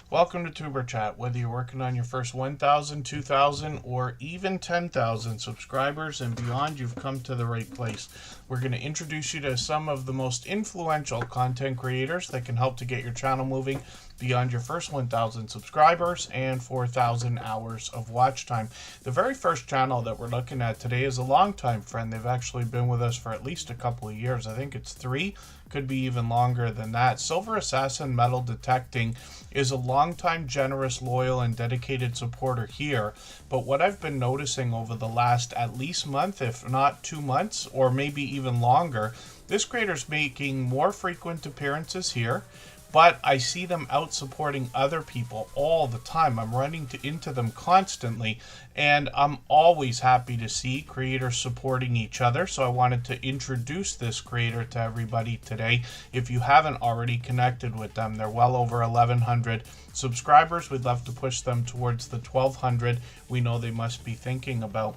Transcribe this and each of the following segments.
Welcome to Tuber Chat. Whether you're working on your first 1,000, 2,000, or even 10,000 subscribers and beyond, you've come to the right place. We're going to introduce you to some of the most influential content creators that can help to get your channel moving beyond your first 1,000 subscribers and 4,000 hours of watch time. The very first channel that we're looking at today is a longtime friend. They've actually been with us for at least a couple of years. I think it's 3, could be even longer than that. Silver Assassin Metal Detecting is a longtime, generous, loyal, and dedicated supporter here. But what I've been noticing over the last at least month, if not 2 months, or maybe even longer, this creator's making more frequent appearances here. But I see them out supporting other people all the time. I'm running into them constantly, and I'm always happy to see creators supporting each other. So I wanted to introduce this creator to everybody today. If you haven't already connected with them, they're well over 1,100 subscribers. We'd love to push them towards the 1,200 we know they must be thinking about.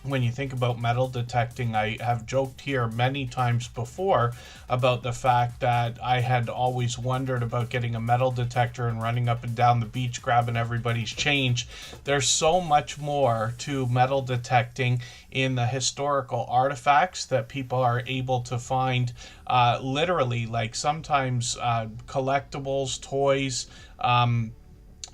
When you think about metal detecting, I have joked here many times before about the fact that I had always wondered about getting a metal detector and running up and down the beach grabbing everybody's change. There's so much more to metal detecting in the historical artifacts that people are able to find, literally, like sometimes collectibles, toys, and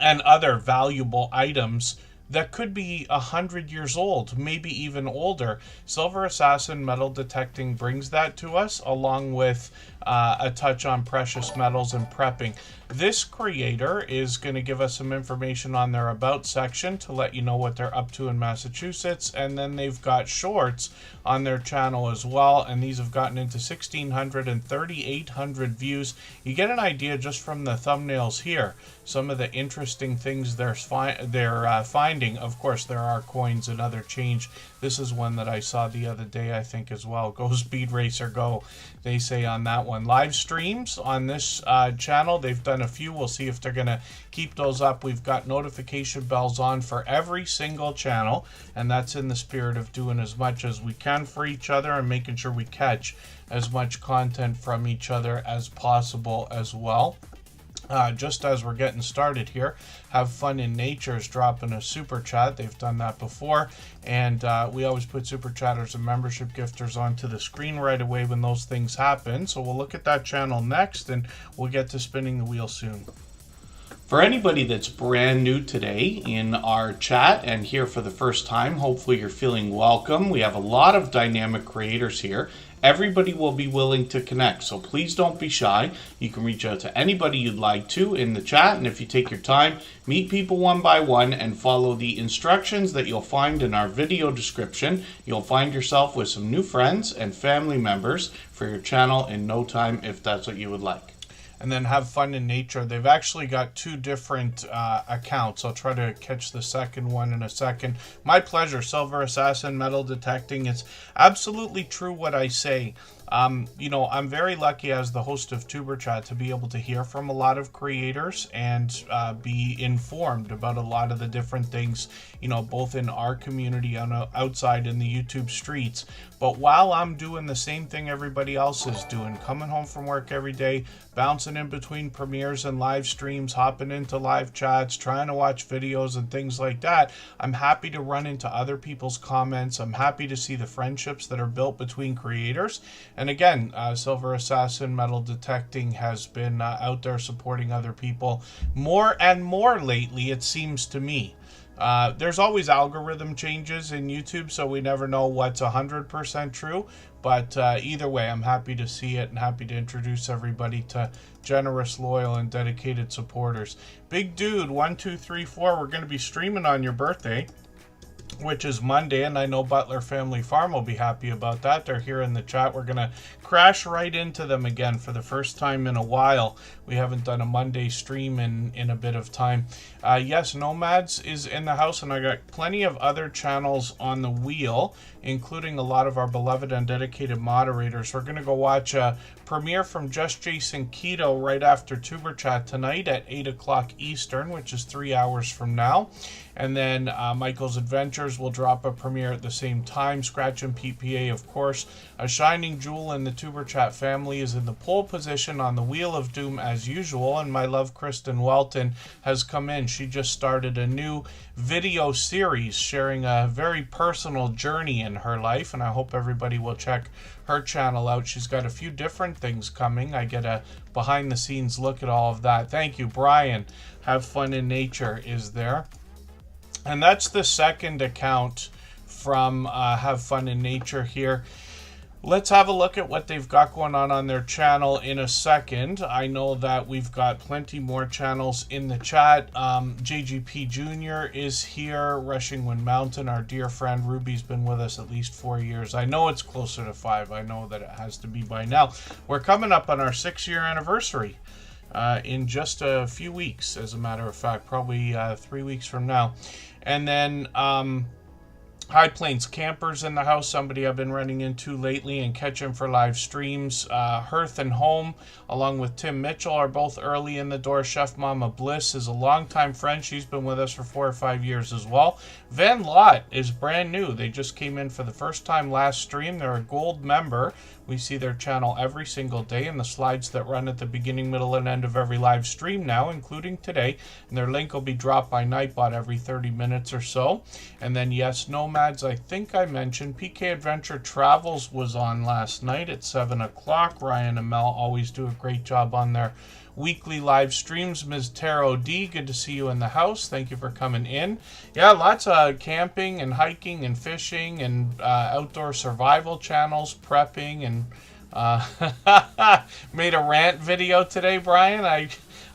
other valuable items that could be 100 years old, maybe even older. Silver Assassin Metal Detecting brings that to us, along with a touch on precious metals and prepping. This creator is going to give us some information on their About section to let you know what they're up to in Massachusetts, and then they've got shorts on their channel as well, and these have gotten into 1,600 and 3,800 views. You get an idea just from the thumbnails here, some of the interesting things they're finding. Of course, there are coins and other change. This is one that I saw the other day, I think, as well. Go Speed Racer Go, they say on that one. Live streams on this channel, they've done a few. We'll see if they're going to keep those up. We've got notification bells on for every single channel, and that's in the spirit of doing as much as we can for each other and making sure we catch as much content from each other as possible as well. Just as we're getting started here, Have Fun in Nature is dropping a super chat. They've done that before, and we always put super chatters and membership gifters onto the screen right away when those things happen. So we'll look at that channel next, and we'll get to spinning the wheel soon. For anybody that's brand new today in our chat and here for the first time, hopefully you're feeling welcome. We have a lot of dynamic creators here. Everybody will be willing to connect, so please don't be shy. You can reach out to anybody you'd like to in the chat, and if you take your time, meet people one by one and follow the instructions that you'll find in our video description. You'll find yourself with some new friends and family members for your channel in no time if that's what you would like. And then Have Fun in Nature. They've actually got 2 different accounts. I'll try to catch the second one in a second. My pleasure, Silver Assassin Metal Detecting. It's absolutely true what I say. You know, I'm very lucky as the host of Tuber Chat to be able to hear from a lot of creators and be informed about a lot of the different things, you know, both in our community and outside in the YouTube streets. But while I'm doing the same thing everybody else is doing, coming home from work every day, bouncing in between premieres and live streams, hopping into live chats, trying to watch videos and things like that, I'm happy to run into other people's comments. I'm happy to see the friendships that are built between creators. And again, Silver Assassin Metal Detecting has been out there supporting other people more and more lately, it seems to me. There's always algorithm changes in YouTube, so we never know what's 100% true. But either way, I'm happy to see it and happy to introduce everybody to generous, loyal, and dedicated supporters. Big Dude 1234, we're going to be streaming on your birthday, which is Monday, and I know Butler Family Farm will be happy about that. They're here in the chat. We're going to crash right into them again for the first time in a while. We haven't done a Monday stream in a bit of time. Yes, Nomads is in the house, and I got plenty of other channels on the wheel, including a lot of our beloved and dedicated moderators. We're going to go watch a premiere from Just Jason Keto right after Tuber Chat tonight at 8 o'clock Eastern, which is 3 hours from now. And then Michael's Adventures Superchatters will drop a premiere at the same time. Scratch and PPA, of course. A shining jewel in the Superchat family is in the pole position on the Wheel of Doom as usual, and my love Kristen Welton has come in. She just started a new video series sharing a very personal journey in her life, and I hope everybody will check her channel out. She's got a few different things coming. I get a behind the scenes look at all of that. Thank you, Brian. Have Fun in Nature is there. And that's the second account from Have Fun in Nature here. Let's have a look at what they've got going on their channel in a second. I know that we've got plenty more channels in the chat. JGP Jr. is here. Rushing Wind Mountain, our dear friend Ruby's been with us at least 4 years. I know it's closer to 5. I know that it has to be by now. We're coming up on our 6-year anniversary in just a few weeks, as a matter of fact, probably 3 weeks from now. And then High Plains Campers in the house, somebody I've been running into lately and catching for live streams. Hearth and Home, along with Tim Mitchell, are both early in the door. Chef Mama Bliss is a longtime friend. She's been with us for 4 or 5 years as well. Van Lot is brand new. They just came in for the first time last stream. They're a gold member. We see their channel every single day in the slides that run at the beginning, middle, and end of every live stream now, including today. And their link will be dropped by Nightbot every 30 minutes or so. And then, yes, Nomads, I think I mentioned. PK Adventure Travels was on last night at 7 o'clock. Ryan and Mel always do a great job on their weekly live streams. Ms. Taro D, good to see you in the house. Thank you for coming in. Yeah, lots of camping and hiking and fishing and outdoor survival channels, prepping, and made a rant video today, Brian.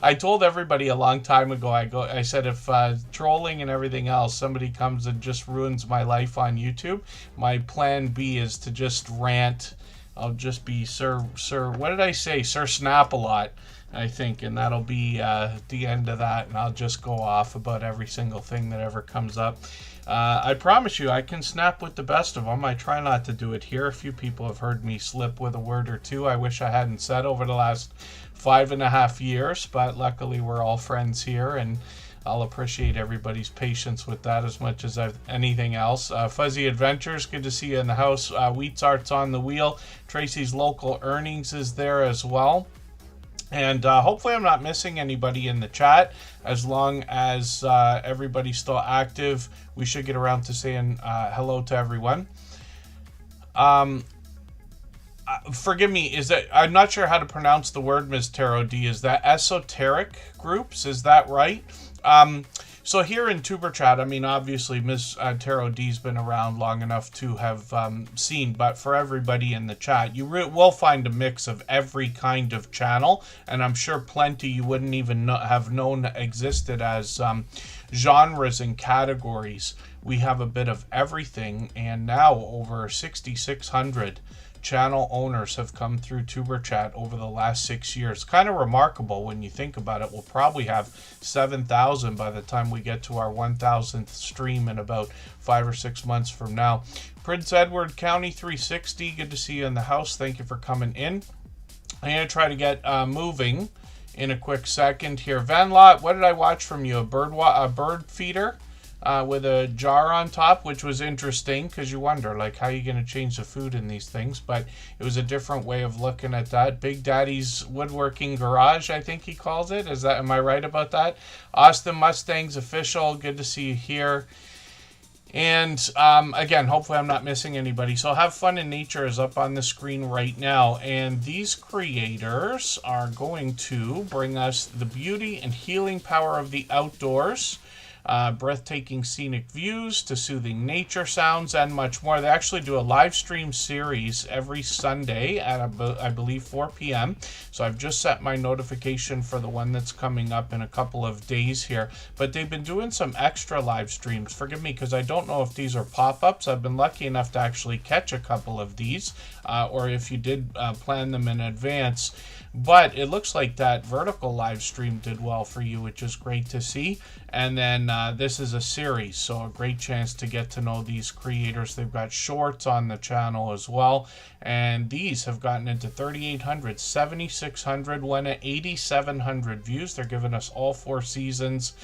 I told everybody a long time ago, I said if trolling and everything else, somebody comes and just ruins my life on YouTube, my plan B is to just rant. I'll just be Sir, what did I say? Sir Snap-a-Lot, I think, and that'll be the end of that, and I'll just go off about every single thing that ever comes up. I promise you, I can snap with the best of them. I try not to do it here. A few people have heard me slip with a word or two I wish I hadn't said over the last 5.5 years, but luckily we're all friends here, and I'll appreciate everybody's patience with that as much as anything else. Fuzzy Adventures, good to see you in the house. Wheats Art's on the wheel. Tracy's Local Earnings is there as well. And hopefully I'm not missing anybody in the chat. As long as everybody's still active, we should get around to saying hello to everyone. Forgive me, I'm not sure how to pronounce the word, Ms. Taro D. Is that esoteric groups? Is that right? So here in Superchat, I mean, obviously, Ms. Taro D's been around long enough to have seen, but for everybody in the chat, you will find a mix of every kind of channel, and I'm sure plenty you wouldn't even have known existed as genres and categories. We have a bit of everything, and now over 6,600 channel owners have come through Superchat over the last 6 years. Kind of remarkable when you think about it. We'll probably have 7,000 by the time we get to our 1,000th stream in about 5 or 6 months from now. Prince Edward County 360, good to see you in the house. Thank you for coming in. I'm going to try to get moving in a quick second here. Van Lot, what did I watch from you? A bird feeder? With a jar on top, which was interesting because you wonder, like, how are you going to change the food in these things? But it was a different way of looking at that. Big Daddy's Woodworking Garage, I think he calls it. Am I right about that? Austin Mustangs Official, good to see you here. And again, hopefully I'm not missing anybody. So Have Fun in Nature is up on the screen right now. And these creators are going to bring us the beauty and healing power of the outdoors. Breathtaking scenic views to soothing nature sounds and much more. They actually do a live stream series every Sunday at I believe 4 p.m. So I've just set my notification for the one that's coming up in a couple of days here. But they've been doing some extra live streams. Forgive me because I don't know if these are pop-ups. I've been lucky enough to actually catch a couple of these, or if you did plan them in advance. But it looks like that vertical live stream did well for you, which is great to see. And then this is a series, so a great chance to get to know these creators. They've got shorts on the channel as well. And these have gotten into 3,800, 7,600, went at 8,700 views. They're giving us all 4 seasons.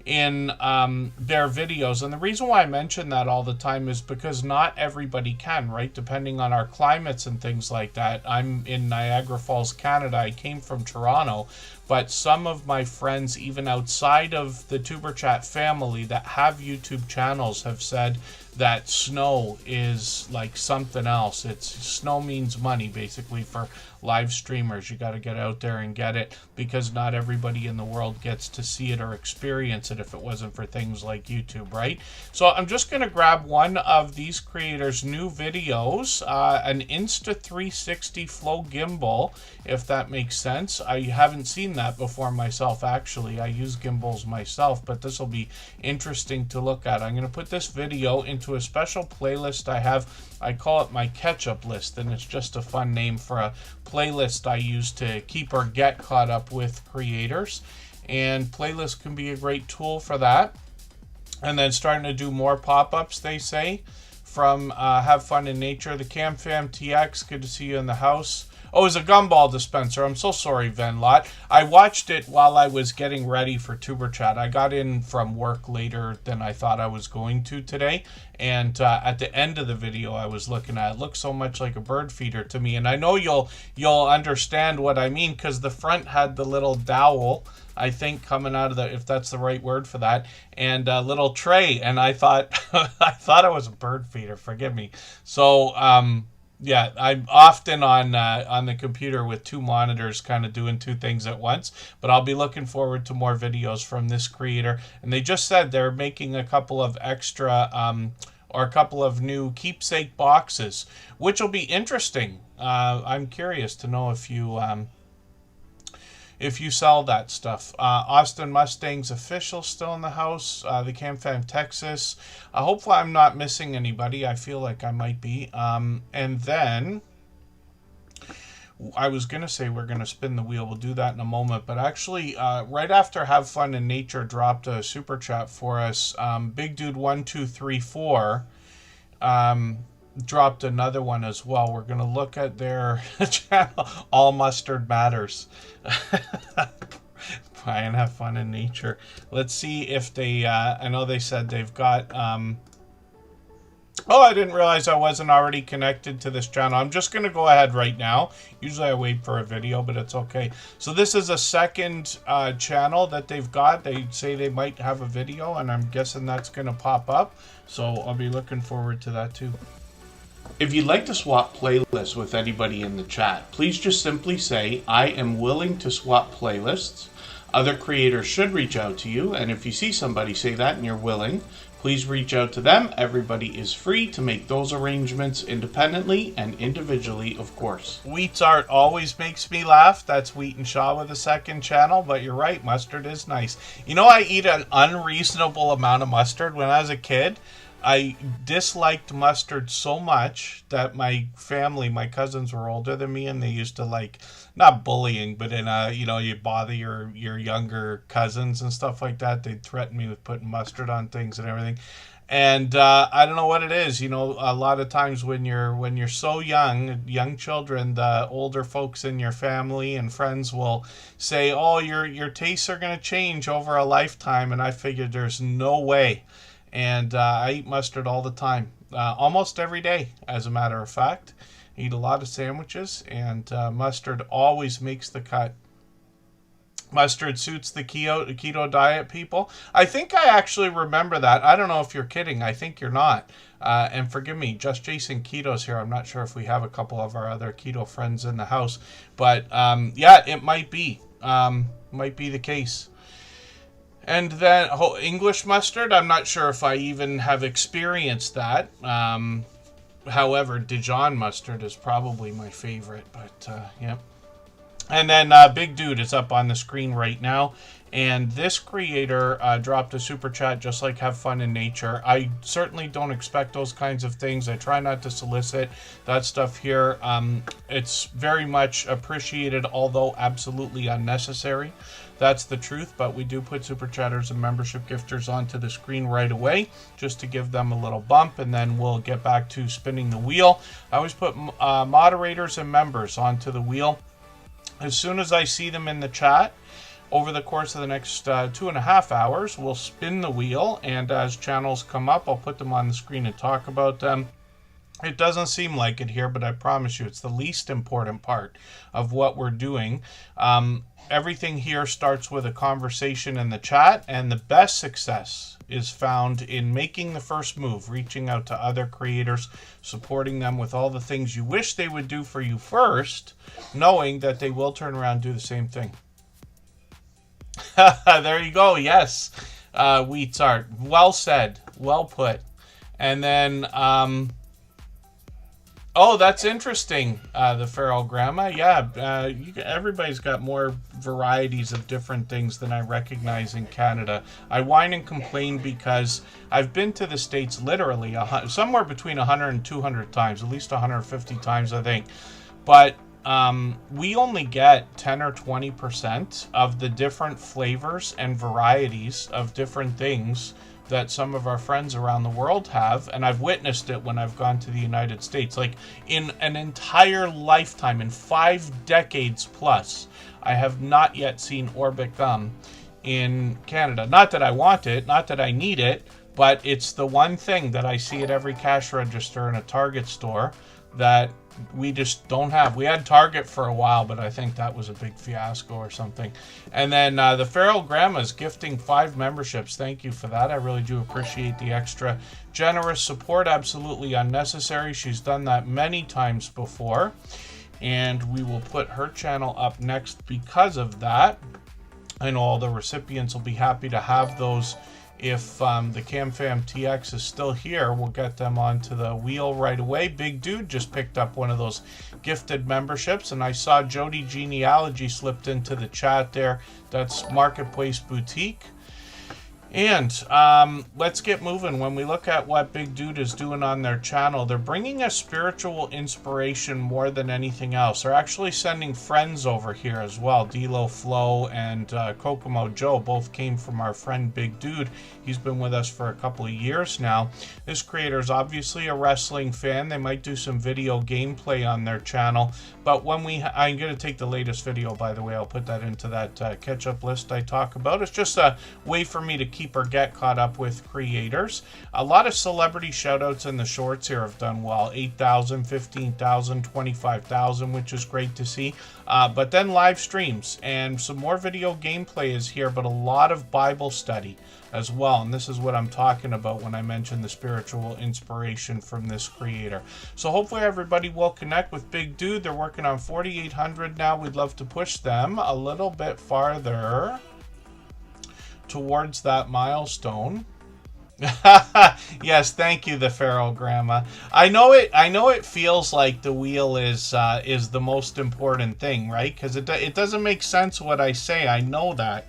in their videos. And the reason why I mention that all the time is because not everybody can, right? Depending on our climates and things like that. I'm in Niagara Falls, Canada. I came from Toronto, but some of my friends, even outside of the Tuber Chat family that have YouTube channels, have said that snow is like something else. Snow means money, basically, for live streamers. You got to get out there and get it, because not everybody in the world gets to see it or experience it if it wasn't for things like YouTube, right? So I'm just going to grab one of these creators' new videos, an Insta360 Flow gimbal, if that makes sense. I haven't seen that before myself, actually. I use gimbals myself, but this will be interesting to look at. I'm going to put this video into a special playlist I have. I call it my catch-up list, and it's just a fun name for a playlist I use to keep or get caught up with creators. And playlists can be a great tool for that. And then starting to do more pop-ups, they say, from Have Fun in Nature. The CamFam TX, good to see you in the house. Oh, it's a gumball dispenser. I'm so sorry, Venlot. I watched it while I was getting ready for Tuber Chat. I got in from work later than I thought I was going to today. And at the end of the video I was looking at, it looked so much like a bird feeder to me. And I know you'll understand what I mean, because the front had the little dowel, I think, coming out of the, if that's the right word for that, and a little tray. And I thought I thought it was a bird feeder. Forgive me. So yeah, I'm often on the computer with two monitors, kind of doing two things at once. But I'll be looking forward to more videos from this creator. And they just said they're making a couple of extra or a couple of new keepsake boxes, which will be interesting. I'm curious to know if you sell that stuff. Austin Mustang's official still in the house. The CamFam Texas. Hopefully I'm not missing anybody. I feel like I might be. And then I was going to say we're going to spin the wheel. We'll do that in a moment. But actually, right after Have Fun in Nature dropped a super chat for us, Big Dude 1234 dropped another one as well. We're going to look at their channel, All Mustard Matters. Try and have fun in nature. Let's see if they, I know they said they've got, oh, I didn't realize I wasn't already connected to this channel. I'm just going to go ahead right now. Usually I wait for a video, but it's okay. So this is a second channel that they've got. They say they might have a video, and I'm guessing that's going to pop up. So I'll be looking forward to that too. If you'd like to swap playlists with anybody in the chat, please just simply say, I am willing to swap playlists. Other creators should reach out to you, and if you see somebody say that and you're willing, please reach out to them. Everybody is free to make those arrangements independently and individually, of course. Wheat's art always makes me laugh. That's Wheat and Shaw with a second channel, but you're right, mustard is nice. You know, I eat an unreasonable amount of mustard. When I was a kid, I disliked mustard so much that my family, my cousins were older than me, and they used to, like, not bullying, but in a, you know, you bother your younger cousins and stuff like that. They'd threaten me with putting mustard on things and everything. And I don't know what it is. You know, a lot of times when you're so young children, the older folks in your family and friends will say, oh, your tastes are going to change over a lifetime. And I figured there's no way. And I eat mustard all the time, almost every day, as a matter of fact. I eat a lot of sandwiches, and mustard always makes the cut. Mustard suits the keto diet, people. I think I actually remember that. I don't know if you're kidding. I think you're not. And forgive me, Just Jason Keto's here. I'm not sure if we have a couple of our other keto friends in the house. But, yeah, it might be. Might be the case. And then English mustard, I'm not sure if I even have experienced that. However, Dijon mustard is probably my favorite, but yep. And then Big Dude is up on the screen right now. And this creator dropped a super chat, just like Have Fun in Nature. I certainly don't expect those kinds of things. I try not to solicit that stuff here. It's very much appreciated, although absolutely unnecessary. That's the truth, but we do put super chatters and membership gifters onto the screen right away just to give them a little bump, and then we'll get back to spinning the wheel. I always put moderators and members onto the wheel as soon as I see them in the chat. over the course of the next 2.5 hours, we'll spin the wheel, and as channels come up, I'll put them on the screen and talk about them. It doesn't seem like it here, but I promise you it's the least important part of what we're doing. Everything here starts with a conversation in the chat, and the best success is found in making the first move, reaching out to other creators, supporting them with all the things you wish they would do for you first, knowing that they will turn around and do the same thing. There you go. Yes, Wheats Art. Well said. Well put. And then... oh, that's interesting, the feral grandma. Yeah, everybody's got more varieties of different things than I recognize in Canada. I whine and complain because I've been to the States literally somewhere between 100 and 200 times, at least 150 times, I think. But we only get 10 or 20% of the different flavors and varieties of different things that some of our friends around the world have, and I've witnessed it when I've gone to the United States. Like, in an entire lifetime, in 5 decades plus, I have not yet seen Orbit gum in Canada. Not that I want it, not that I need it, but it's the one thing that I see at every cash register in a Target store that we just don't have. We had Target for a while, but I think that was a big fiasco or something. And then the Feral Grandma's gifting 5 memberships. Thank you for that. I really do appreciate the extra generous support. Absolutely unnecessary. She's done that many times before. And we will put her channel up next because of that. I know all the recipients will be happy to have those. If the CamFam TX is still here, we'll get them onto the wheel right away. Big Dude just picked up one of those gifted memberships, and I saw Jody Genealogy slipped into the chat there. That's Marketplace Boutique. And let's get moving. When we look at what Big Dude is doing on their channel, they're bringing us spiritual inspiration more than anything else. They're actually sending friends over here as well. Dilo Flo and Kokomo Joe both came from our friend Big Dude. He's been with us for a couple of years now. This creator is obviously a wrestling fan. They might do some video gameplay on their channel. But when I'm going to take the latest video, by the way. I'll put that into that catch-up list I talk about. It's just a way for me to keep or get caught up with creators. A lot of celebrity shoutouts in the shorts here have done well. 8,000, 15,000, 25,000, which is great to see. But then live streams and some more video gameplay is here, but a lot of Bible study as well. And this is what I'm talking about when I mention the spiritual inspiration from this creator. So hopefully everybody will connect with Big Dude. They're working on 4,800 now. We'd love to push them a little bit farther towards that milestone. Yes, thank you, the Feral Grandma. I know it feels like the wheel is the most important thing, right? Because it doesn't make sense what I say. I know that.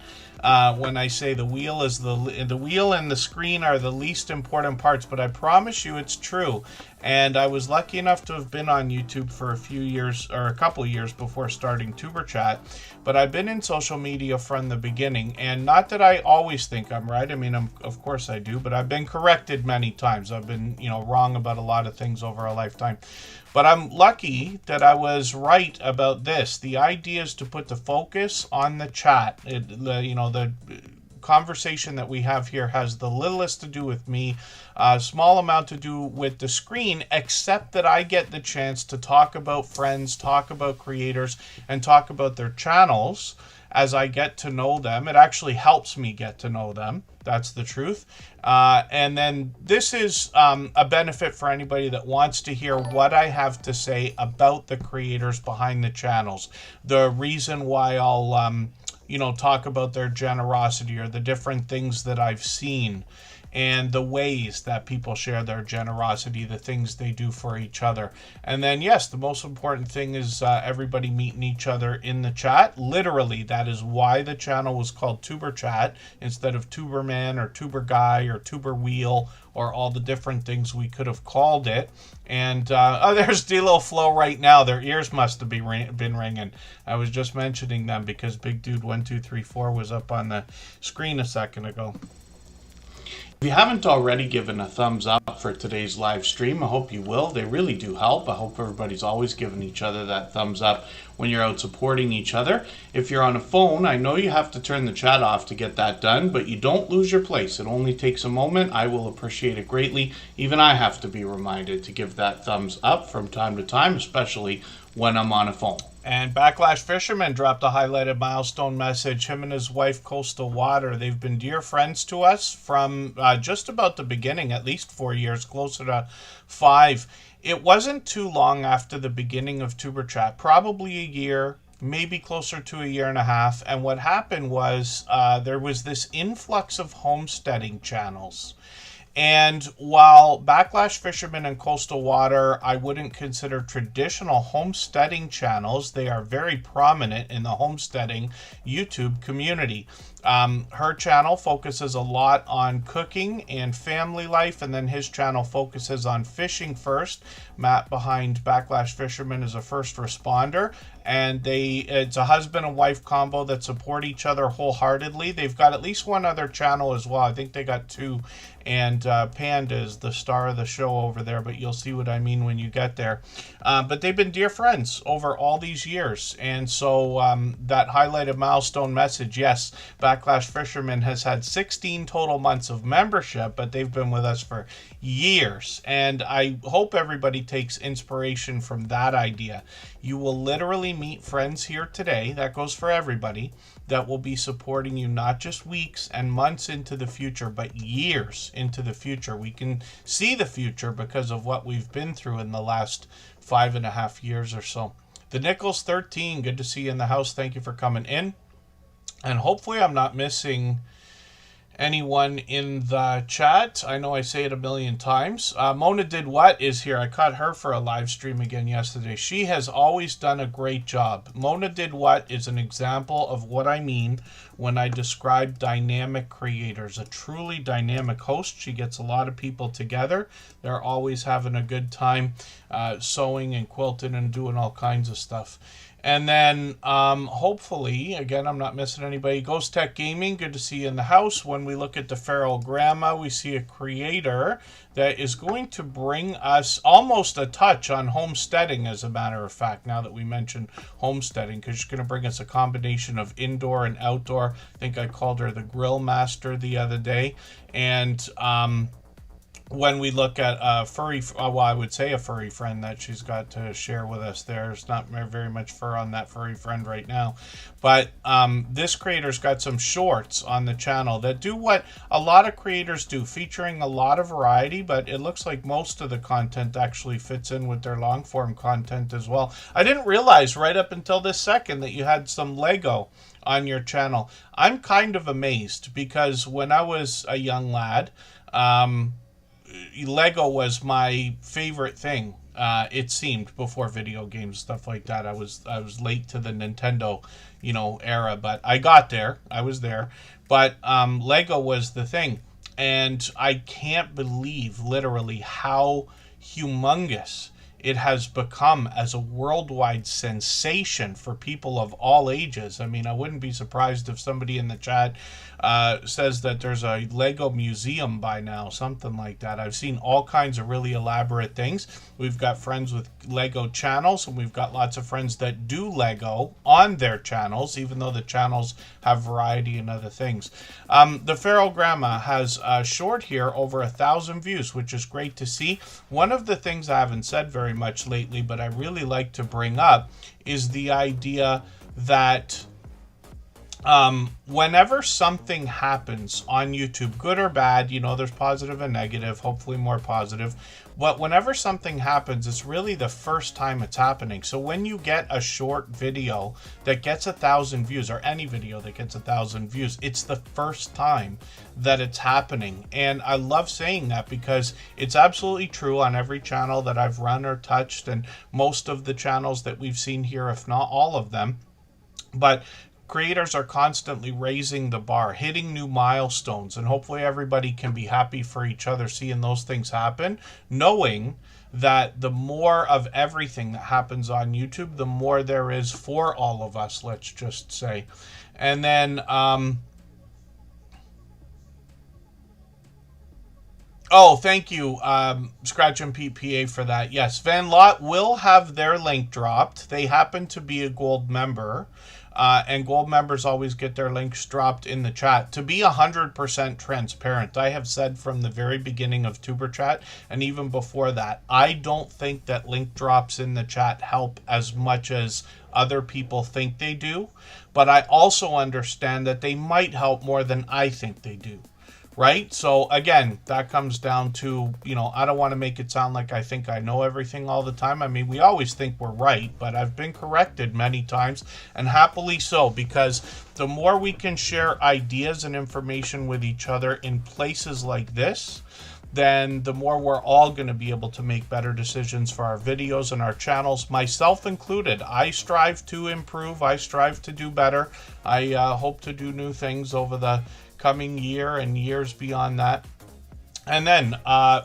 When I say the wheel is the wheel and the screen are the least important parts, but I promise you it's true. And I was lucky enough to have been on YouTube for a few years, or a couple years before starting Tuber Chat. But I've been in social media from the beginning, and not that I always think I'm right. I mean, of course I do, but I've been corrected many times. I've been, wrong about a lot of things over a lifetime. But I'm lucky that I was right about this. The idea is to put the focus on the chat. The conversation that we have here has the littlest to do with me, a small amount to do with the screen, except that I get the chance to talk about friends, talk about creators, and talk about their channels as I get to know them. It actually helps me get to know them. That's the truth. And then this is a benefit for anybody that wants to hear what I have to say about the creators behind the channels. The reason why I'll, talk about their generosity or the different things that I've seen and the ways that people share their generosity, the things they do for each other. And then, yes, the most important thing is everybody meeting each other in the chat. Literally, that is why the channel was called Tuber Chat instead of Tuberman or Tuber Guy or Tuber Wheel or all the different things we could have called it. And there's D-Lo Flow right now. Their ears must have been ringing. I was just mentioning them because Big Dude 1234 was up on the screen a second ago. If you haven't already given a thumbs up for today's live stream, I hope you will. They really do help. I hope everybody's always giving each other that thumbs up when you're out supporting each other. If you're on a phone, I know you have to turn the chat off to get that done, but you don't lose your place. It only takes a moment. I will appreciate it greatly. Even I have to be reminded to give that thumbs up from time to time, especially when I'm on a phone. And Backlash Fisherman dropped a highlighted milestone message. Him and his wife, Coastal Water, they've been dear friends to us from just about the beginning, at least 4 years, closer to 5. It wasn't too long after the beginning of Tuber Chat, probably a year, maybe closer to a year and a half. And what happened was there was this influx of homesteading channels. And while Backlash Fisherman and Coastal Water, I wouldn't consider traditional homesteading channels, they are very prominent in the homesteading YouTube community. Her channel focuses a lot on cooking and family life, and then his channel focuses on fishing first. Matt behind Backlash Fisherman is a first responder, and it's a husband and wife combo that support each other wholeheartedly. They've got at least one other channel as well. I think they got 2, and Panda is the star of the show over there, but you'll see what I mean when you get there. But they've been dear friends over all these years, and so that highlighted milestone message, yes, Backlash Fisherman has had 16 total months of membership, but they've been with us for years, and I hope everybody takes inspiration from that idea. You will literally meet friends here today, that goes for everybody, that will be supporting you not just weeks and months into the future, but years into the future. We can see the future because of what we've been through in the last 5.5 years or so. The Nichols 13, good to see you in the house. Thank you for coming in. And hopefully I'm not missing anyone in the chat. I know I say it a million times. Mona Did What is here. I caught her for a live stream again yesterday. She has always done a great job. Mona Did What is an example of what I mean when I describe dynamic creators. A truly dynamic host. She gets a lot of people together. They're always having a good time sewing and quilting and doing all kinds of stuff. And then, hopefully, again, I'm not missing anybody. Ghost Tech Gaming, good to see you in the house. When we look at the Feral Grandma, we see a creator that is going to bring us almost a touch on homesteading, as a matter of fact, now that we mentioned homesteading, because she's going to bring us a combination of indoor and outdoor. I think I called her the Grill Master the other day. And, when we look at a furry, well, I would say a furry friend that she's got to share with us, there's not very much fur on that furry friend right now. But this creator's got some shorts on the channel that do what a lot of creators do, featuring a lot of variety, but it looks like most of the content actually fits in with their long form content as well. I didn't realize right up until this second that you had some Lego on your channel. I'm kind of amazed because when I was a young lad, Lego was my favorite thing. It seemed before video games, stuff like that. I was late to the Nintendo, era, but I got there. I was there. But Lego was the thing, and I can't believe literally how humongous it has become as a worldwide sensation for people of all ages. I mean, I wouldn't be surprised if somebody in the chat says that there's a Lego museum by now, something like that. I've seen all kinds of really elaborate things. We've got friends with Lego channels, and we've got lots of friends that do Lego on their channels, even though the channels have variety and other things. The Feral Grandma has a short here, over 1,000 views, which is great to see. One of the things I haven't said very much lately, but I really like to bring up, is the idea that whenever something happens on YouTube, good or bad, there's positive and negative, hopefully more positive, but whenever something happens, it's really the first time it's happening. So when you get a short video that gets 1,000 views, or any video that gets 1,000 views, it's the first time that it's happening. And I love saying that because it's absolutely true on every channel that I've run or touched, and most of the channels that we've seen here, if not all of them. But creators are constantly raising the bar, hitting new milestones, and hopefully everybody can be happy for each other seeing those things happen, knowing that the more of everything that happens on YouTube, the more there is for all of us, let's just say. And then Oh, thank you, Scratch and PPA for that. Yes, Van Lot will have their link dropped. They happen to be a gold member, and gold members always get their links dropped in the chat. To be 100% transparent, I have said from the very beginning of Superchat, and even before that, I don't think that link drops in the chat help as much as other people think they do, but I also understand that they might help more than I think they do. Right? So again, that comes down to, I don't want to make it sound like I think I know everything all the time. I mean, we always think we're right, but I've been corrected many times, and happily so, because the more we can share ideas and information with each other in places like this, then the more we're all going to be able to make better decisions for our videos and our channels, myself included. I strive to improve. I strive to do better. I hope to do new things over the coming year and years beyond that. And then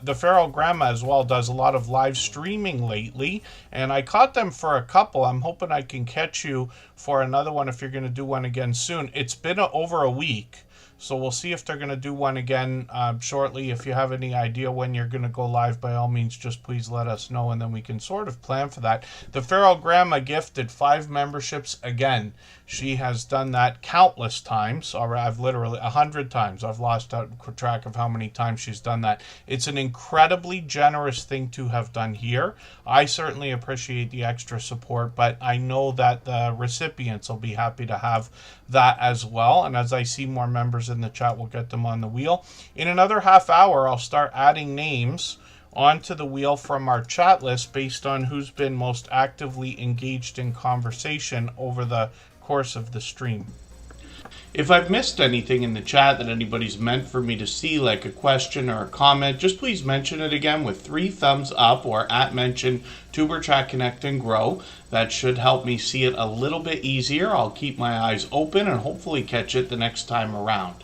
the Feral Grandma as well does a lot of live streaming lately, and I caught them for a couple. I'm hoping I can catch you for another one if you're going to do one again soon. It's been over a week, so we'll see if they're going to do one again shortly. If you have any idea when you're going to go live, by all means, just please let us know, and then we can sort of plan for that. The Feral Grandma gifted 5 memberships again. She has done that countless times. Or I've literally 100 times. I've lost track of how many times she's done that. It's an incredibly generous thing to have done here. I certainly appreciate the extra support, but I know that the recipients will be happy to have that as well. And as I see more members in the chat, we'll get them on the wheel. In another half hour, I'll start adding names onto the wheel from our chat list based on who's been most actively engaged in conversation over the course of the stream. If I've missed anything in the chat that anybody's meant for me to see, like a question or a comment, just please mention it again with 3 thumbs up or @mention Tuberchat Connect and Grow. That should help me see it a little bit easier. I'll keep my eyes open and hopefully catch it the next time around.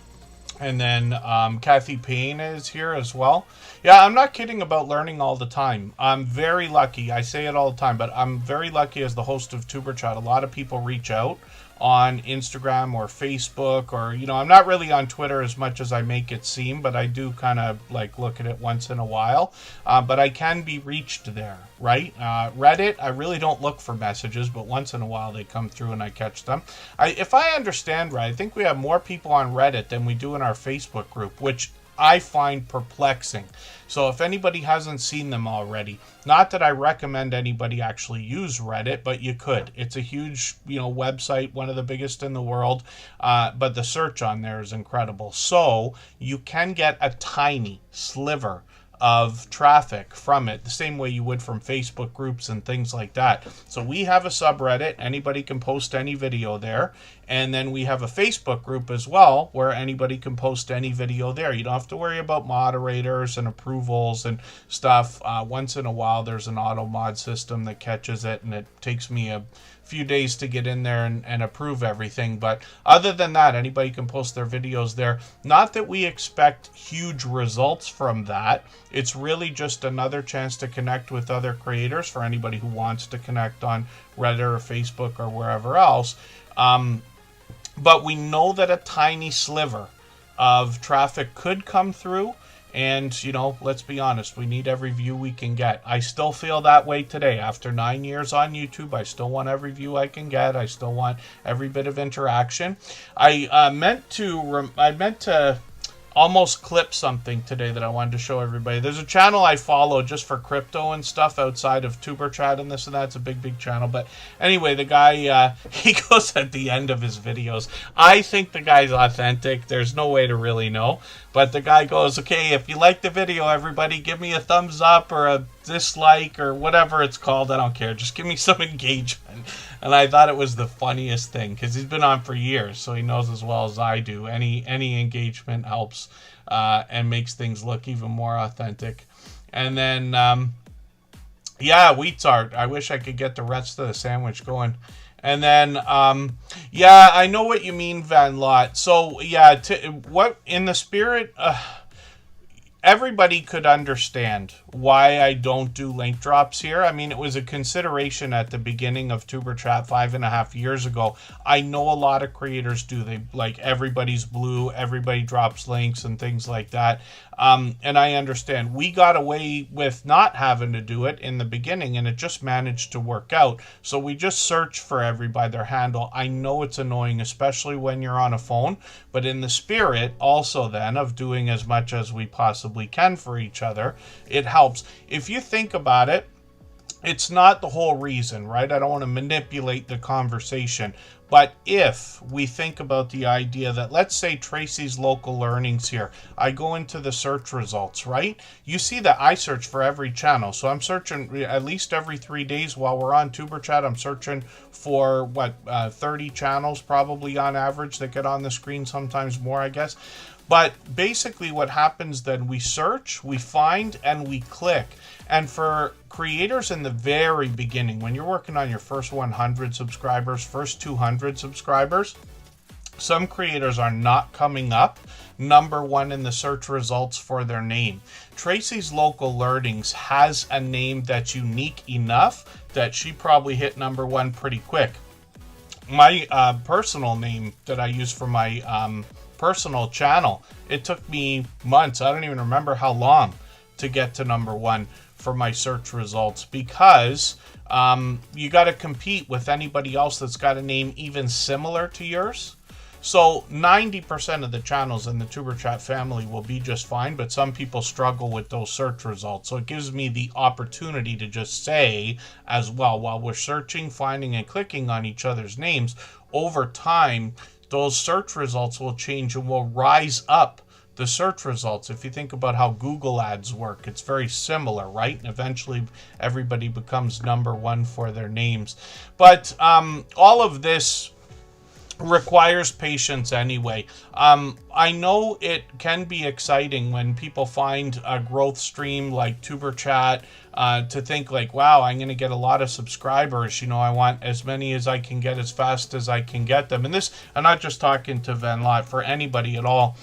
And then Kathy Payne is here as well. Yeah, I'm not kidding about learning all the time. I'm very lucky. I say it all the time, but I'm very lucky as the host of Tuberchat. A lot of people reach out on Instagram or Facebook, or I'm not really on Twitter as much as I make it seem, but I do kind of like look at it once in a while. But I can be reached there, right? Reddit, I really don't look for messages, but once in a while they come through and I catch them. If I understand right, I think we have more people on Reddit than we do in our Facebook group, which I find perplexing. So if anybody hasn't seen them already, not that I recommend anybody actually use Reddit, but you could. It's a huge, website, one of the biggest in the world, but the search on there is incredible. So you can get a tiny sliver of traffic from it, the same way you would from Facebook groups and things like that. So we have a subreddit. Anybody can post any video there. And then we have a Facebook group as well, where anybody can post any video there. You don't have to worry about moderators and approvals and stuff. Once in a while, there's an auto mod system that catches it, and it takes me a few days to get in there and approve everything. But other than that, anybody can post their videos there. Not that we expect huge results from that. It's really just another chance to connect with other creators for anybody who wants to connect on Reddit or Facebook or wherever else. But we know that a tiny sliver of traffic could come through. And, let's be honest, we need every view we can get. I still feel that way today. After 9 years on YouTube, I still want every view I can get. I still want every bit of interaction. I meant to almost clip something today that I wanted to show everybody. There's a channel I follow just for crypto and stuff outside of Tuberchat and this and that. It's a big channel. But anyway, the guy, he goes at the end of his videos. I think the guy's authentic. There's no way to really know. But the guy goes, okay, if you like the video, everybody, give me a thumbs up or a dislike or whatever it's called. I don't care. Just give me some engagement. And I thought it was the funniest thing because he's been on for years, so he knows as well as I do. Any engagement helps and makes things look even more authentic. And then, wheat art. I wish I could get the rest of the sandwich going. And then, I know what you mean, Van Lot. So, what in the spirit, everybody could understand why I don't do link drops here. I mean, it was a consideration at the beginning of TuberChat 5.5 years ago. I know a lot of creators do. They like everybody's blue, everybody drops links and things like that. And I understand. We got away with not having to do it in the beginning, and it just managed to work out. So we just search for everybody their handle. I know it's annoying, especially when you're on a phone, but in the spirit also then of doing as much as we possibly can for each other, it helps. If you think about it, it's not the whole reason, right? I don't want to manipulate the conversation. But if we think about the idea that, let's say Tracy's local learnings here, I go into the search results, right? You see that I search for every channel. So I'm searching at least every 3 days while we're on TuberChat. I'm searching for 30 channels probably on average that get on the screen, sometimes more, I guess. But basically what happens then, we search, we find, and we click. And for creators in the very beginning, when you're working on your first 100 subscribers, first 200 subscribers, some creators are not coming up #1 in the search results for their name. Tracy's Local Learnings has a name that's unique enough that she probably hit #1 pretty quick. My personal name that I use for my personal channel, it took me months, I don't even remember how long, to get to #1 for my search results, because you got to compete with anybody else that's got a name even similar to yours. So 90% of the channels in the TuberChat family will be just fine, but some people struggle with those search results. So it gives me the opportunity to just say as well, while we're searching, finding, and clicking on each other's names, over time, those search results will change and will rise up the search results. If you think about how Google ads work, it's very similar, right? And eventually everybody becomes #1 for their names. But all of this requires patience anyway. I know it can be exciting when people find a growth stream like TuberChat, to think like, wow, I'm going to get a lot of subscribers. You know, I want as many as I can get as fast as I can get them. And this, I'm not just talking to Van Lot, for anybody at all.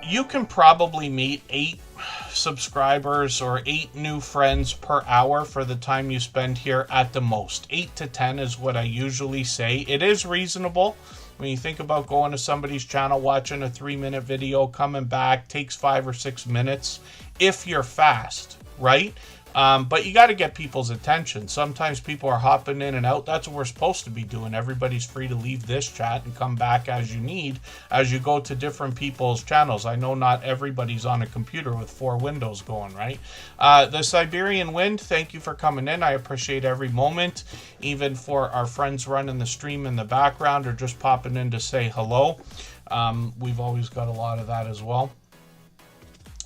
You can probably meet 8 subscribers or 8 new friends per hour for the time you spend here at the most. 8 to 10 is what I usually say. It is reasonable when you think about going to somebody's channel, watching a 3-minute video, coming back, takes 5 or 6 minutes if you're fast, right? But you got to get people's attention. Sometimes people are hopping in and out. That's what we're supposed to be doing. Everybody's free to leave this chat and come back as you need, as you go to different people's channels. I know not everybody's on a computer with 4 windows going, right? The Siberian Wind, thank you for coming in. I appreciate every moment, even for our friends running the stream in the background or just popping in to say hello. We've always got a lot of that as well.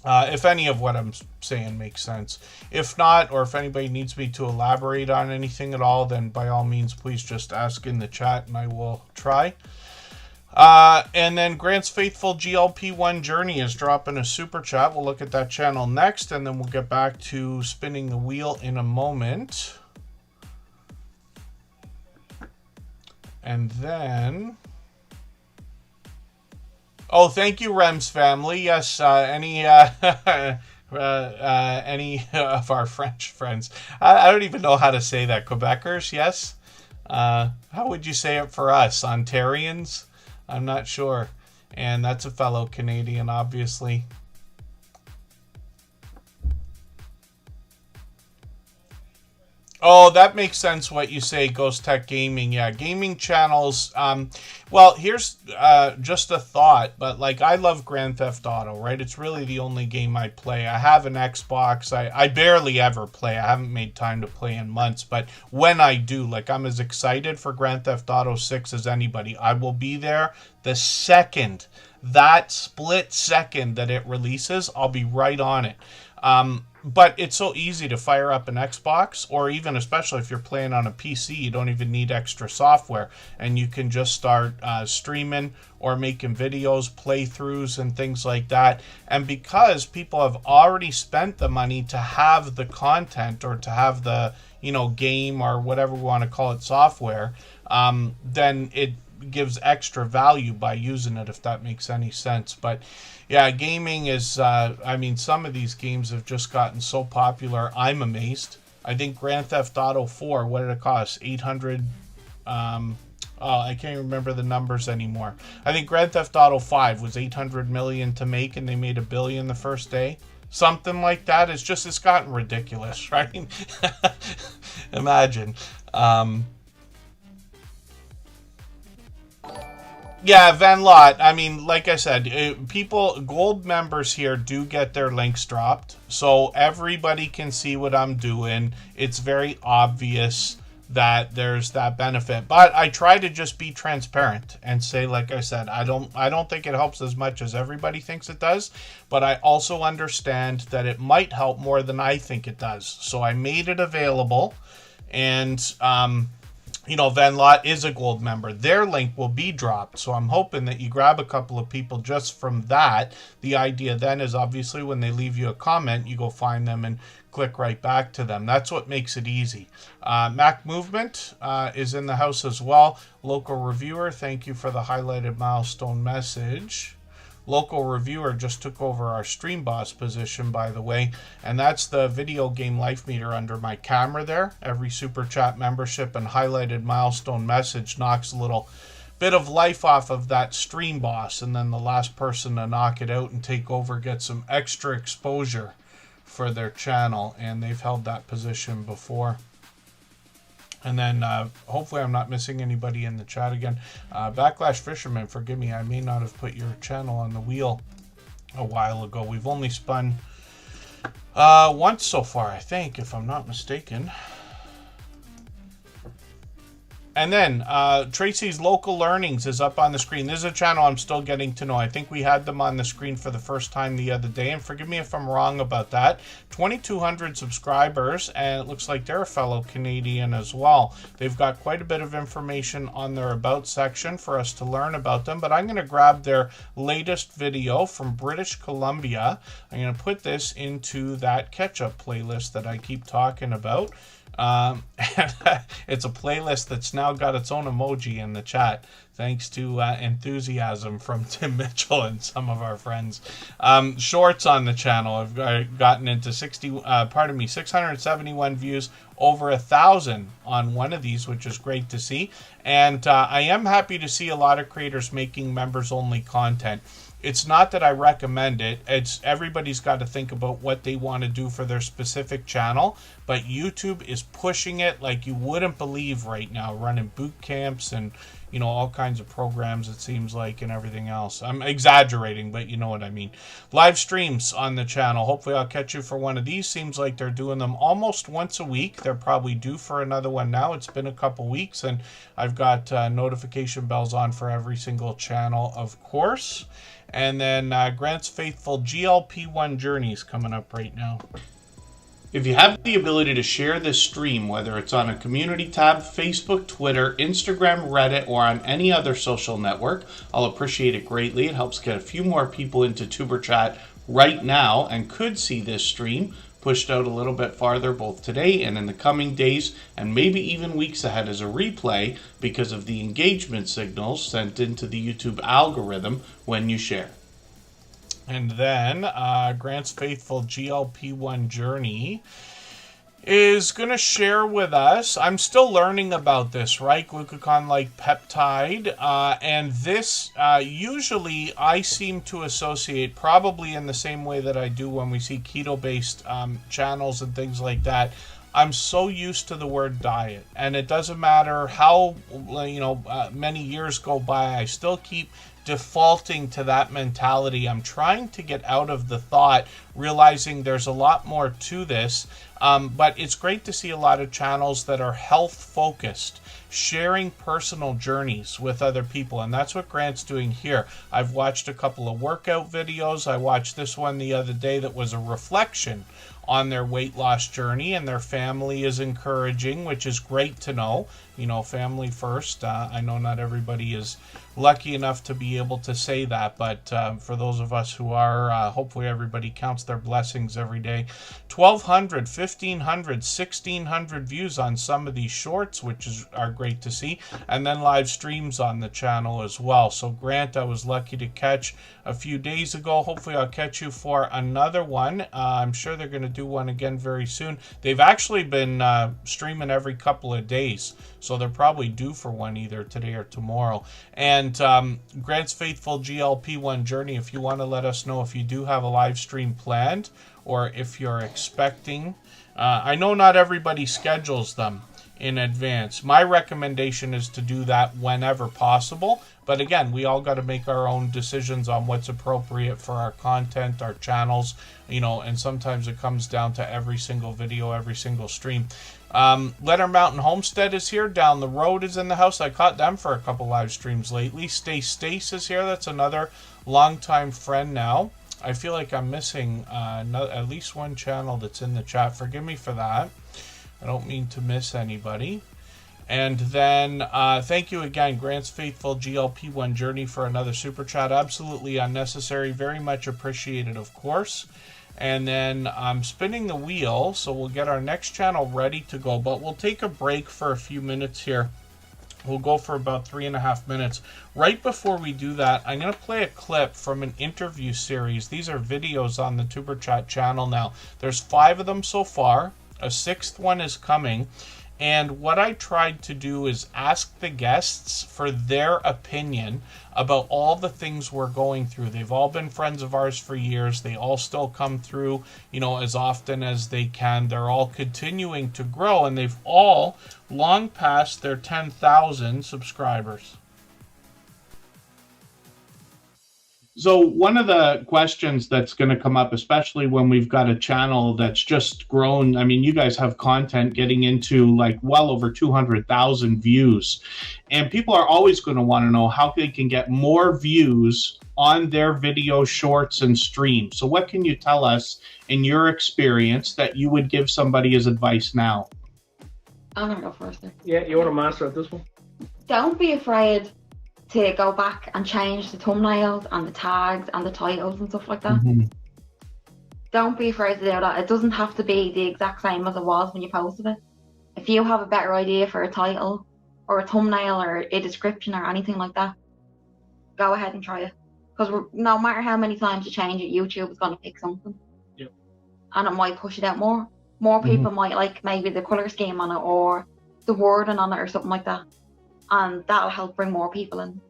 If any of what I'm saying makes sense. If not, or if anybody needs me to elaborate on anything at all, then by all means, please just ask in the chat and I will try. And then Grant's Faithful GLP1 Journey is dropping a super chat. We'll look at that channel next, and then we'll get back to spinning the wheel in a moment. And then... oh, thank you, Rems family. Yes, any of our French friends. I don't even know how to say that. Quebecers, yes? How would you say it for us? Ontarians? I'm not sure. And that's a fellow Canadian, obviously. Oh, that makes sense what you say, Ghost Tech Gaming. Yeah, gaming channels. Well, here's just a thought, but like, I love Grand Theft Auto, right? It's really the only game I play. I have an Xbox. I barely ever play. I haven't made time to play in months, but when I do, like, I'm as excited for Grand Theft Auto 6 as anybody. I will be there the second, that split second that it releases, I'll be right on it. But it's so easy to fire up an Xbox, or even especially if you're playing on a PC, you don't even need extra software, and you can just start streaming or making videos, playthroughs, and things like that. And because people have already spent the money to have the content, or to have the, you know, game, or whatever we want to call it, software, then gives extra value by using it, if that makes any sense. But yeah, gaming is, I mean, some of these games have just gotten so popular. I'm amazed. I think Grand Theft Auto 4, what did it cost? 800, I can't remember the numbers anymore. I think Grand Theft Auto 5 was 800 million to make, and they made $1 billion the first day. Something like that. It's gotten ridiculous, right? Imagine. Yeah, Van Lot. I mean, like I said, gold members here do get their links dropped. So everybody can see what I'm doing. It's very obvious that there's that benefit. But I try to just be transparent and say, like I said, I don't think it helps as much as everybody thinks it does. But I also understand that it might help more than I think it does. So I made it available. And Van Lot is a gold member. Their link will be dropped. So I'm hoping that you grab a couple of people just from that. The idea then is obviously when they leave you a comment, you go find them and click right back to them. That's what makes it easy. Mac Movement is in the house as well. Local Reviewer, thank you for the highlighted milestone message. Local Reviewer just took over our Stream Boss position, by the way, and that's the video game life meter under my camera there. Every Super Chat membership and highlighted milestone message knocks a little bit of life off of that Stream Boss, and then the last person to knock it out and take over gets some extra exposure for their channel, and they've held that position before. And then hopefully I'm not missing anybody in the chat again. Backlash Fisherman, forgive me, I may not have put your channel on the wheel a while ago. We've only spun once so far, I think, if I'm not mistaken. And then Tracy's Local Learnings is up on the screen. This is a channel I'm still getting to know. I think we had them on the screen for the first time the other day, and forgive me if I'm wrong about that. 2,200 subscribers, and it looks like they're a fellow Canadian as well. They've got quite a bit of information on their About section for us to learn about them, but I'm going to grab their latest video from British Columbia. I'm going to put this into that catch-up playlist that I keep talking about. It's a playlist that's now got its own emoji in the chat, thanks to enthusiasm from Tim Mitchell and some of our friends. Shorts on the channel have gotten into 671 views, over 1,000 on one of these, which is great to see. And I am happy to see a lot of creators making members only content. It's not that I recommend it. It's everybody's got to think about what they want to do for their specific channel. But YouTube is pushing it like you wouldn't believe right now, running boot camps and, all kinds of programs, it seems like, and everything else. I'm exaggerating, but you know what I mean. Live streams on the channel. Hopefully I'll catch you for one of these. Seems like they're doing them almost once a week. They're probably due for another one now. It's been a couple weeks, and I've got notification bells on for every single channel, of course. And then Grant's Faithful GLP-1 Journeys coming up right now. If you have the ability to share this stream, whether it's on a community tab, Facebook, Twitter, Instagram, Reddit, or on any other social network, I'll appreciate it greatly. It helps get a few more people into Tuber Chat right now and could see this stream pushed out a little bit farther both today and in the coming days and maybe even weeks ahead as a replay because of the engagement signals sent into the YouTube algorithm when you share. And then Grant's Faithful GLP-1 Journey is going to share with us. I'm still learning about this, right? Glucagon-like peptide. And this, usually I seem to associate probably in the same way that I do when we see keto-based channels and things like that. I'm so used to the word diet. And it doesn't matter how, many years go by, I still keep defaulting to that mentality. I'm trying to get out of the thought, realizing there's a lot more to this. But it's great to see a lot of channels that are health focused, sharing personal journeys with other people. And that's what Grant's doing here. I've watched a couple of workout videos. I watched this one the other day that was a reflection on their weight loss journey, and their family is encouraging, which is great to know. Family first. I know not everybody is lucky enough to be able to say that. But for those of us who are, hopefully everybody counts their blessings every day. 1,200, 1,500, 1,600 views on some of these shorts, which are great to see, and then live streams on the channel as well. So Grant, I was lucky to catch a few days ago. Hopefully I'll catch you for another one. I'm sure they're going to do one again very soon. They've actually been streaming every couple of days, so they're probably due for one either today or tomorrow. And Grant's Faithful GLP-1 Journey, if you want to let us know if you do have a live stream planned, or if you're expecting. I know not everybody schedules them in advance. My recommendation is to do that whenever possible. But again, we all got to make our own decisions on what's appropriate for our content, our channels, you know, and sometimes it comes down to every single video, every single stream. Leonard Mountain Homestead is here. Down the road is in the house. I caught them for a couple live streams lately. Stace is here. That's another longtime friend now. I feel like I'm missing at least one channel that's in the chat. Forgive me for that. I don't mean to miss anybody. And then thank you again, Grant's Faithful GLP-1 Journey, for another super chat. Absolutely unnecessary. Very much appreciated, of course. And then I'm spinning the wheel, so we'll get our next channel ready to go. But we'll take a break for a few minutes here. We'll go for about 3.5 minutes. Right before we do that, I'm going to play a clip from an interview series. These are videos on the Superchat channel now. There's 5 of them so far. A 6th one is coming. And what I tried to do is ask the guests for their opinion about all the things we're going through. They've all been friends of ours for years. They all still come through, you know, as often as they can. They're all continuing to grow, and they've all long passed their 10,000 subscribers. So one of the questions that's going to come up, especially when we've got a channel that's just grown, I mean, you guys have content getting into like well over 200,000 views, and people are always going to want to know how they can get more views on their video shorts and streams. So what can you tell us in your experience that you would give somebody as advice now? I'm going to go first. Yeah, you're a master at this one. Don't be afraid to go back and change the thumbnails and the tags and the titles and stuff like that. Mm-hmm. Don't be afraid to do that. It doesn't have to be the exact same as it was when you posted it. If you have a better idea for a title or a thumbnail or a description or anything like that, go ahead and try it. Because no matter how many times you change it, YouTube is going to pick something. Yep. And it might push it out more. More people might like maybe the colour scheme on it or the wording on it or something like that. And that'll help bring more people in.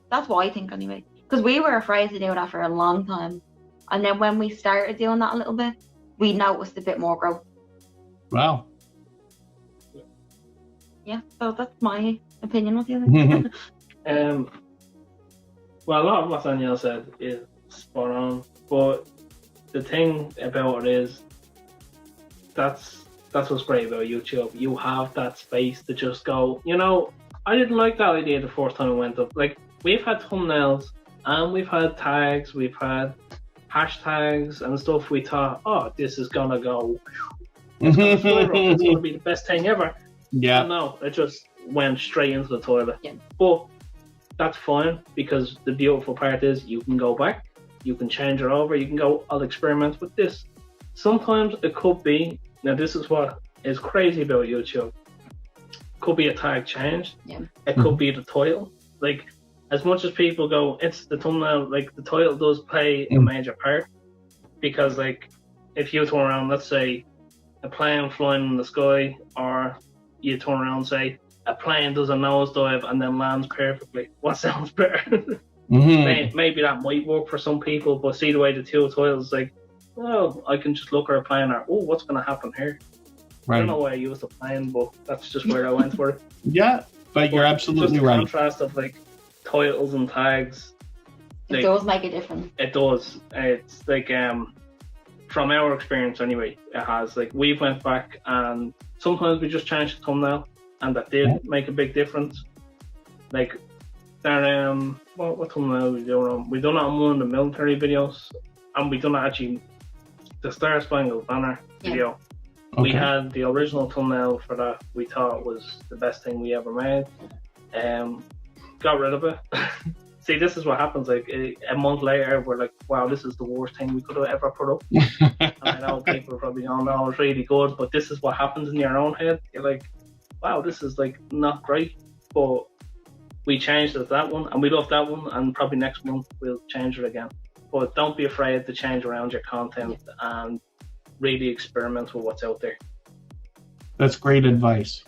That's what I think anyway. Because we were afraid to do that for a long time. And then when we started doing that a little bit, we noticed a bit more growth. Wow. Yeah, so that's my opinion. What do you think? Well, a lot of what Danielle said is spot on. But the thing about it is, that's what's great about YouTube. You have that space to just go, you know, I didn't like that idea the first time it went up. Like, we've had thumbnails and we've had tags, we've had hashtags and stuff. We thought, oh, this is gonna go, it's gonna viral. It's gonna be the best thing ever. Yeah. And no, it just went straight into the toilet. Yeah. But that's fine, because the beautiful part is you can go back, you can change it over, you can go, I'll experiment with this. Sometimes it could be, now this is what is crazy about YouTube. Could be a tag change. Yeah. It could be the title. Like, as much as people go, it's the thumbnail, like the title does play a major part. Because like, if you turn around, let's say a plane flying in the sky, or you turn around and say a plane does a nosedive and then lands perfectly, what sounds better? Maybe that might work for some people, but see the way the two titles, like, oh, I can just look at a plane, or oh, what's going to happen here? Right. I don't know why I used a plane, but that's just where I went for it. Yeah, but you're absolutely just the right. Contrast of like titles and tags. It does make a difference. It does. It's like from our experience anyway, it has. Like, we've went back and sometimes we just changed the thumbnail, and that did make a big difference. Like, there, what thumbnail we doing on? We done it on one of the military videos, and we done it actually the Star Spangled Banner video. Okay. We had the original thumbnail for that. We thought was the best thing we ever made. Got rid of it see, this is what happens. Like a month later, we're like, wow, this is the worst thing we could have ever put up. And I know people are probably going, no, it's really good, but this is what happens in your own head. You're like, wow, this is like not great, but we changed it, that one, and we love that one, and probably next month we'll change it again. But don't be afraid to change around your content and really experiment with what's out there. That's great advice.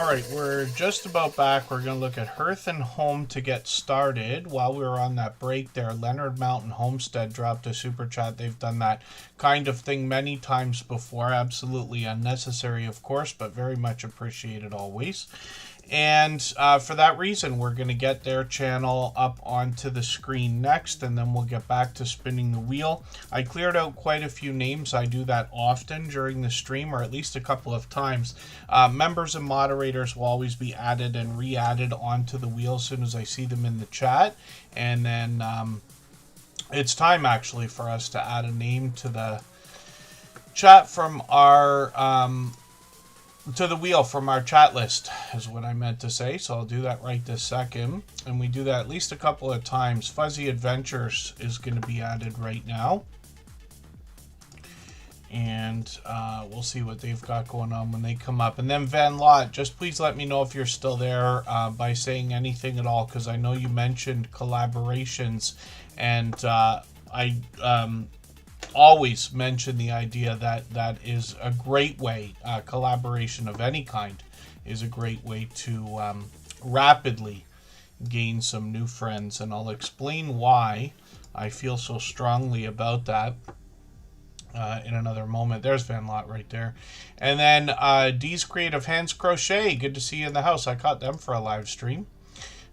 Alright, we're just about back. We're going to look at Hearth and Home to get started. While we were on that break there, Leonard Mountain Homestead dropped a super chat. They've done that kind of thing many times before. Absolutely unnecessary, of course, but very much appreciated always. And for that reason, we're going to get their channel up onto the screen next, and then we'll get back to spinning the wheel. I cleared out quite a few names. I do that often during the stream, or at least a couple of times. Members and moderators will always be added and re-added onto the wheel as soon as I see them in the chat. And then it's time, actually, for us to add a name to the chat from our... to the wheel from our chat list is what I meant to say. So I'll do that right this second. And we do that at least a couple of times. Fuzzy Adventures is going to be added right now. And we'll see what they've got going on when they come up. And then Van Lot, just please let me know if you're still there by saying anything at all, because I know you mentioned collaborations. And always mention the idea that that is a great way, collaboration of any kind is a great way to rapidly gain some new friends, and I'll explain why I feel so strongly about that in another moment. There's Van Lot right there. And then D's Creative Hands Crochet, good to see you in the house. I caught them for a live stream.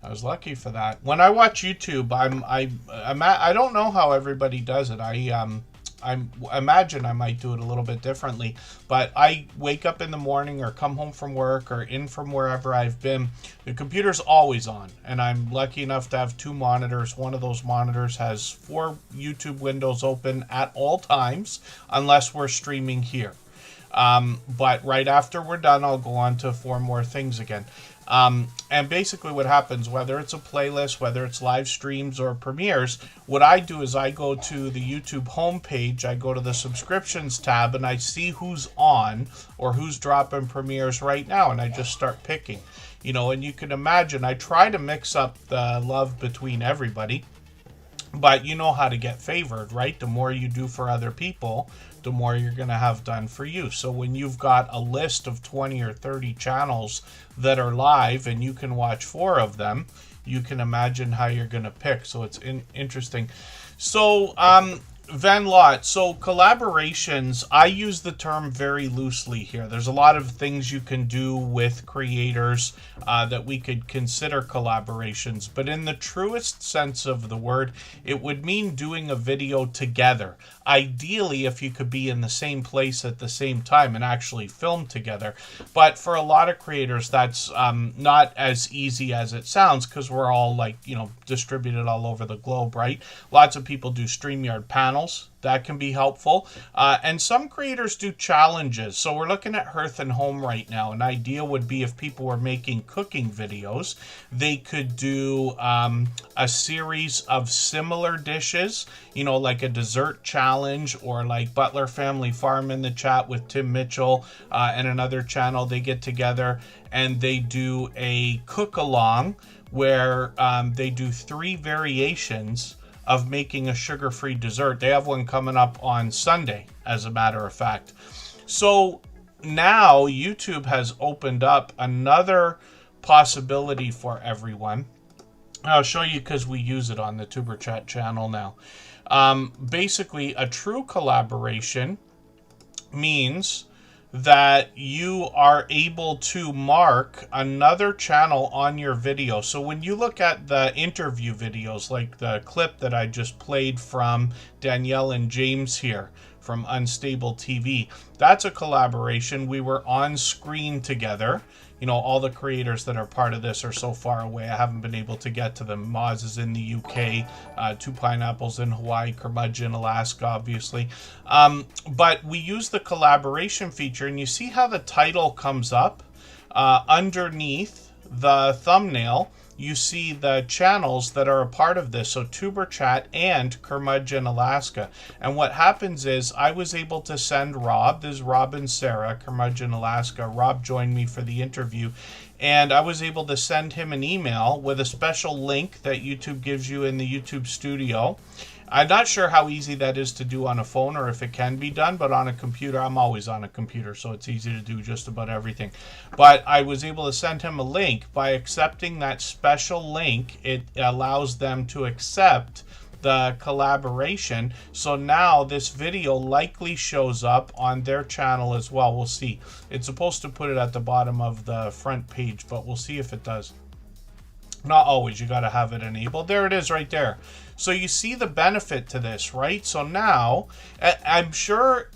I was lucky for that. When I watch YouTube, I don't know how everybody does it. I imagine I might do it a little bit differently, but I wake up in the morning or come home from work or in from wherever I've been. The computer's always on, and I'm lucky enough to have 2 monitors. One of those monitors has 4 YouTube windows open at all times, unless we're streaming here. But right after we're done, I'll go on to 4 more things again. And basically what happens, whether it's a playlist, whether it's live streams or premieres, what I do is I go to the YouTube homepage, I go to the subscriptions tab, and I see who's on or who's dropping premieres right now, and I just start picking. You know, and you can imagine, I try to mix up the love between everybody, but you know how to get favored, right? The more you do for other people, the more you're going to have done for you. So when you've got a list of 20 or 30 channels that are live and you can watch 4 of them, you can imagine how you're going to pick. So it's interesting. So Van Lot, so collaborations, I use the term very loosely here. There's a lot of things you can do with creators that we could consider collaborations, but in the truest sense of the word, it would mean doing a video together. Ideally, if you could be in the same place at the same time and actually film together. But for a lot of creators, that's not as easy as it sounds, because we're all, like, you know, distributed all over the globe, right? Lots of people do StreamYard panels. That can be helpful. And some creators do challenges. So we're looking at Hearth and Home right now. An idea would be if people were making cooking videos, they could do a series of similar dishes, you know, like a dessert challenge, or like Butler Family Farm in the chat with Tim Mitchell and another channel. They get together and they do a cook-along where they do 3 variations of making a sugar-free dessert. They have one coming up on Sunday, as a matter of fact. So now YouTube has opened up another possibility for everyone. I'll show you because we use it on the Superchat channel now. Basically, a true collaboration means that you are able to mark another channel on your video. So when you look at the interview videos, like the clip that I just played from Danielle and James here from Unstable TV, that's a collaboration. We were on screen together. You know, all the creators that are part of this are so far away, I haven't been able to get to them. Moz is in the UK, 2 Pineapples in Hawaii, Curmudgeon, Alaska, obviously. But we use the collaboration feature, and you see how the title comes up underneath the thumbnail. You see the channels that are a part of this, so Tuberchat and Curmudgeon, Alaska. And what happens is I was able to send Rob, this is Rob and Sarah, Curmudgeon, Alaska. Rob joined me for the interview, and I was able to send him an email with a special link that YouTube gives you in the YouTube studio. I'm not sure how easy that is to do on a phone, or if it can be done, but on a computer, I'm always on a computer, so it's easy to do just about everything. But I was able to send him a link. By accepting that special link, it allows them to accept the collaboration. So now this video likely shows up on their channel as well. We'll see. It's supposed to put it at the bottom of the front page, but we'll see if it does. Not always. You got to have it enabled. There it is right there. So you see the benefit to this, right? So now I'm sure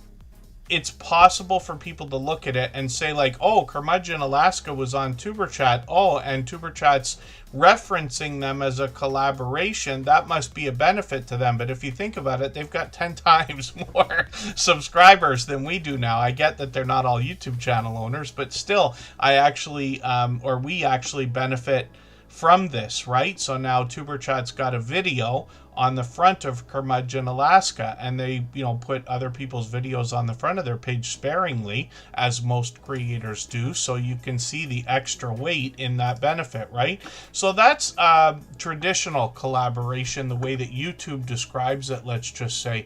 it's possible for people to look at it and say, like, oh, Curmudgeon, Alaska was on Tuberchat. Oh, and Tuberchat's referencing them as a collaboration. That must be a benefit to them. But if you think about it, they've got 10 times more subscribers than we do now. I get that they're not all YouTube channel owners, but still, I actually, we actually benefit from this, right? So now Tuberchat's got a video on the front of Curmudgeon, Alaska, and they, put other people's videos on the front of their page sparingly, as most creators do, so you can see the extra weight in that benefit, right? So that's traditional collaboration, the way that YouTube describes it, let's just say.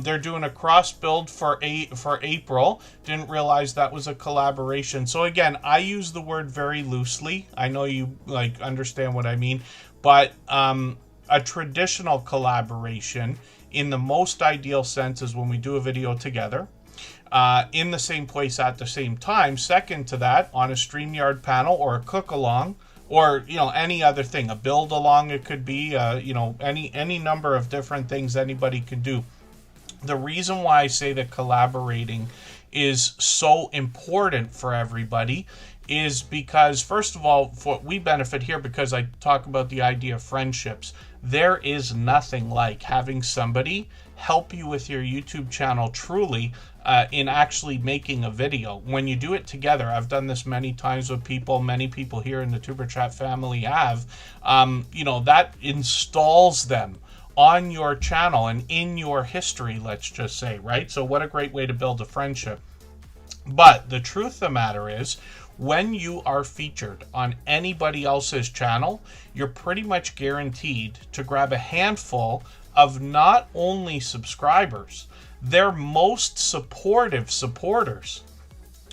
They're doing a cross build for April. Didn't realize that was a collaboration. So again, I use the word very loosely. I know you understand what I mean, but a traditional collaboration in the most ideal sense is when we do a video together in the same place at the same time. Second to that, on a StreamYard panel or a cook along, or any other thing, a build along, it could be any number of different things anybody can do. The reason why I say that collaborating is so important for everybody is because, first of all, we benefit here because I talk about the idea of friendships. There is nothing like having somebody help you with your YouTube channel truly in actually making a video. When you do it together, I've done this many times with people, many people here in the Superchat family have, that installs them on your channel and in your history, let's just say, right? So what a great way to build a friendship. But the truth of the matter is, when you are featured on anybody else's channel, you're pretty much guaranteed to grab a handful of not only subscribers, they're most supportive supporters.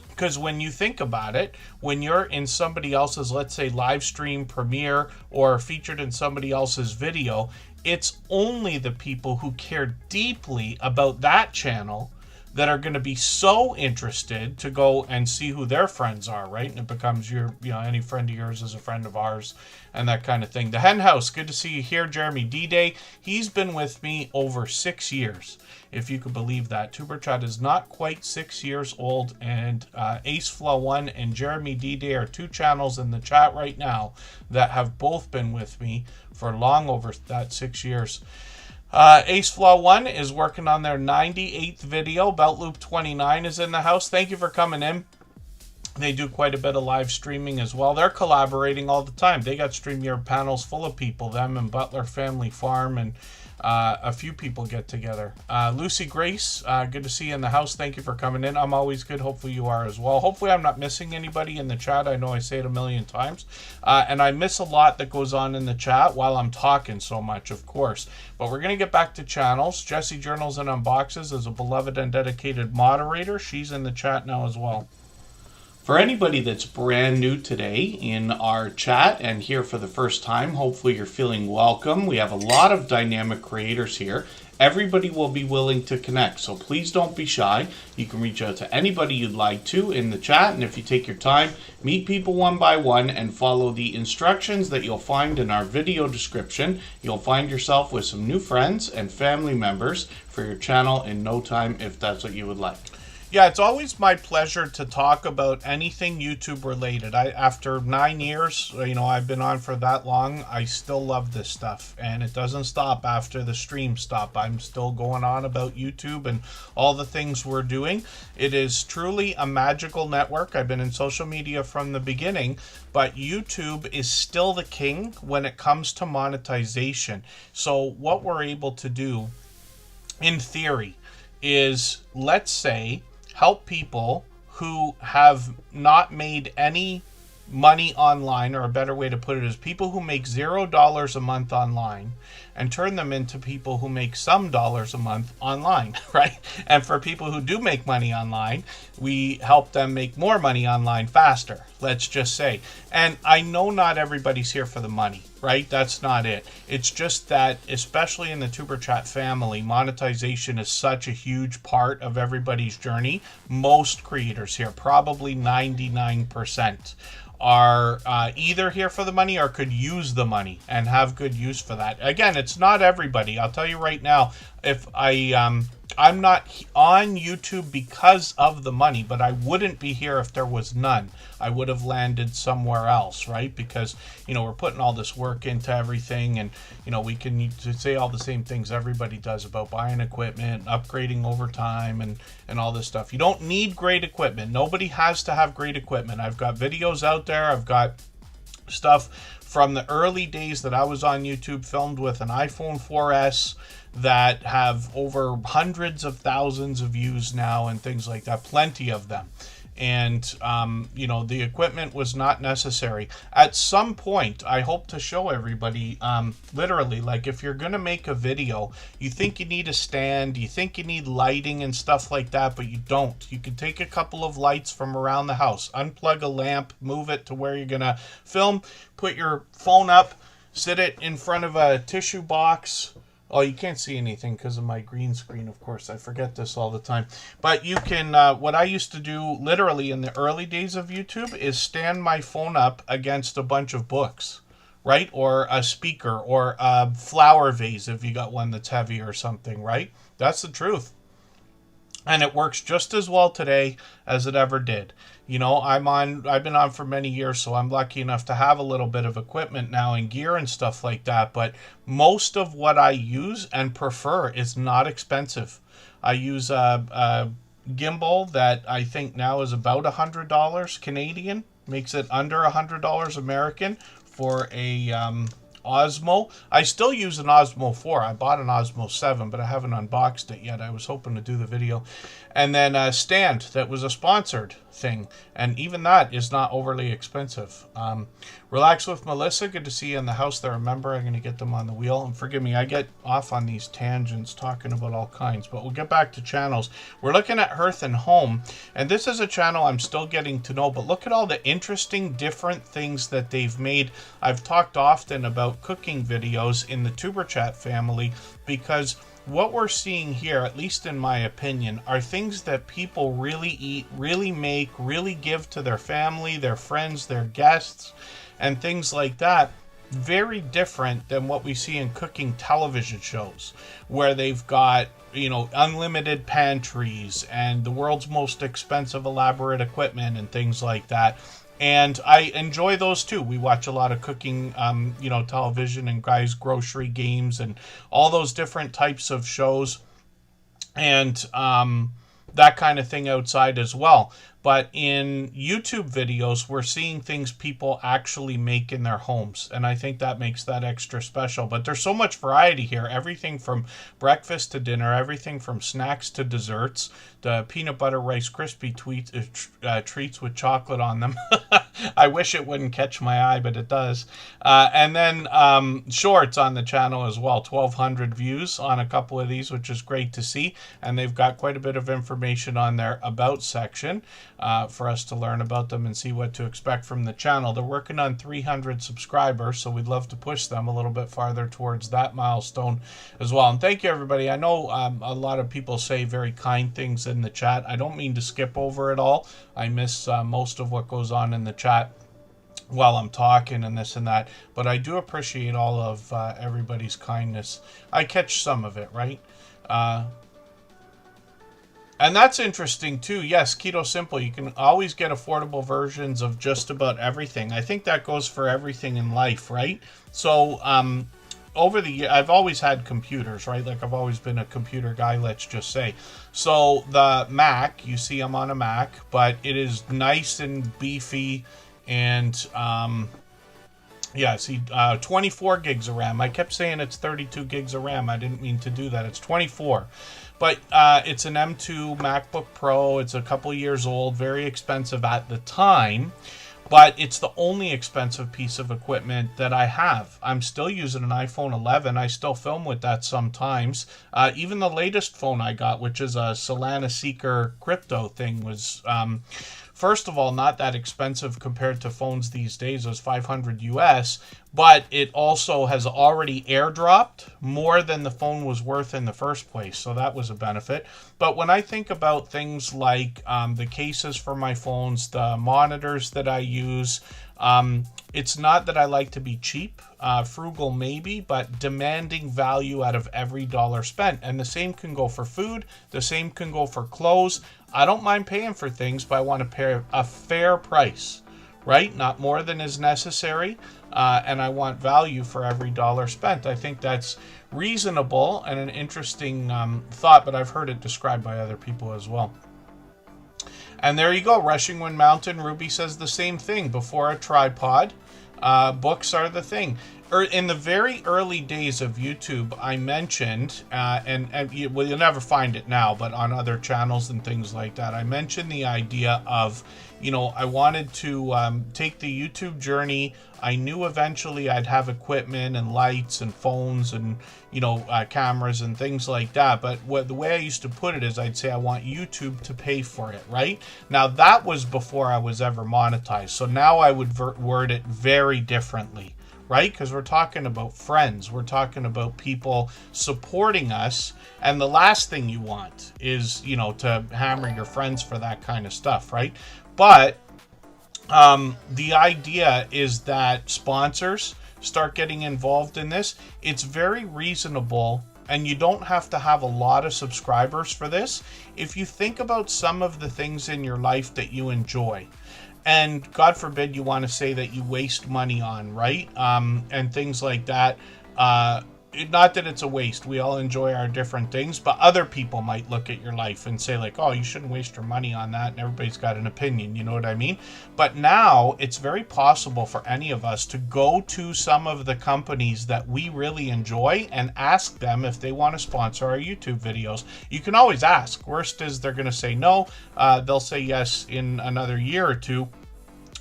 Because when you think about it, when you're in somebody else's, let's say, live stream premiere or featured in somebody else's video, it's only the people who care deeply about that channel that are going to be so interested to go and see who their friends are, right? And it becomes any friend of yours is a friend of ours and that kind of thing. The Hen House, good to see you here. Jeremy D-Day, he's been with me over 6 years, if you could believe that. Superchat is not quite 6 years old, and AceFlow1 and Jeremy D-Day are two channels in the chat right now that have both been with me for long over that 6 years. AceFlaw1 is working on their 98th video. BeltLoop29 is in the house. Thank you for coming in. They do quite a bit of live streaming as well. They're collaborating all the time. They got StreamYard panels full of people. Them and Butler Family Farm and a few people get together. Lucy Grace, good to see you in the house. Thank you for coming in. I'm always good. Hopefully you are as well. Hopefully I'm not missing anybody in the chat. I know I say it a million times. And I miss a lot that goes on in the chat while I'm talking so much, of course. But we're going to get back to channels. Jessie Journals and Unboxes is a beloved and dedicated moderator. She's in the chat now as well. For anybody that's brand new today in our chat and here for the first time, hopefully you're feeling welcome. We have a lot of dynamic creators here. Everybody will be willing to connect, so please don't be shy. You can reach out to anybody you'd like to in the chat, and if you take your time, meet people one by one and follow the instructions that you'll find in our video description. You'll find yourself with some new friends and family members for your channel in no time, if that's what you would like. Yeah, it's always my pleasure to talk about anything YouTube related. After 9 years, I've been on for that long, I still love this stuff. And it doesn't stop after the stream stop. I'm still going on about YouTube and all the things we're doing. It is truly a magical network. I've been in social media from the beginning, but YouTube is still the king when it comes to monetization. So what we're able to do, in theory, is, let's say, help people who have not made any money online, or a better way to put it is people who make $0 a month online, and turn them into people who make some dollars a month online, right? And for people who do make money online, we help them make more money online faster, let's just say. And I know not everybody's here for the money, right? That's not it. It's just that, especially in the Superchat family, monetization is such a huge part of everybody's journey. Most creators here, probably 99%, are either here for the money or could use the money and have good use for that. Again, it's not everybody. I'll tell you right now, if I'm not on YouTube because of the money, but I wouldn't be here if there was none. I would have landed somewhere else, right? Because, we're putting all this work into everything, and, we can say all the same things everybody does about buying equipment, upgrading over time, and all this stuff. You don't need great equipment. Nobody has to have great equipment. I've got videos out there. I've got stuff from the early days that I was on YouTube, filmed with an iPhone 4S that have over hundreds of thousands of views now and things like that, plenty of them. And, you know, the equipment was not necessary. At some point, I hope to show everybody, literally, like if you're going to make a video, you think you need a stand, you think you need lighting and stuff like that, but you don't. You can take a couple of lights from around the house, unplug a lamp, move it to where you're going to film, put your phone up, sit it in front of a tissue box. Oh, you can't see anything because of my green screen, of course. I forget this all the time. But you can, what I used to do literally in the early days of YouTube is stand my phone up against a bunch of books, right? Or a speaker or a flower vase if you got one that's heavy or something, right? That's the truth. And it works just as well today as it ever did. You know, I've been on for many years, so I'm lucky enough to have a little bit of equipment now and gear and stuff like that. But most of what I use and prefer is not expensive. I use a gimbal that I think now is about $100 Canadian. Makes it under $100 American for a Osmo. I still use an Osmo 4. I bought an Osmo 7, but I haven't unboxed it yet. I was hoping to do the video. And then a stand that was a sponsored thing. And even that is not overly expensive. Relax with Melissa. Good to see you in the house there. Remember, I'm going to get them on the wheel. And forgive me, I get off on these tangents talking about all kinds. But we'll get back to channels. We're looking at Hearth and Home. And this is a channel I'm still getting to know. But look at all the interesting, different things that they've made. I've talked often about cooking videos in the Superchat family because what we're seeing here, at least in my opinion, are things that people really eat, really make, really give to their family, their friends, their guests, and things like that. Very different than what we see in cooking television shows, where they've got, you know, unlimited pantries and the world's most expensive elaborate equipment and things like that. And I enjoy those too. We watch a lot of cooking, you know, television and Guys Grocery Games and all those different types of shows and that kind of thing outside as well. But in YouTube videos, we're seeing things people actually make in their homes. And I think that makes that extra special. But there's so much variety here. Everything from breakfast to dinner, everything from snacks to desserts, the peanut butter Rice Krispie treats with chocolate on them. I wish it wouldn't catch my eye, but it does. And then shorts on the channel as well. 1,200 views on a couple of these, which is great to see. And they've got quite a bit of information on their About section for us to learn about them and see what to expect from the channel. They're working on 300 subscribers, so we'd love to push them a little bit farther towards that milestone as well. And thank you, everybody. I know a lot of people say very kind things in the chat. I don't mean to skip over it all. I miss most of what goes on in the chat while I'm talking and this and that, but I do appreciate all of everybody's kindness. I catch some of it, right? And that's interesting too. Yes, Keto Simple. You can always get affordable versions of just about everything. I think that goes for everything in life, right? So over the years, I've always had computers, right? Like I've always been a computer guy, let's just say. So the Mac, you see I'm on a Mac, but it is nice and beefy and yeah, see, 24 gigs of RAM. I kept saying it's 32 gigs of RAM. I didn't mean to do that. It's 24. But it's an M2 MacBook Pro. It's a couple years old, very expensive at the time. But it's the only expensive piece of equipment that I have. I'm still using an iPhone 11. I still film with that sometimes. Even the latest phone I got, which is a Solana Seeker crypto thing, was... first of all, not that expensive compared to phones these days. It was $500 US, but it also has already airdropped more than the phone was worth in the first place. So that was a benefit. But when I think about things like the cases for my phones, the monitors that I use, it's not that I like to be cheap, frugal maybe, but demanding value out of every dollar spent. And the same can go for food. The same can go for clothes. I don't mind paying for things, but I want to pay a fair price, right? Not more than is necessary. And I want value for every dollar spent. I think that's reasonable and an interesting thought, but I've heard it described by other people as well. And there you go, Rushing Wind Mountain. Ruby says the same thing. Before a tripod, books are the thing. In the very early days of YouTube, I mentioned, you'll never find it now, but on other channels and things like that, I mentioned the idea of, I wanted to take the YouTube journey. I knew eventually I'd have equipment and lights and phones and, cameras and things like that. But the way I used to put it is I'd say I want YouTube to pay for it, right? Now, that was before I was ever monetized. So now I would word it very differently. Right? Because we're talking about friends. We're talking about people supporting us. And the last thing you want is, to hammer your friends for that kind of stuff, right? But the idea is that sponsors start getting involved in this. It's very reasonable, and you don't have to have a lot of subscribers for this. If you think about some of the things in your life that you enjoy, and God forbid you want to say that you waste money on, right? And things like that. Not that it's a waste. We all enjoy our different things, but other people might look at your life and say like, oh, you shouldn't waste your money on that. And everybody's got an opinion, you know what I mean? But now it's very possible for any of us to go to some of the companies that we really enjoy and ask them if they want to sponsor our YouTube videos. You can always ask. Worst is they're going to say no. They'll say yes in another year or two,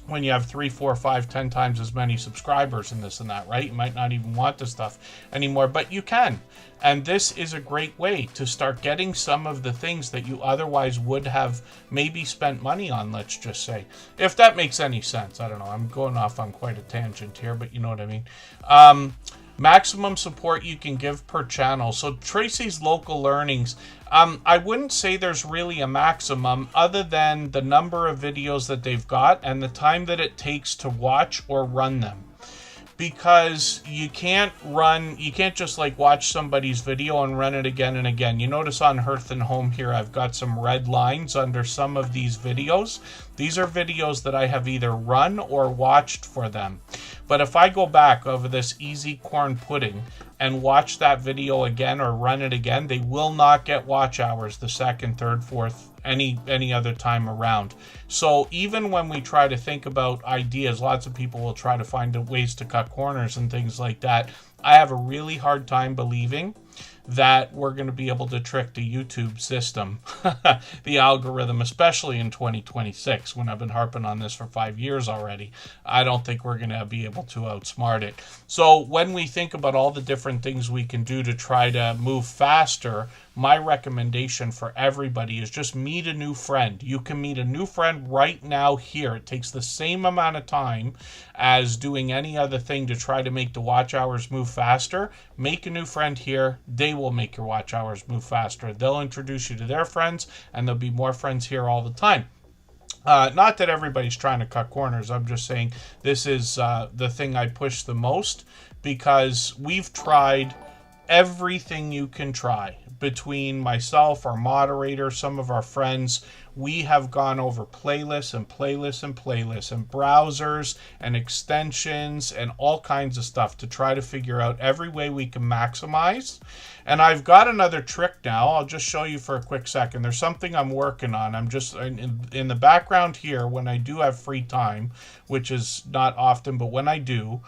when you have 3, 4, 5, 10 times as many subscribers and this and that, right? You might not even want the stuff anymore, but you can. And this is a great way to start getting some of the things that you otherwise would have maybe spent money on, let's just say. If that makes any sense. I don't know. I'm going off on quite a tangent here, but you know what I mean. Maximum support you can give per channel. So Tracy's local learnings, I wouldn't say there's really a maximum other than the number of videos that they've got and the time that it takes to watch or run them. Because you can't just like watch somebody's video and run it again and again. You notice on Hearth and Home here, I've got some red lines under some of these videos. These are videos that I have either run or watched for them. But if I go back over this easy corn pudding and watch that video again or run it again, they will not get watch hours the second, third, fourth, any other time around. So even when we try to think about ideas, lots of people will try to find ways to cut corners and things like that. I have a really hard time believing that we're going to be able to trick the YouTube system, the algorithm, especially in 2026, when I've been harping on this for 5 years already. I don't think we're going to be able to outsmart it. So when we think about all the different things we can do to try to move faster, my recommendation for everybody is just meet a new friend. You can meet a new friend right now here. It takes the same amount of time as doing any other thing to try to make the watch hours move faster. Make a new friend here. They will make your watch hours move faster. They'll introduce you to their friends, and there'll be more friends here all the time. Not that everybody's trying to cut corners. I'm just saying this is the thing I push the most, because we've tried everything you can try. Between myself, our moderator, some of our friends, we have gone over playlists and playlists and playlists and browsers and extensions and all kinds of stuff to try to figure out every way we can maximize. And I've got another trick now. I'll just show you for a quick second. There's something I'm working on. I'm just in the background here when I do have free time, which is not often, but when I do,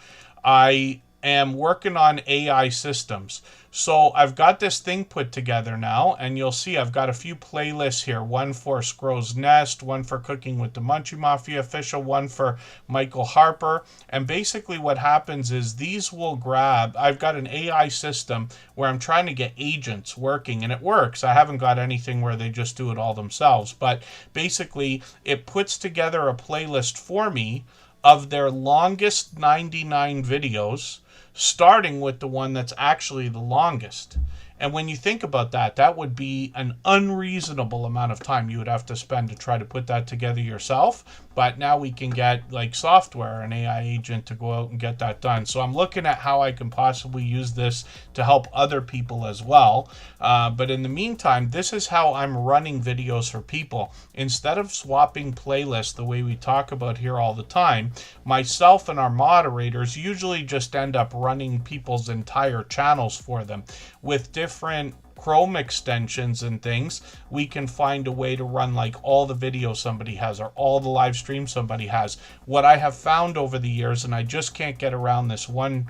I am working on AI systems. So I've got this thing put together now, and you'll see I've got a few playlists here. One for Scrow's Nest, one for Cooking with the Munchie Mafia Official, one for Michael Harper. And basically what happens is these will grab, I've got an AI system where I'm trying to get agents working, and it works. I haven't got anything where they just do it all themselves. But basically it puts together a playlist for me of their longest 99 videos, starting with the one that's actually the longest. And when you think about that, that would be an unreasonable amount of time you would have to spend to try to put that together yourself. But now we can get like software, an AI agent to go out and get that done. So I'm looking at how I can possibly use this to help other people as well. But in the meantime, this is how I'm running videos for people. Instead of swapping playlists the way we talk about here all the time, myself and our moderators usually just end up running people's entire channels for them with different different Chrome extensions and things, we can find a way to run like all the videos somebody has or all the live streams somebody has. What I have found over the years, and I just can't get around this one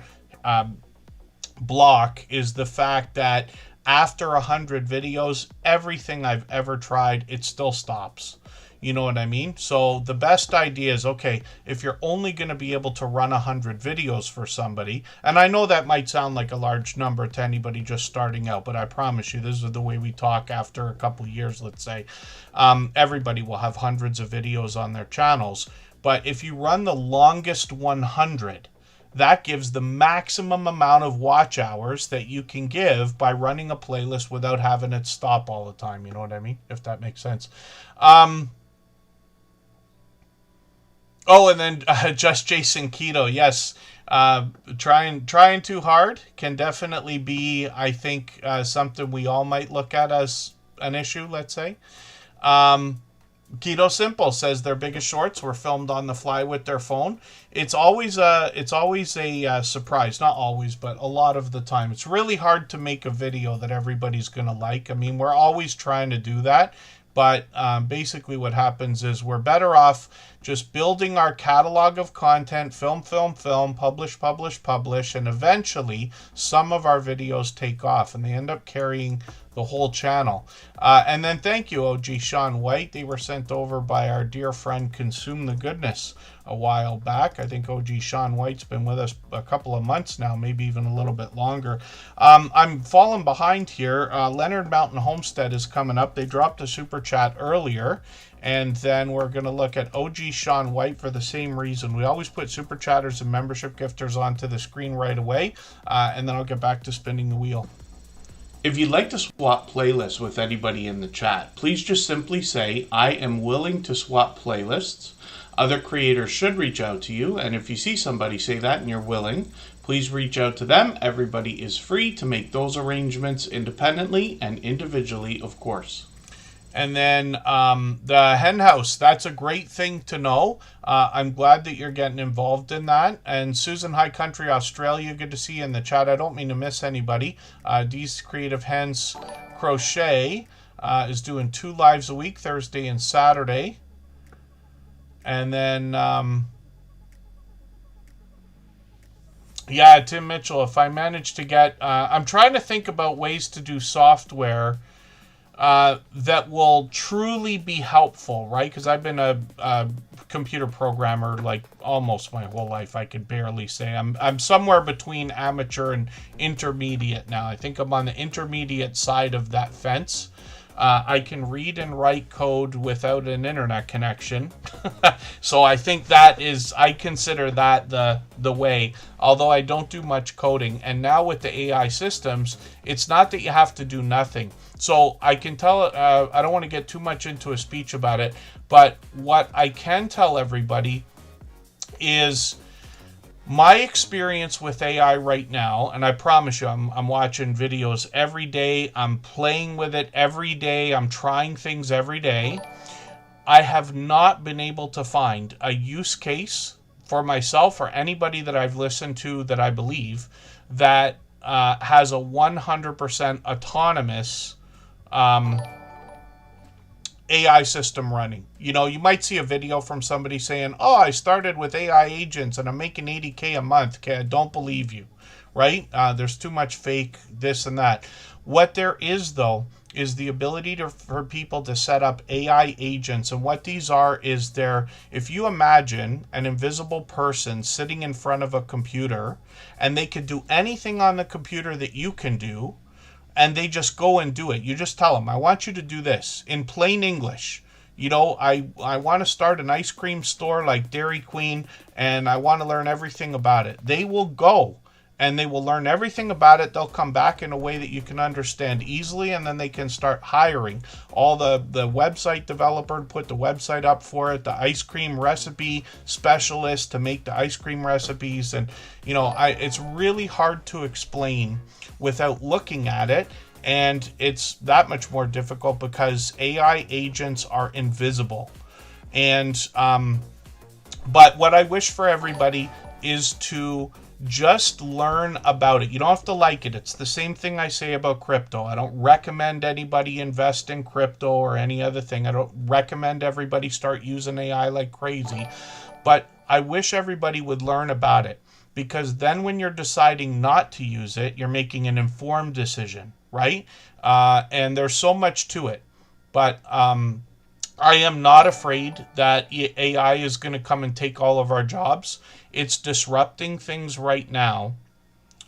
block, is the fact that after 100 videos, everything I've ever tried, it still stops. You know what I mean? So the best idea is, okay, if you're only going to be able to run 100 videos for somebody, and I know that might sound like a large number to anybody just starting out, but I promise you, this is the way we talk after a couple of years, let's say. Everybody will have hundreds of videos on their channels. But if you run the longest 100, that gives the maximum amount of watch hours that you can give by running a playlist without having it stop all the time. You know what I mean? If that makes sense. Oh, and then just Jason Keto, yes. Trying too hard can definitely be, I think, something we all might look at as an issue, let's say. Keto Simple says their biggest shorts were filmed on the fly with their phone. It's always a surprise. Not always, but a lot of the time. It's really hard to make a video that everybody's going to like. I mean, we're always trying to do that. But basically what happens is we're better off just building our catalog of content, film, publish, and eventually some of our videos take off and they end up carrying the whole channel. And then thank you, OG Sean White. They were sent over by our dear friend Consume the Goodness a while back. I think OG Sean White's been with us a couple of months now, maybe even a little bit longer. I'm falling behind here. Leonard Mountain Homestead is coming up. They dropped a super chat earlier. And then we're going to look at OG Sean White for the same reason. We always put super chatters and membership gifters onto the screen right away. And then I'll get back to spinning the wheel. If you'd like to swap playlists with anybody in the chat, please just simply say, I am willing to swap playlists. Other creators should reach out to you. And if you see somebody say that and you're willing, please reach out to them. Everybody is free to make those arrangements independently and individually, of course. And then the hen house, that's a great thing to know. I'm glad that you're getting involved in that. And Susan High Country Australia, good to see you in the chat. I don't mean to miss anybody. These Creative Hens Crochet is doing 2 lives a week, Thursday and Saturday. And then, yeah, Tim Mitchell, if I manage to get, I'm trying to think about ways to do software that will truly be helpful, right? Because I've been a computer programmer like almost my whole life. I could barely say I'm somewhere between amateur and intermediate now. I think I'm on the intermediate side of that fence. I can read and write code without an internet connection. So I think I consider that the way, although I don't do much coding. And now with the AI systems, it's not that you have to do nothing. So I can tell, I don't want to get too much into a speech about it, but what I can tell everybody is my experience with AI right now, and I promise you, I'm watching videos every day, I'm playing with it every day, I'm trying things every day. I have not been able to find a use case for myself or anybody that I've listened to that I believe that has a 100% autonomous AI system running. You know, you might see a video from somebody saying, oh, I started with AI agents and I'm making $80K a month. Okay, I don't believe you, right? There's too much fake this and that. What there is, though, is the ability for people to set up AI agents. And what these are is if you imagine an invisible person sitting in front of a computer and they could do anything on the computer that you can do, and they just go and do it. You just tell them, I want you to do this in plain English. You know, I want to start an ice cream store like Dairy Queen, and I want to learn everything about it. They will go, and they will learn everything about it. They'll come back in a way that you can understand easily, and then they can start hiring all the website developer to put the website up for it, the ice cream recipe specialist to make the ice cream recipes. And, you know, it's really hard to explain without looking at it, and it's that much more difficult because AI agents are invisible. And but what I wish for everybody is to just learn about it. You don't have to like it. It's the same thing I say about crypto. I don't recommend anybody invest in crypto or any other thing. I don't recommend everybody start using AI like crazy. But I wish everybody would learn about it, because then when you're deciding not to use it, you're making an informed decision, right? And there's so much to it. But I am not afraid that AI is going to come and take all of our jobs. It's disrupting things right now.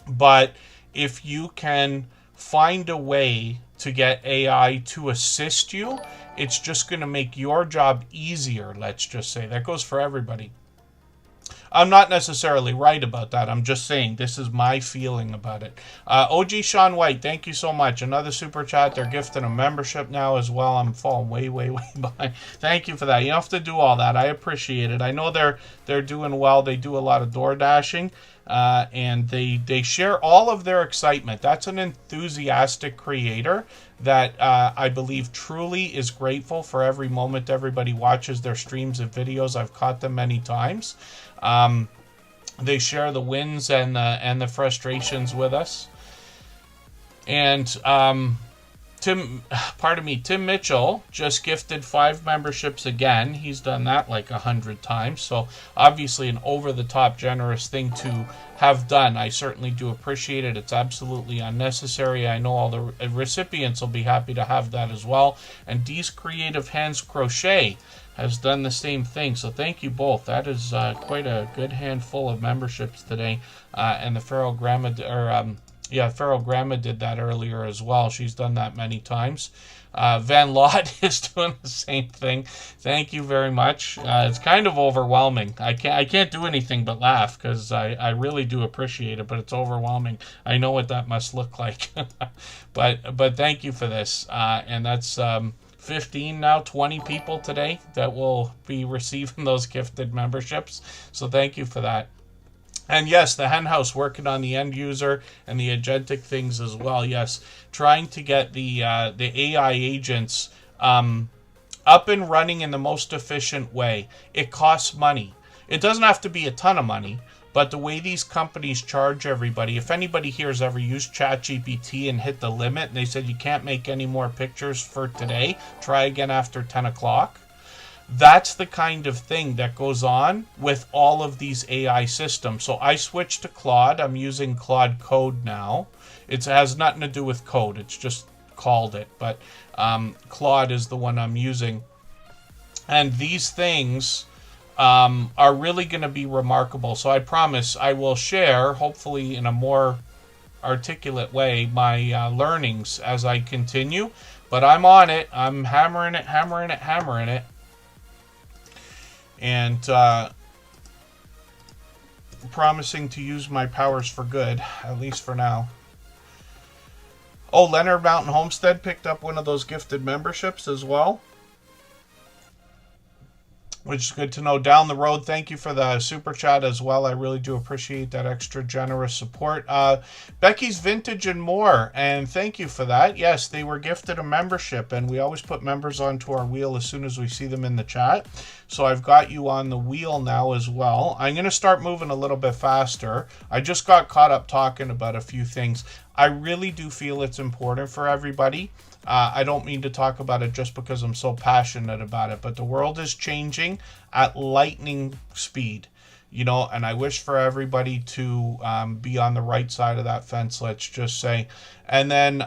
But if you can find a way to get AI to assist you, it's just going to make your job easier, let's just say. That goes for everybody. I'm not necessarily right about that. I'm just saying this is my feeling about it. OG Sean White, thank you so much. Another super chat. They're gifting a membership now as well. I'm falling way behind. Thank you for that. You don't have to do all that. I appreciate it. I know they're doing well. They do a lot of door dashing. And they share all of their excitement. That's an enthusiastic creator that I believe truly is grateful for every moment everybody watches their streams and videos. I've caught them many times. They share the wins and the frustrations with us. And Tim Mitchell just gifted 5 memberships again. He's done that like 100 times. So obviously an over-the-top generous thing to have done. I certainly do appreciate it. It's absolutely unnecessary. I know all the recipients will be happy to have that as well. And Dee's Creative Hands Crochet has done the same thing. So thank you both. That is quite a good handful of memberships today. And the Feral Grandma, Feral Grandma did that earlier as well. She's done that many times. Van Lott is doing the same thing. Thank you very much. It's kind of overwhelming. I can't do anything but laugh because I really do appreciate it, but it's overwhelming. I know what that must look like. but thank you for this. And that's 15 now, 20 people today that will be receiving those gifted memberships. So thank you for that. And yes, the hen house working on the end user and the agentic things as well. Yes, trying to get the AI agents up and running in the most efficient way. It costs money. It doesn't have to be a ton of money, but the way these companies charge everybody, if anybody here has ever used ChatGPT and hit the limit, and they said you can't make any more pictures for today, try again after 10 o'clock. That's the kind of thing that goes on with all of these AI systems. So I switched to Claude. I'm using Claude Code now. It has nothing to do with code. It's just called it. But Claude is the one I'm using. And these things are really going to be remarkable. So I promise I will share, hopefully in a more articulate way, my learnings as I continue. But I'm on it. I'm hammering it. And promising to use my powers for good, at least for now. Oh, Leonard Mountain Homestead picked up one of those gifted memberships as well, which is good to know. Down the road, thank you for the super chat as well. I really do appreciate that extra generous support. Becky's Vintage and More, and thank you for that. Yes, they were gifted a membership, and we always put members onto our wheel as soon as we see them in the chat. So I've got you on the wheel now as well. I'm going to start moving a little bit faster. I just got caught up talking about a few things. I really do feel it's important for everybody. I don't mean to talk about it just because I'm so passionate about it, but the world is changing at lightning speed, and I wish for everybody to be on the right side of that fence, let's just say. And then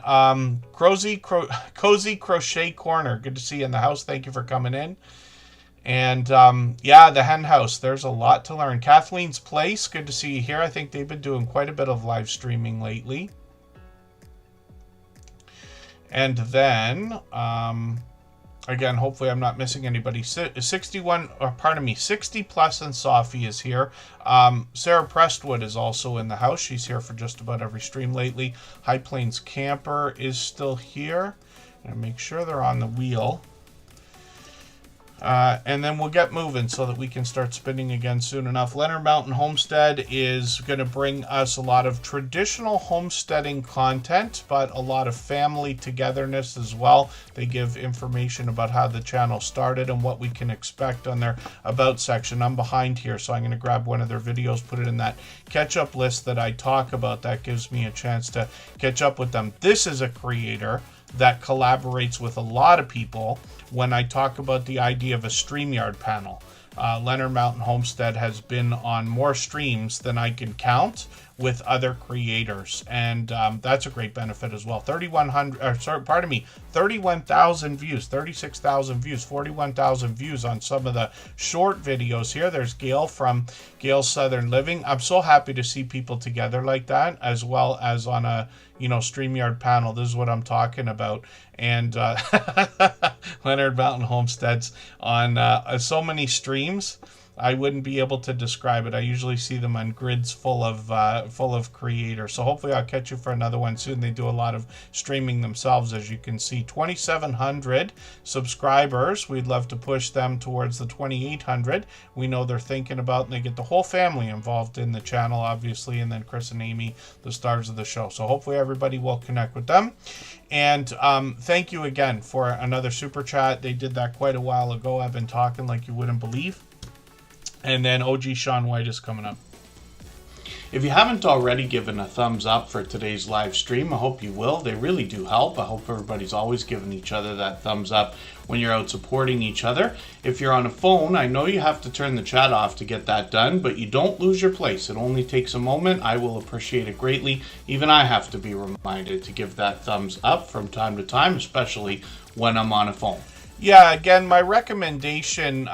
Cozy Crochet Corner, good to see you in the house. Thank you for coming in. And the hen house, there's a lot to learn. Kathleen's Place, good to see you here. I think they've been doing quite a bit of live streaming lately. And then, again, hopefully I'm not missing anybody. 60 plus and Sophie is here. Sarah Prestwood is also in the house. She's here for just about every stream lately. High Plains Camper is still here. And make sure they're on the wheel. And then we'll get moving so that we can start spinning again soon enough. Leonard Mountain Homestead is going to bring us a lot of traditional homesteading content, but a lot of family togetherness as well. They give information about how the channel started and what we can expect on their About section. I'm behind here, so I'm going to grab one of their videos, put it in that catch-up list that I talk about. That gives me a chance to catch up with them. This is a creator that collaborates with a lot of people when I talk about the idea of a StreamYard panel. Leonard Mountain Homestead has been on more streams than I can count with other creators, and that's a great benefit as well. 31,000 views, 36,000 views, 41,000 views on some of the short videos here. There's Gail from Gail's Southern Living. I'm so happy to see people together like that, as well as on a StreamYard panel. This is what I'm talking about. And Leonard Mountain Homesteads on so many streams, I wouldn't be able to describe it. I usually see them on grids full of creators. So hopefully I'll catch you for another one soon. They do a lot of streaming themselves, as you can see. 2,700 subscribers. We'd love to push them towards the 2,800. We know they're thinking about, and they get the whole family involved in the channel, obviously, and then Chris and Amy, the stars of the show. So hopefully everybody will connect with them. And thank you again for another super chat. They did that quite a while ago. I've been talking like you wouldn't believe. And then OG Sean White is coming up. If you haven't already given a thumbs up for today's live stream, I hope you will. They really do help. I hope everybody's always giving each other that thumbs up when you're out supporting each other. If you're on a phone, I know you have to turn the chat off to get that done, but you don't lose your place. It only takes a moment. I will appreciate it greatly. Even I have to be reminded to give that thumbs up from time to time, especially when I'm on a phone. Yeah, again, my recommendation,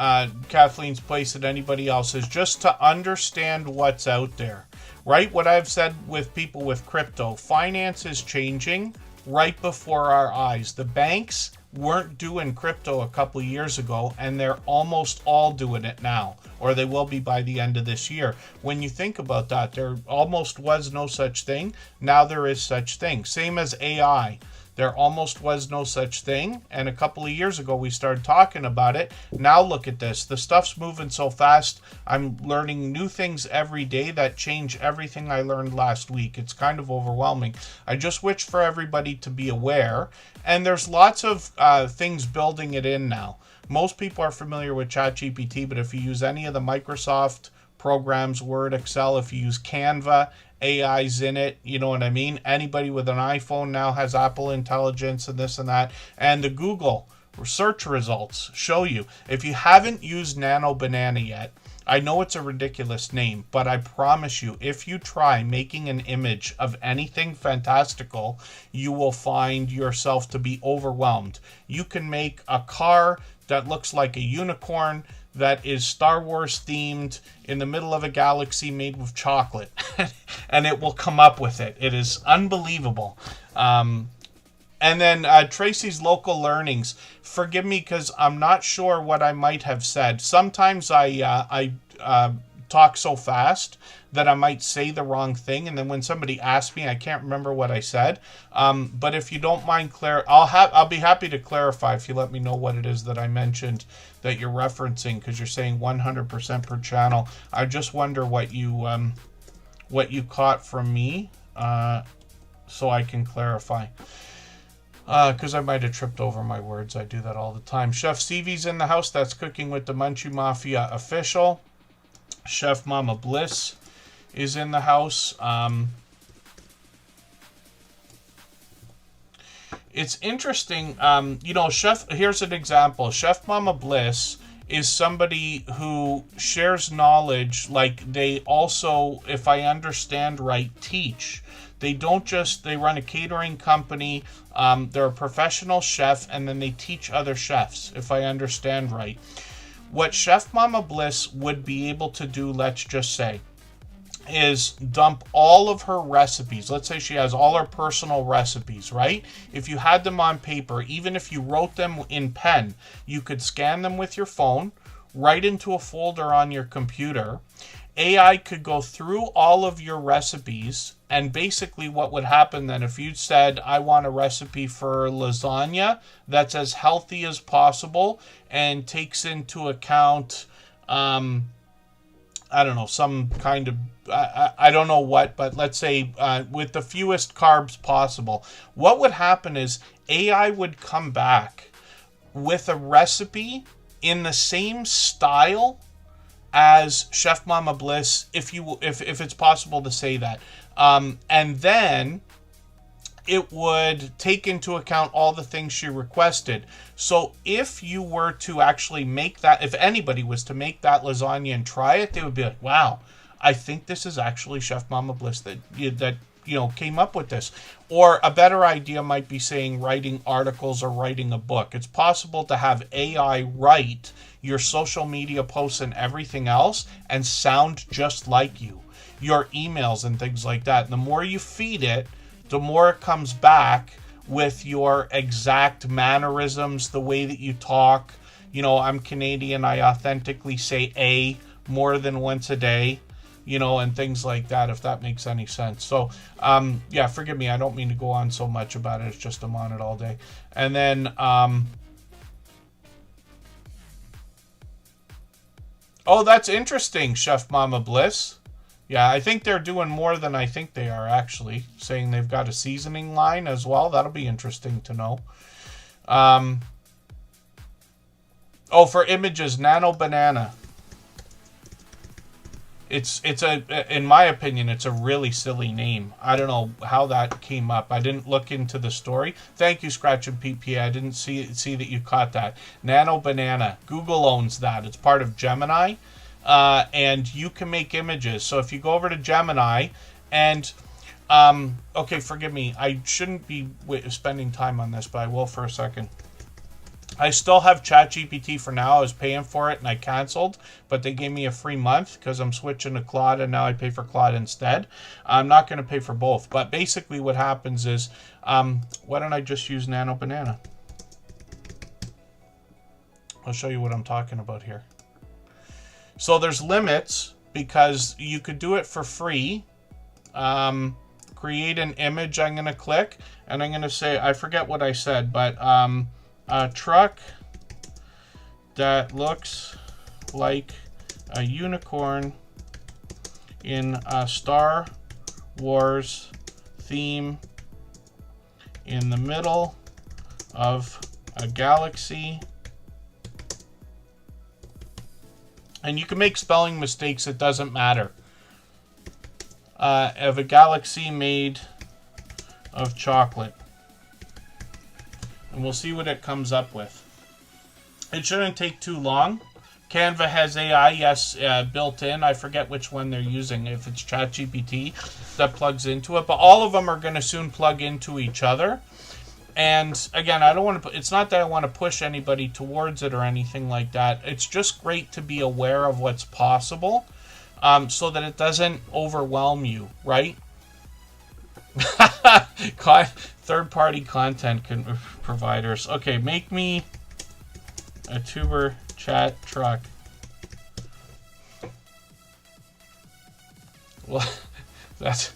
Kathleen's place and anybody else, is just to understand what's out there, right? What I've said with people with crypto, finance is changing right before our eyes. The banks weren't doing crypto a couple years ago, and they're almost all doing it now, or they will be by the end of this year. When you think about that, there almost was no such thing. Now there is such thing. Same as AI. There almost was no such thing, and a couple of years ago we started talking about it. Now look at this. The stuff's moving so fast. I'm learning new things every day that change everything I learned last week. It's kind of overwhelming. I just wish for everybody to be aware, and there's lots of things building it in now. Most people are familiar with ChatGPT, but if you use any of the Microsoft programs, Word, Excel, if you use Canva, AI's in it, you know what I mean? Anybody with an iPhone now has Apple Intelligence and this and that. And the Google search results show you. If you haven't used Nano Banana yet, I know it's a ridiculous name, but I promise you, if you try making an image of anything fantastical, you will find yourself to be overwhelmed. You can make a car that looks like a unicorn, that is Star Wars themed, in the middle of a galaxy made with chocolate, and it will come up with it. It is unbelievable. And then Tracy's local learnings. Forgive me because I'm not sure what I might have said. Sometimes I talk so fast that I might say the wrong thing, and then when somebody asks me, I can't remember what I said. But if you don't mind, I'll be happy to clarify if you let me know what it is that I mentioned that you're referencing, because you're saying 100% per channel. I just wonder what you caught from me, so I can clarify. Because I might have tripped over my words. I do that all the time. Chef Stevie's in the house. That's Cooking with the Munchie Mafia official. Chef Mama Bliss is in the house. It's interesting, here's an example. Chef Mama Bliss is somebody who shares knowledge, like they also, if I understand right, teach. They don't just, they run a catering company, they're a professional chef, and then they teach other chefs, if I understand right. What Chef Mama Bliss would be able to do, let's just say, is dump all of her recipes. Let's say she has all her personal recipes, right? If you had them on paper, even if you wrote them in pen, you could scan them with your phone, right into a folder on your computer, AI could go through all of your recipes, and basically what would happen then, if you said, I want a recipe for lasagna that's as healthy as possible and takes into account, I don't know, some kind of, I don't know what, but let's say with the fewest carbs possible, what would happen is AI would come back with a recipe in the same style as Chef Mama Bliss, if it's possible to say that, and then it would take into account all the things she requested. So if you were to actually make that, if anybody was to make that lasagna and try it, they would be like, wow, I think this is actually Chef Mama Bliss that came up with this. Or a better idea might be saying writing articles or writing a book. It's possible to have AI write your social media posts and everything else and sound just like you. Your emails and things like that. And the more you feed it, the more it comes back with your exact mannerisms, the way that you talk. I'm Canadian, I authentically say A more than once a day, and things like that, if that makes any sense. So, yeah, forgive me, I don't mean to go on so much about it. It's just I'm on it all day. And then, oh, that's interesting, Chef Mama Bliss. Yeah, I think they're doing more than I think they are, actually. Saying they've got a seasoning line as well. That'll be interesting to know. Oh, for images, Nano Banana. In my opinion, it's a really silly name. I don't know how that came up. I didn't look into the story. Thank you, Scratch and PP. I didn't see that you caught that. Nano Banana. Google owns that. It's part of Gemini. And you can make images. So if you go over to Gemini and, okay, forgive me. I shouldn't be spending time on this, but I will for a second. I still have ChatGPT for now. I was paying for it and I canceled, but they gave me a free month because I'm switching to Claude and now I pay for Claude instead. I'm not going to pay for both, but basically what happens is, why don't I just use Nano Banana? I'll show you what I'm talking about here. So there's limits because you could do it for free. Create an image, I'm going to click, and I'm going to say, I forget what I said, but a truck that looks like a unicorn in a Star Wars theme in the middle of a galaxy. And you can make spelling mistakes, it doesn't matter. Of a galaxy made of chocolate. And we'll see what it comes up with. It shouldn't take too long. Canva has AI, yes, built in. I forget which one they're using, if it's ChatGPT that plugs into it. But all of them are going to soon plug into each other. And again, I don't want to. It's not that I want to push anybody towards it or anything like that. It's just great to be aware of what's possible, so that it doesn't overwhelm you, right? Third-party content providers. Okay, make me a tuber chat truck. Well, that's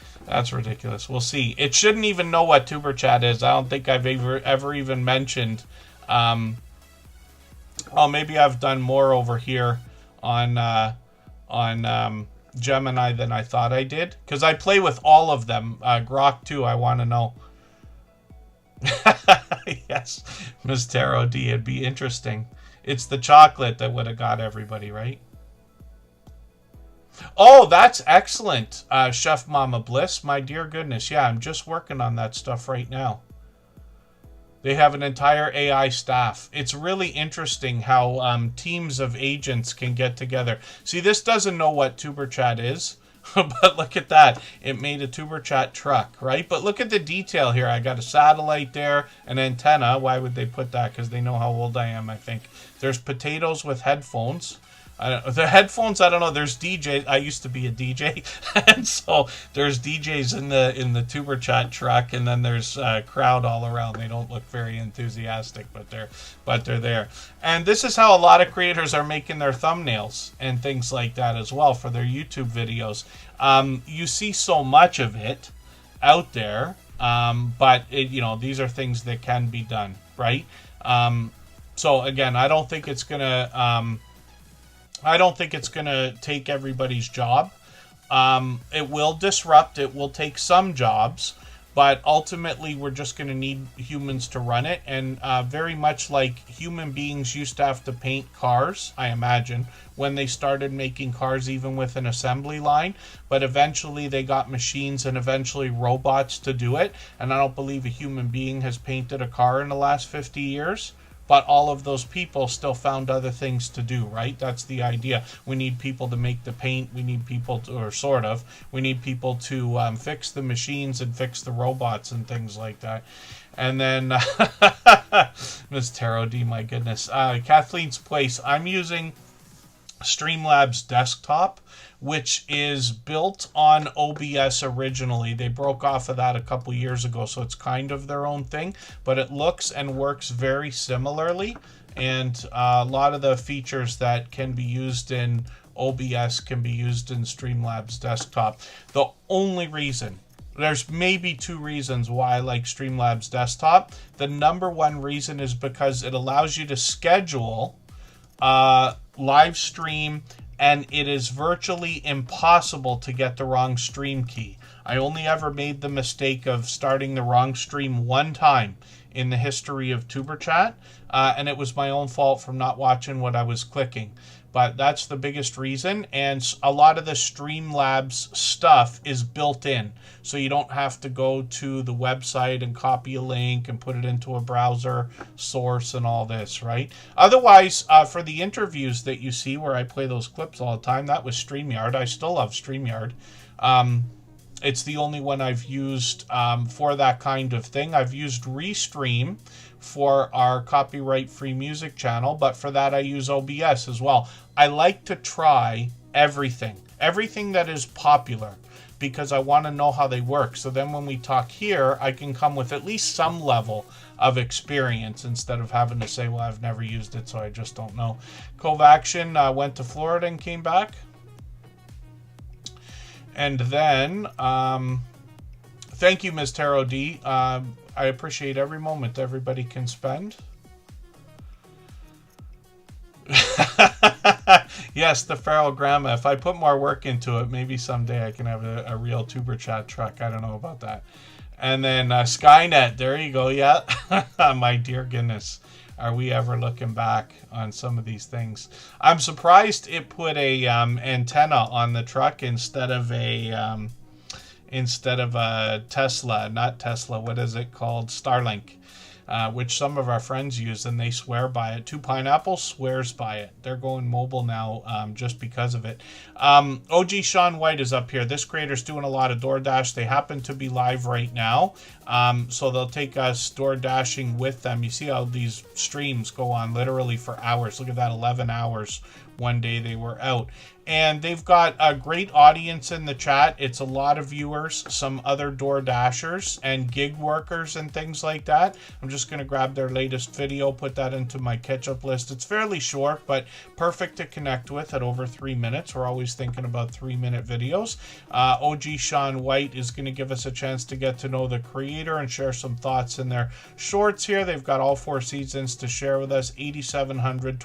ridiculous. We'll see. It shouldn't even know what tuber chat is. I don't think I've ever even mentioned. Oh, maybe I've done more over here on Gemini than I thought I did, because I play with all of them. Grok too, I want to know. Yes, Ms. Tarot D, it'd be interesting. It's the chocolate that would have got everybody, right? Oh, that's excellent, Chef Mama Bliss. My dear goodness, yeah, I'm just working on that stuff right now. They have an entire AI staff. It's really interesting how teams of agents can get together. See, this doesn't know what TuberChat is, but look at that. It made a TuberChat truck, right? But look at the detail here. I got a satellite there, an antenna. Why would they put that? Because they know how old I am, I think. There's potatoes with headphones. The headphones, I don't know. There's DJs. I used to be a DJ, and so there's DJs in the Tuber Chat truck, and then there's a crowd all around. They don't look very enthusiastic, but they're there. And this is how a lot of creators are making their thumbnails and things like that as well for their YouTube videos. You see so much of it out there, but these are things that can be done, right? So again, I don't think it's gonna take everybody's job. It will disrupt. It will take some jobs, but ultimately we're just going to need humans to run it. And very much like human beings used to have to paint cars, I imagine, when they started making cars even with an assembly line. But eventually they got machines and eventually robots to do it. And I don't believe a human being has painted a car in the last 50 years. But all of those people still found other things to do, right? That's the idea. We need people to make the paint. We need people to, we need people to fix the machines and fix the robots and things like that. And then, Ms. Tarot D, my goodness. Kathleen's Place. I'm using Streamlabs Desktop, which is built on OBS originally. They broke off of that a couple years ago, so it's kind of their own thing, but it looks and works very similarly, and a lot of the features that can be used in OBS can be used in Streamlabs Desktop. The only reason, there's maybe two reasons why I like Streamlabs Desktop. The number one reason is because it allows you to schedule live stream, and it is virtually impossible to get the wrong stream key. I only ever made the mistake of starting the wrong stream one time in the history of Tuber Chat, and it was my own fault from not watching what I was clicking. But that's the biggest reason, and a lot of the Streamlabs stuff is built in, so you don't have to go to the website and copy a link and put it into a browser source and all this, right? Otherwise, for the interviews that you see where I play those clips all the time, that was StreamYard. I still love StreamYard. It's the only one I've used for that kind of thing. I've used Restream for our copyright-free music channel, but for that I use OBS as well. I like to try everything that is popular, because I want to know how they work. So then when we talk here, I can come with at least some level of experience instead of having to say, well, I've never used it, so I just don't know. Covaction went to Florida and came back. And then, thank you, Ms. Tarot D. I appreciate every moment everybody can spend. Yes, the feral grandma. If I put more work into it, maybe someday I can have a real Tuber Chat truck. I don't know about that. And then Skynet. There you go. Yeah. My dear goodness. Are we ever looking back on some of these things? I'm surprised it put a antenna on the truck instead of a Tesla. Not Tesla. What is it called? Starlink. Which some of our friends use, and they swear by it. Two Pineapple swears by it. They're going mobile now just because of it. OG Sean White is up here. This creator's doing a lot of DoorDash. They happen to be live right now, so they'll take us DoorDashing with them. You see how these streams go on literally for hours. Look at that, 11 hours one day they were out. And they've got a great audience in the chat. It's a lot of viewers, some other Door Dashers and gig workers and things like that. I'm just going to grab their latest video, put that into my catch-up list. It's fairly short, but perfect to connect with at over 3 minutes. We're always thinking about 3-minute videos. OG Sean White is going to give us a chance to get to know the creator and share some thoughts in their shorts here. They've got all 4 seasons to share with us. 8,700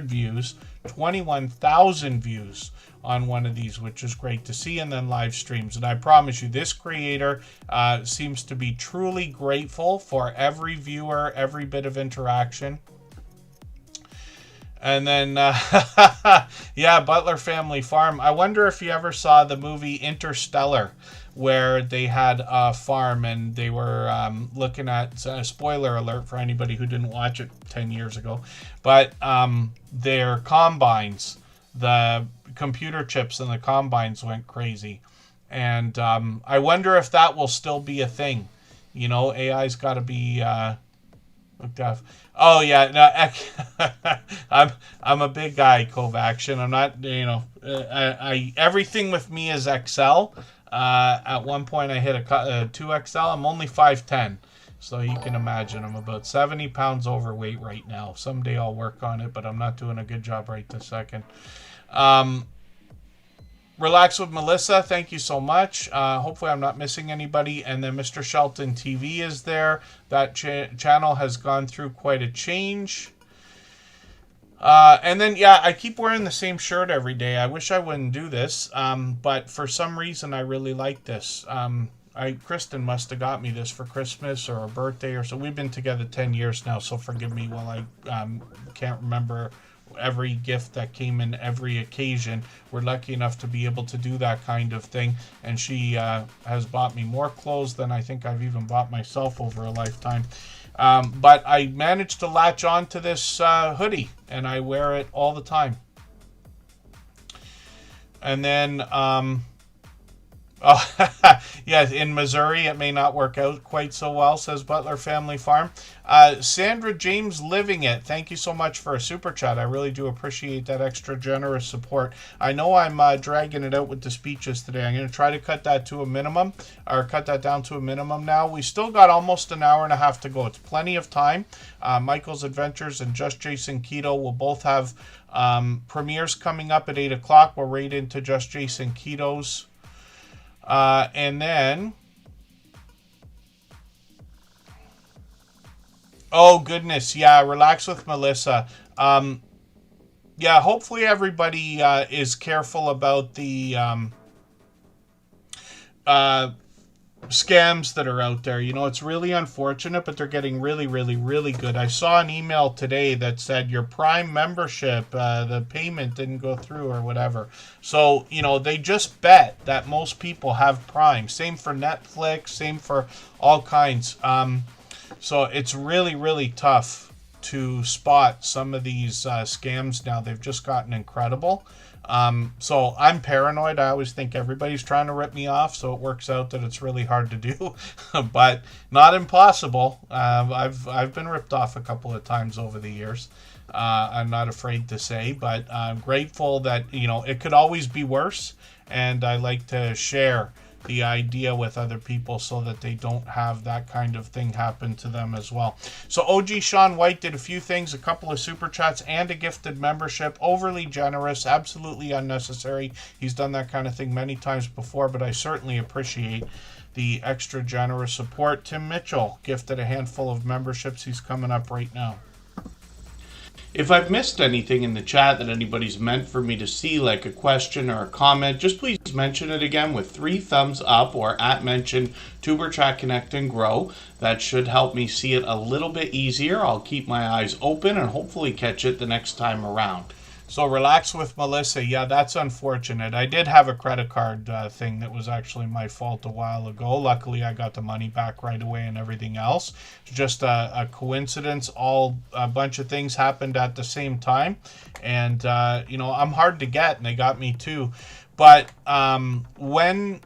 views, 21,000 views on one of these, which is great to see, and then live streams. And I promise you, this creator seems to be truly grateful for every viewer, every bit of interaction. And then, yeah, Butler Family Farm. I wonder if you ever saw the movie Interstellar, where they had a farm and they were looking at, spoiler alert for anybody who didn't watch it 10 years ago, but their combines, the computer chips in the combines went crazy. And I wonder if that will still be a thing. You know, AI's got to be Oh yeah, no, I'm a big guy, Kovacian. I'm not, I everything with me is XL. At one point, I hit a 2XL. I'm only 5'10", so you can imagine I'm about 70 pounds overweight right now. Someday I'll work on it, but I'm not doing a good job right this second. Relax with Melissa, thank you so much. Hopefully I'm not missing anybody. And then Mr. Shelton TV is there. That channel has gone through quite a change. And then, yeah, I keep wearing the same shirt every day. I wish I wouldn't do this, but for some reason I really like this. Kristen must have got me this for Christmas or a birthday or so. We've been together 10 years now, so forgive me while I can't remember every gift that came in every occasion. We're lucky enough to be able to do that kind of thing, and she has bought me more clothes than I think I've even bought myself over a lifetime. But I managed to latch on to this hoodie, and I wear it all the time. And then yeah, in Missouri it may not work out quite so well, says Butler Family Farm. Sandra James Living It, thank you so much for a super chat. I really do appreciate that extra generous support. I know I'm dragging it out with the speeches today. I'm going to try to cut that to a minimum, or cut that down to a minimum now. We still got almost an hour and a half to go. It's plenty of time. Michael's Adventures and Just Jason Keto will both have premieres coming up at 8 o'clock. We're right into Just Jason Keto's. And then, oh goodness, yeah, Relax with Melissa. Yeah, hopefully everybody is careful about the scams that are out there. It's really unfortunate, but they're getting really, really, really good. I saw an email today that said your Prime membership, the payment didn't go through or whatever. So, they just bet that most people have Prime. Same for Netflix, same for all kinds. So it's really, really tough to spot some of these scams now. They've just gotten incredible. So I'm paranoid. I always think everybody's trying to rip me off, so it works out that it's really hard to do, but not impossible. I've been ripped off a couple of times over the years. I'm not afraid to say, but I'm grateful that, it could always be worse, and I like to share the idea with other people so that they don't have that kind of thing happen to them as well. So OG Sean White did a few things, a couple of super chats and a gifted membership. Overly generous, absolutely unnecessary. He's done that kind of thing many times before, but I certainly appreciate the extra generous support. Tim Mitchell gifted a handful of memberships. He's coming up right now. If I've missed anything in the chat that anybody's meant for me to see, like a question or a comment, just please mention it again with 3 thumbs up or @mention Tuber Chat Connect and Grow. That should help me see it a little bit easier. I'll keep my eyes open and hopefully catch it the next time around. So Relax with Melissa, yeah, that's unfortunate. I did have a credit card thing that was actually my fault a while ago. Luckily, I got the money back right away and everything else. It's just a coincidence. A bunch of things happened at the same time. And, I'm hard to get, and they got me too. But when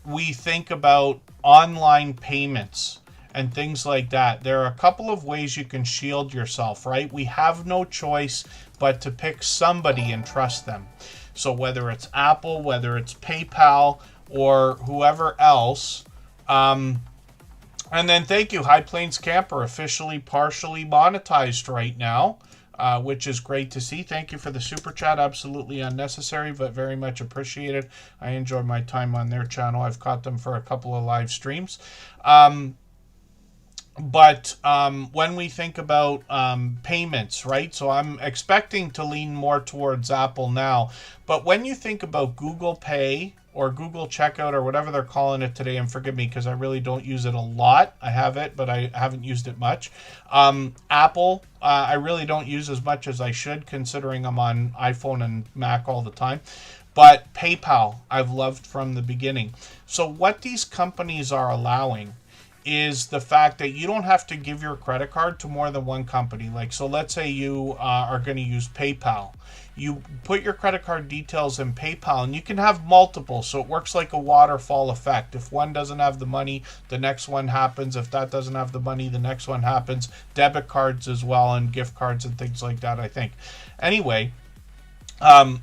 we think about online payments and things like that, there are a couple of ways you can shield yourself, right? We have no choice but to pick somebody and trust them. So whether it's Apple, whether it's PayPal, or whoever else. And then thank you, High Plains Camper, officially partially monetized right now, which is great to see. Thank you for the super chat. Absolutely unnecessary, but very much appreciated. I enjoy my time on their channel. I've caught them for a couple of live streams. But when we think about payments, right? So I'm expecting to lean more towards Apple now. But when you think about Google Pay or Google Checkout or whatever they're calling it today, and forgive me because I really don't use it a lot. I have it, but I haven't used it much. Apple, I really don't use as much as I should, considering I'm on iPhone and Mac all the time. But PayPal, I've loved from the beginning. So what these companies are allowing is the fact that you don't have to give your credit card to more than one company. Like, so let's say you are going to use PayPal. You put your credit card details in PayPal, and you can have multiple, so it works like a waterfall effect. If one doesn't have the money, the next one happens. If that doesn't have the money, the next one happens. Debit cards as well, and gift cards and things like that, I think. Anyway,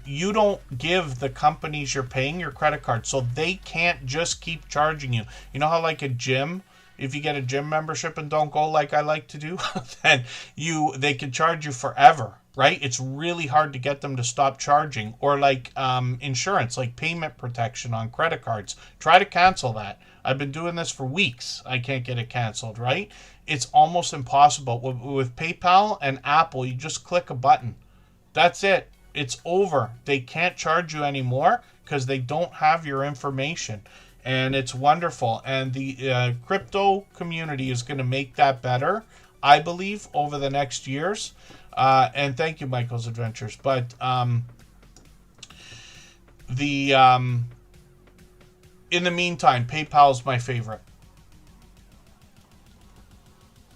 you don't give the companies you're paying your credit card, so they can't just keep charging you. You know how like a gym, if you get a gym membership and don't go like I like to do, then they can charge you forever, right? It's really hard to get them to stop charging. Or like insurance, like payment protection on credit cards. Try to cancel that. I've been doing this for weeks. I can't get it canceled, right? It's almost impossible. With PayPal and Apple, you just click a button. That's it. It's over. They can't charge you anymore because they don't have your information. And it's wonderful. And the crypto community is going to make that better, I believe, over the next years. And thank you, Michael's Adventures. But in the meantime, PayPal's my favorite.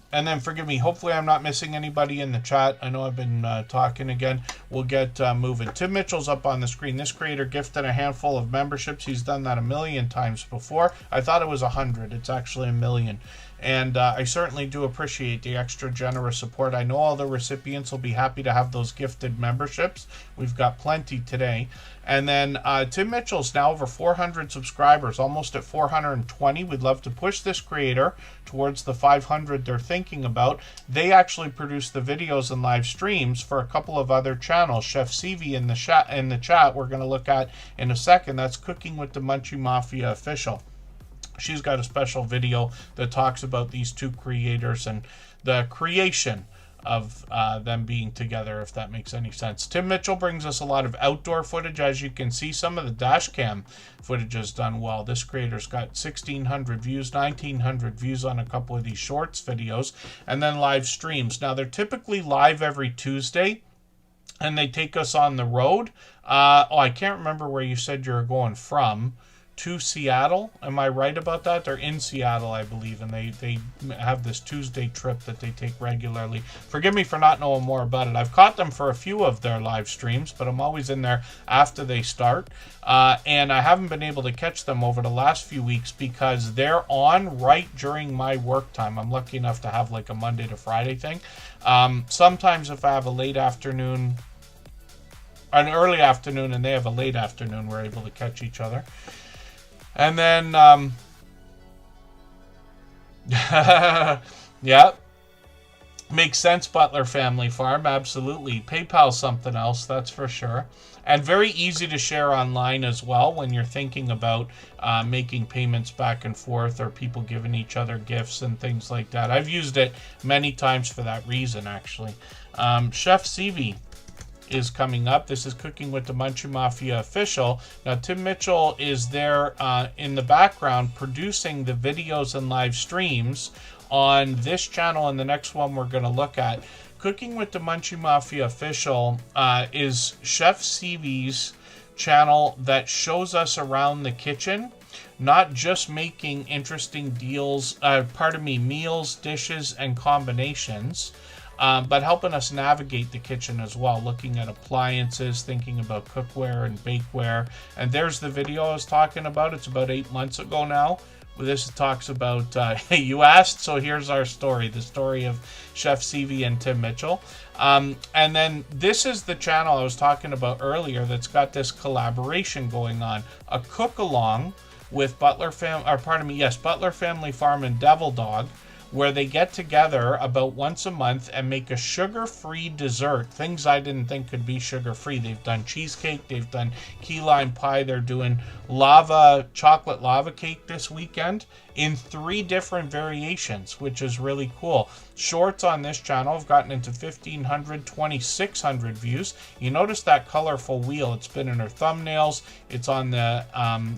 And then, forgive me, hopefully I'm not missing anybody in the chat. I know I've been talking again. We'll get moving. Tim Mitchell's up on the screen. This creator gifted a handful of memberships. He's done that 1,000,000 times before. I thought it was 100. It's actually 1,000,000. And I certainly do appreciate the extra generous support. I know all the recipients will be happy to have those gifted memberships. We've got plenty today. And then Tim Mitchell's now over 400 subscribers, almost at 420. We'd love to push this creator towards the 500 they're thinking about. They actually produce the videos and live streams for a couple of other channels. Chef CV in the chat we're going to look at in a second. That's Cooking with the Munchie Mafia Official. She's got a special video that talks about these two creators and the creation of them being together, if that makes any sense. Tim Mitchell brings us a lot of outdoor footage. As you can see, some of the dash cam footage is done well. This creator's got 1,600 views, 1,900 views on a couple of these shorts videos, and then live streams. Now, they're typically live every Tuesday, and they take us on the road. I can't remember where you said you're going from. To Seattle. Am I right about that? They're in Seattle, I believe, and they have this Tuesday trip that they take regularly. Forgive me for not knowing more about it. I've caught them for a few of their live streams, but I'm always in there after they start. And I haven't been able to catch them over the last few weeks because they're on right during my work time. I'm lucky enough to have like a Monday to Friday thing. Sometimes if I have a late afternoon, an early afternoon, and they have a late afternoon, we're able to catch each other. And then, yeah, makes sense, Butler Family Farm, absolutely. PayPal's something else, that's for sure. And very easy to share online as well when you're thinking about making payments back and forth or people giving each other gifts and things like that. I've used it many times for that reason, actually. Chef CV is coming up. This is Cooking with the Munchie Mafia Official. Now, Tim Mitchell is there in the background producing the videos and live streams on this channel and the next one we're going to look at. Cooking with the Munchie Mafia Official is Chef CV's channel that shows us around the kitchen, not just making interesting meals, dishes, and combinations, but helping us navigate the kitchen as well, looking at appliances, thinking about cookware and bakeware. And there's the video I was talking about. It's about 8 months ago now. This talks about, you asked, so here's our story, the story of Chef CV and Tim Mitchell. And then this is the channel I was talking about earlier that's got this collaboration going on, a cook-along with Butler Family Farm and Devil Dog, where they get together about once a month and make a sugar-free dessert. Things I didn't think could be sugar-free. They've done cheesecake, they've done key lime pie, they're doing chocolate lava cake this weekend in 3 different variations, which is really cool. Shorts on this channel have gotten into 1,500, 2,600 views. You notice that colorful wheel. It's been in her thumbnails, it's on the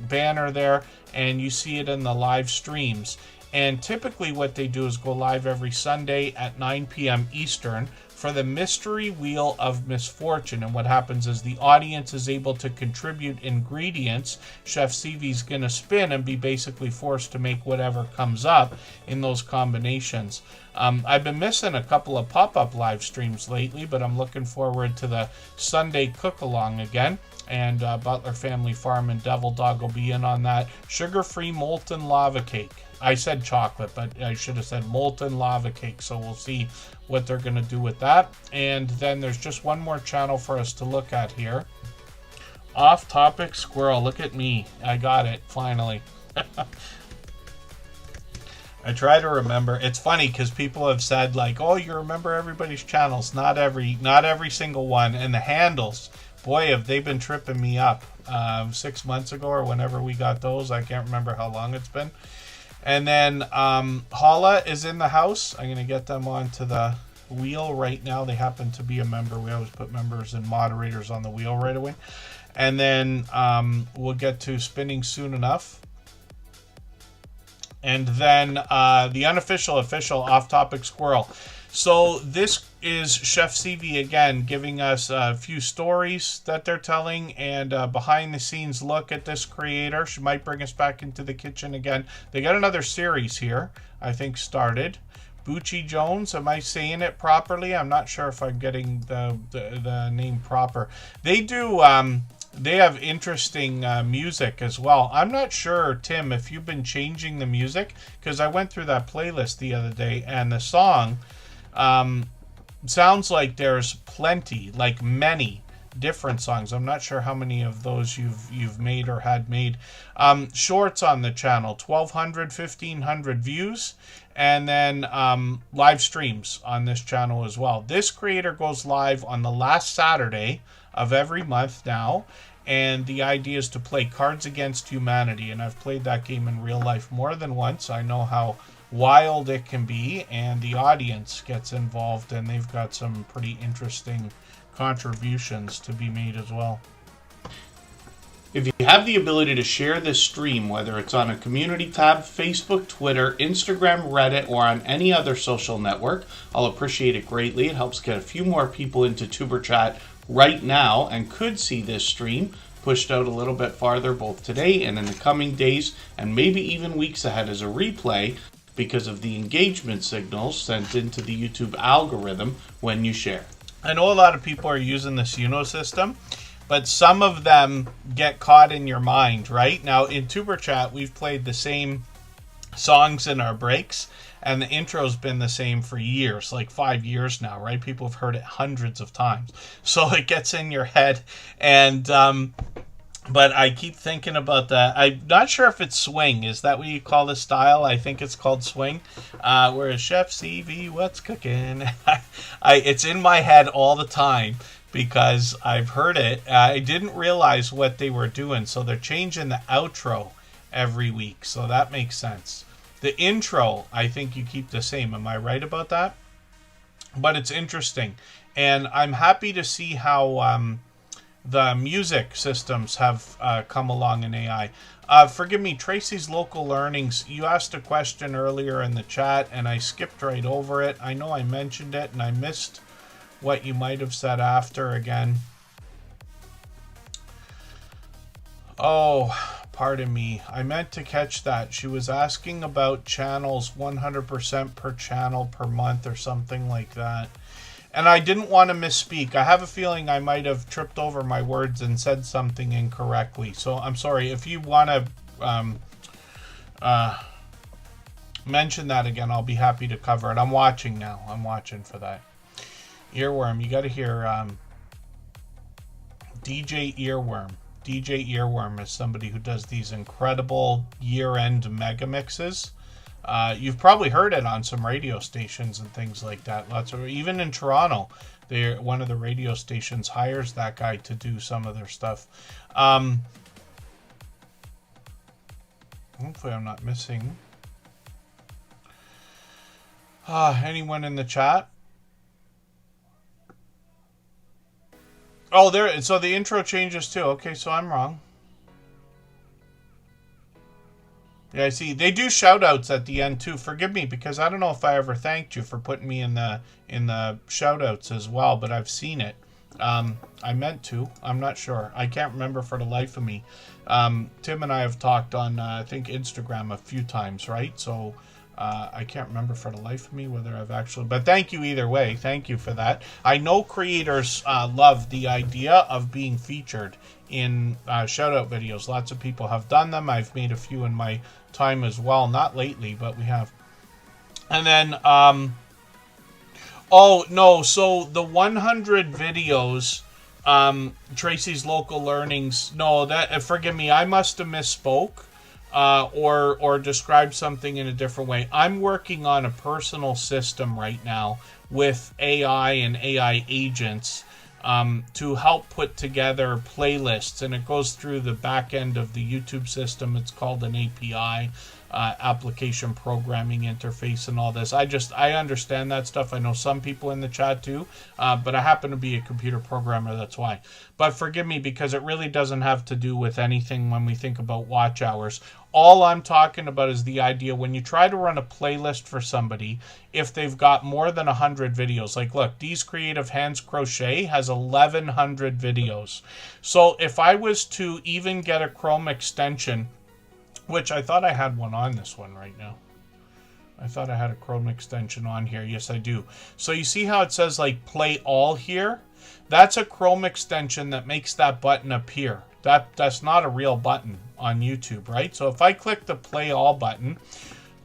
banner there, and you see it in the live streams. And typically what they do is go live every Sunday at 9 p.m. Eastern for the mystery wheel of misfortune. And what happens is the audience is able to contribute ingredients. Chef CV's going to spin and be basically forced to make whatever comes up in those combinations. I've been missing a couple of pop-up live streams lately, but I'm looking forward to the Sunday cook-along again. And Butler Family Farm and Devil Dog will be in on that. Sugar-free molten lava cake. I said chocolate, but I should have said molten lava cake. So we'll see what they're going to do with that. And then there's just one more channel for us to look at here. Off Topic Squirrel. Look at me. I got it, finally. I try to remember. It's funny because people have said like, "Oh, you remember everybody's channels." Not every single one. And the handles, boy, have they been tripping me up. 6 months ago or whenever we got those, I can't remember how long it's been. And then Hala is in the house. I'm gonna get them onto the wheel right now. They happen to be a member. We always put members and moderators on the wheel right away. And then we'll get to spinning soon enough. And then the unofficial, official off-topic squirrel. So this is Chef CV again giving us a few stories that they're telling and behind-the-scenes look at this creator. She might bring us back into the kitchen again. They got another series here, I think, started. Bucci Jones, am I saying it properly? I'm not sure if I'm getting the name proper. They do... they have interesting music as well. I'm not sure, Tim, if you've been changing the music, because I went through that playlist the other day, and the song sounds like there's plenty, like many different songs. I'm not sure how many of those you've made or had made. Shorts on the channel, 1,200, 1,500 views, and then live streams on this channel as well. This creator goes live on the last Saturday of every month now, and the idea is to play Cards Against Humanity, and I've played that game in real life more than once. I know how wild it can be, and the audience gets involved, and they've got some pretty interesting contributions to be made as well. If you have the ability to share this stream, whether it's on a community tab, Facebook, Twitter, Instagram, Reddit, or on any other social network, I'll appreciate it greatly. It helps get a few more people into Tuber Chat right now and could see this stream pushed out a little bit farther both today and in the coming days and maybe even weeks ahead as a replay because of the engagement signals sent into the YouTube algorithm when you share. I know a lot of people are using this Uno system, but some of them get caught in your mind, right? Now, in Tuber Chat, we've played the same songs in our breaks, and the intro's been the same for years, like 5 years now, right? People have heard it hundreds of times. So it gets in your head, and but I keep thinking about that. I'm not sure if it's swing. Is that what you call this style? I think it's called swing. Whereas Chef CV, what's cooking? It's in my head all the time because I've heard it. I didn't realize what they were doing. So they're changing the outro every week. So that makes sense. The intro, I think you keep the same. Am I right about that? But it's interesting. And I'm happy to see how the music systems have come along in AI. Forgive me, Tracy's Local Learnings. You asked a question earlier in the chat, and I skipped right over it. I know I mentioned it, and I missed what you might have said after again. Oh, pardon me. I meant to catch that. She was asking about channels 100% per channel per month or something like that. And I didn't want to misspeak. I have a feeling I might have tripped over my words and said something incorrectly. So I'm sorry. If you want to mention that again, I'll be happy to cover it. I'm watching now. I'm watching for that. Earworm. You got to hear DJ Earworm. DJ Earworm is somebody who does these incredible year-end mega mixes. You've probably heard it on some radio stations and things like that. Lots of, even in Toronto, one of the radio stations hires that guy to do some of their stuff. Hopefully I'm not missing anyone in the chat. Oh, there. So the intro changes too. Okay, so I'm wrong. Yeah, I see. They do shout outs at the end too. Forgive me because I don't know if I ever thanked you for putting me in the shout outs as well, but I've seen it. I meant to. I'm not sure. I can't remember for the life of me. Tim and I have talked on I think Instagram a few times, right? So I can't remember for the life of me whether I've actually. But thank you either way. Thank you for that. I know creators love the idea of being featured in shout out videos. Lots of people have done them. I've made a few in my time as well. Not lately, but we have. And then, oh no, so the 100 videos, Tracy's Local Learnings, no, that, forgive me, I must have misspoke, or described something in a different way. I'm working on a personal system right now with AI and AI agents, to help put together playlists, and it goes through the back end of the YouTube system. It's called an API, application programming interface, and all this. I understand that stuff. I know some people in the chat too, but I happen to be a computer programmer, that's why. But forgive me, because it really doesn't have to do with anything when we think about watch hours. All I'm talking about is the idea when you try to run a playlist for somebody, if they've got more than 100 videos. Like, look, D's Creative Hands Crochet has 1,100 videos. So if I was to even get a Chrome extension, which I thought I had one on this one right now. I thought I had a Chrome extension on here. Yes, I do. So you see how it says like play all here? That's a Chrome extension that makes that button appear. That's not a real button on YouTube, right? So if I click the play all button,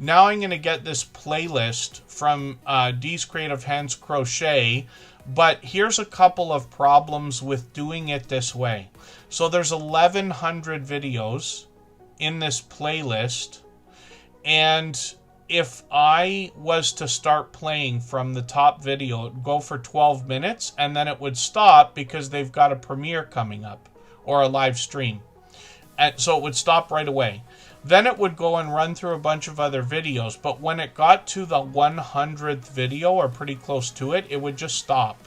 now I'm going to get this playlist from D's Creative Hands Crochet. But here's a couple of problems with doing it this way. So there's 1,100 videos in this playlist, and if I was to start playing from the top video, it would go for 12 minutes and then it would stop because they've got a premiere coming up or a live stream, and so it would stop right away. Then it would go and run through a bunch of other videos, but when it got to the 100th video or pretty close to it, it would just stop.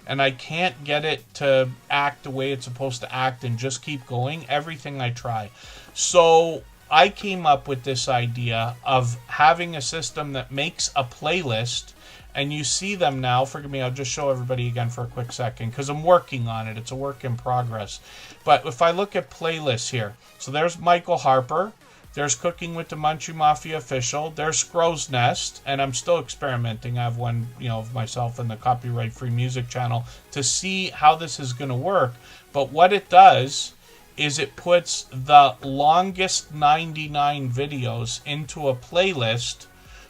And I can't get it to act the way it's supposed to act and just keep going everything I try. So I came up with this idea of having a system that makes a playlist, and you see them now. Forgive me, I'll just show everybody again for a quick second because I'm working on it. It's a work in progress. But if I look at playlists here, so there's Michael Harper, there's Cooking with the Munchie Mafia Official, there's Scrow's Nest, and I'm still experimenting. I have one, of myself and the Copyright Free Music channel to see how this is going to work. But what it does is it puts the longest 99 videos into a playlist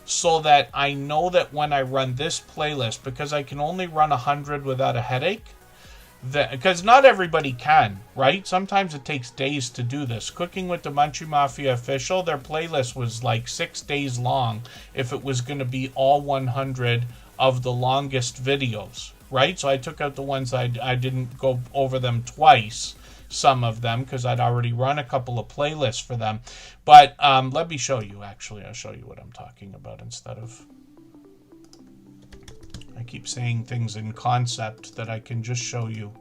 so that I know that when I run this playlist, because I can only run 100 without a headache, because not everybody can, right? Sometimes it takes days to do this. Cooking with the Munchie Mafia Official, their playlist was like 6 days long if it was going to be all 100 of the longest videos, right? So I took out the ones I didn't go over them twice, some of them, because I'd already run a couple of playlists for them. But let me show you, actually. I'll show you what I'm talking about instead of... I keep saying things in concept that I can just show you.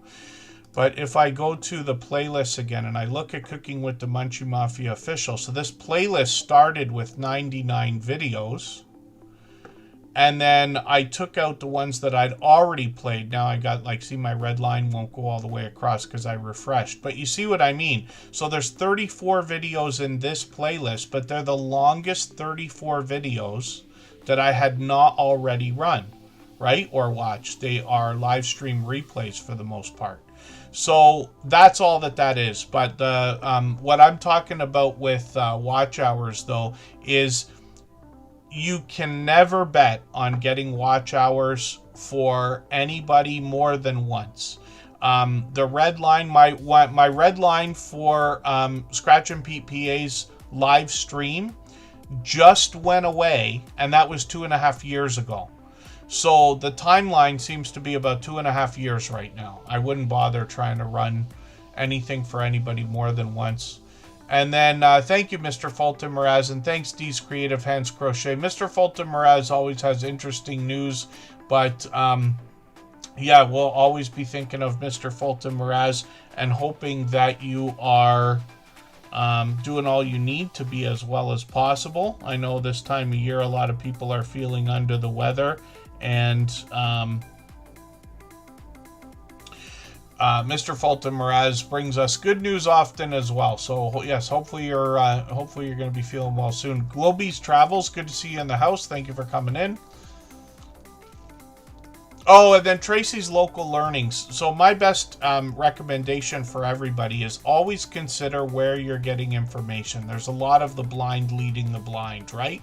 But if I go to the playlist again and I look at Cooking with the Munchie Mafia Official, so this playlist started with 99 videos. And then I took out the ones that I'd already played. Now I got, like, see, my red line won't go all the way across because I refreshed. But you see what I mean. So there's 34 videos in this playlist, but they're the longest 34 videos that I had not already run, right? Or watched. They are live stream replays for the most part. So that's all that is. But the what I'm talking about with watch hours, though, is you can never bet on getting watch hours for anybody more than once. The red line, my red line for Scratch and Pete PA's live stream just went away, and that was 2.5 years ago. So the timeline seems to be about 2.5 years right now. I wouldn't bother trying to run anything for anybody more than once. And then thank you, Mr. Fulton Mraz, and thanks, D's Creative Hands Crochet. Mr. Fulton Mraz always has interesting news, but yeah, we'll always be thinking of Mr. Fulton Mraz and hoping that you are doing all you need to be as well as possible. I know this time of year a lot of people are feeling under the weather, and Mr. Fulton Mraz brings us good news often as well. So yes, hopefully you're going to be feeling well soon. Globies Travels, good to see you in the house. Thank you for coming in. Oh, and then Tracy's Local Learnings. So my best recommendation for everybody is always consider where you're getting information. There's a lot of the blind leading the blind, right?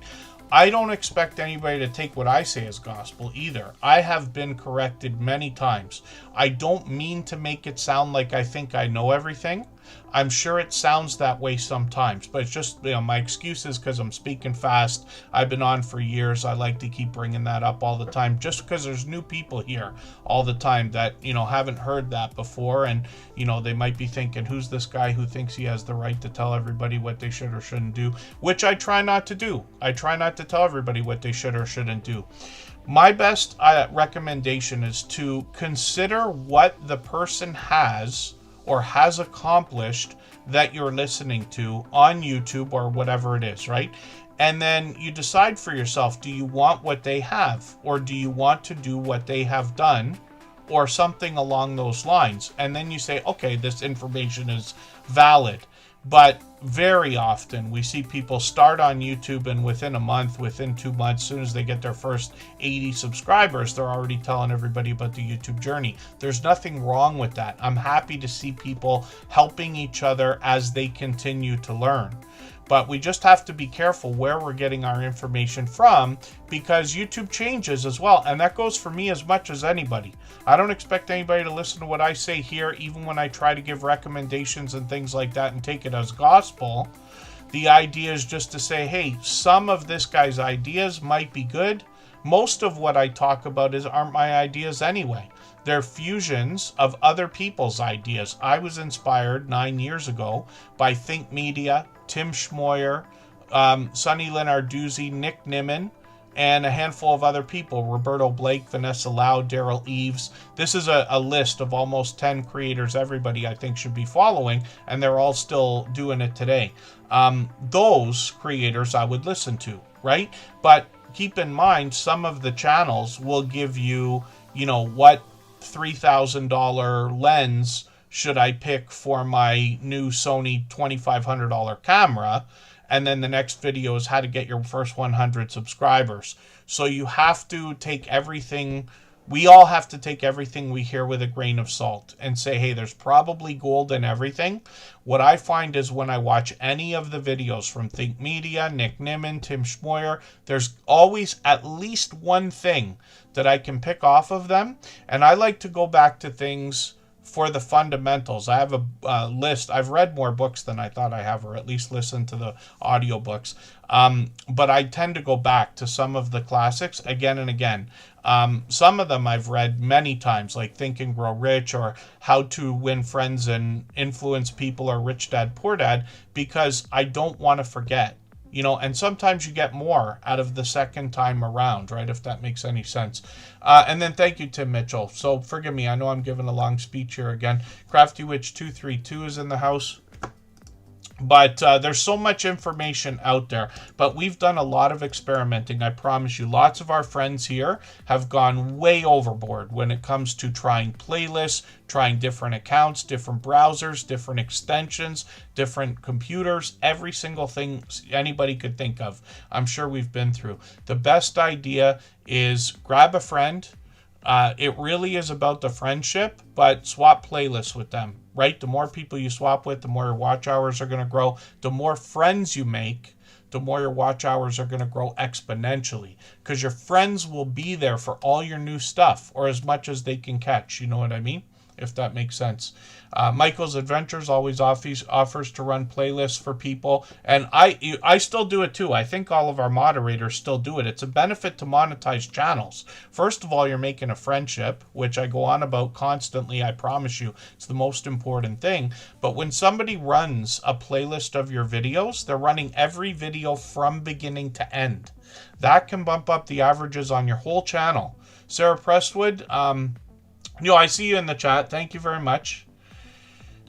I don't expect anybody to take what I say as gospel either. I have been corrected many times. I don't mean to make it sound like I think I know everything. I'm sure it sounds that way sometimes, but it's just, my excuse is because I'm speaking fast. I've been on for years. I like to keep bringing that up all the time, just because there's new people here all the time that, haven't heard that before. And, they might be thinking, who's this guy who thinks he has the right to tell everybody what they should or shouldn't do, which I try not to do. I try not to tell everybody what they should or shouldn't do. My best recommendation is to consider what the person has or has accomplished that you're listening to on YouTube or whatever it is, right? And then you decide for yourself, do you want what they have, or do you want to do what they have done, or something along those lines? And then you say, okay, this information is valid. But very often we see people start on YouTube and within a month, within 2 months, as soon as they get their first 80 subscribers, they're already telling everybody about the YouTube journey. There's nothing wrong with that. I'm happy to see people helping each other as they continue to learn. But we just have to be careful where we're getting our information from, because YouTube changes as well. And that goes for me as much as anybody. I don't expect anybody to listen to what I say here, even when I try to give recommendations and things like that and take it as gospel. The idea is just to say, hey, some of this guy's ideas might be good. Most of what I talk about aren't my ideas anyway. They're fusions of other people's ideas. I was inspired 9 years ago by Think Media, Tim Schmoyer, Sonny Lenarduzzi, Nick Nimmin, and a handful of other people, Roberto Blake, Vanessa Lau, Daryl Eves. This is a list of almost 10 creators everybody I think should be following, and they're all still doing it today. Those creators I would listen to, right? But keep in mind, some of the channels will give you, what $3,000 lens should I pick for my new Sony $2,500 camera? And then the next video is how to get your first 100 subscribers. So you have to take everything, we all have to take everything we hear with a grain of salt and say, hey, there's probably gold in everything. What I find is when I watch any of the videos from Think Media, Nick Nimmin, Tim Schmoyer, there's always at least one thing that I can pick off of them. And I like to go back to things for the fundamentals. I have a list. I've read more books than I thought I have, or at least listened to the audiobooks. But I tend to go back to some of the classics again and again. Some of them I've read many times, like Think and Grow Rich, or How to Win Friends and Influence People, or Rich Dad, Poor Dad, because I don't want to forget. And sometimes you get more out of the second time around, right? If that makes any sense. And then thank you, Tim Mitchell. So forgive me, I know I'm giving a long speech here again. Crafty Witch 232 is in the house. But there's so much information out there. But we've done a lot of experimenting, I promise you. Lots of our friends here have gone way overboard when it comes to trying playlists, trying different accounts, different browsers, different extensions, different computers, every single thing anybody could think of. I'm sure we've been through. The best idea is grab a friend. It really is about the friendship, but swap playlists with them, right? The more people you swap with, the more your watch hours are going to grow. The more friends you make, the more your watch hours are going to grow exponentially, because your friends will be there for all your new stuff, or as much as they can catch. You know what I mean? If that makes sense. Michael's Adventures always offers to run playlists for people, and I still do it too. I think all of our moderators still do it. It's a benefit to monetize channels. First of all, you're making a friendship, which I go on about constantly. I promise you, it's the most important thing. But when somebody runs a playlist of your videos, they're running every video from beginning to end. That can bump up the averages on your whole channel. Sarah Prestwood, I see you in the chat. Thank you very much.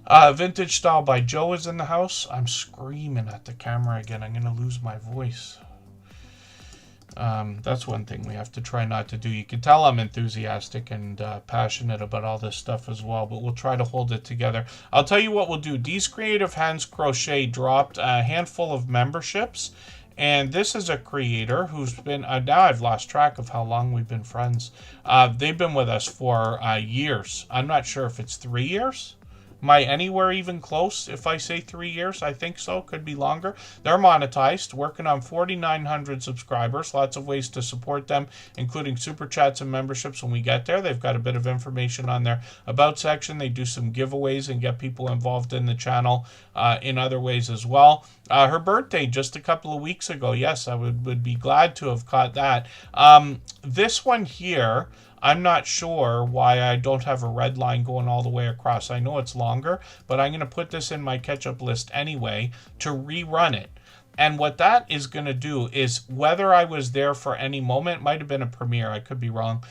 Vintage Style by Joe is in the house. I'm screaming at the camera again. I'm going to lose my voice. That's one thing we have to try not to do. You can tell I'm enthusiastic and passionate about all this stuff as well, but we'll try to hold it together. I'll tell you what we'll do. Dee's Creative Hands Crochet dropped a handful of memberships, and this is a creator who's been, now I've lost track of how long we've been friends. They've been with us for years. I'm not sure if it's 3 years. Am I anywhere even close if I say 3 years? I think so. Could be longer. They're monetized, working on 4,900 subscribers. Lots of ways to support them, including super chats and memberships when we get there. They've got a bit of information on their About section. They do some giveaways and get people involved in the channel in other ways as well. Her birthday just a couple of weeks ago. Yes, I would be glad to have caught that. This one here, I'm not sure why I don't have a red line going all the way across. I know it's longer, but I'm going to put this in my catch-up list anyway to rerun it. And what that is going to do is, whether I was there for any moment, it might have been a premiere, I could be wrong,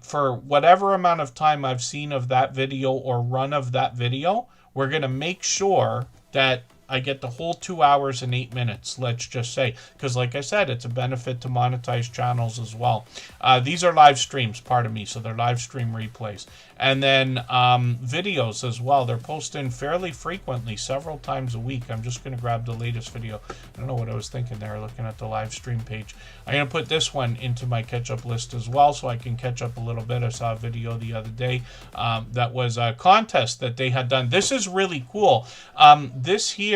for whatever amount of time I've seen of that video or run of that video, we're going to make sure that I get the whole 2 hours and 8 minutes, let's just say. Because like I said, it's a benefit to monetize channels as well. These are live streams, pardon me, so they're live stream replays. And then videos as well. They're posting fairly frequently, several times a week. I'm just going to grab the latest video. I don't know what I was thinking there, looking at the live stream page. I'm going to put this one into my catch-up list as well, so I can catch up a little bit. I saw a video the other day that was a contest that they had done. This is really cool. This here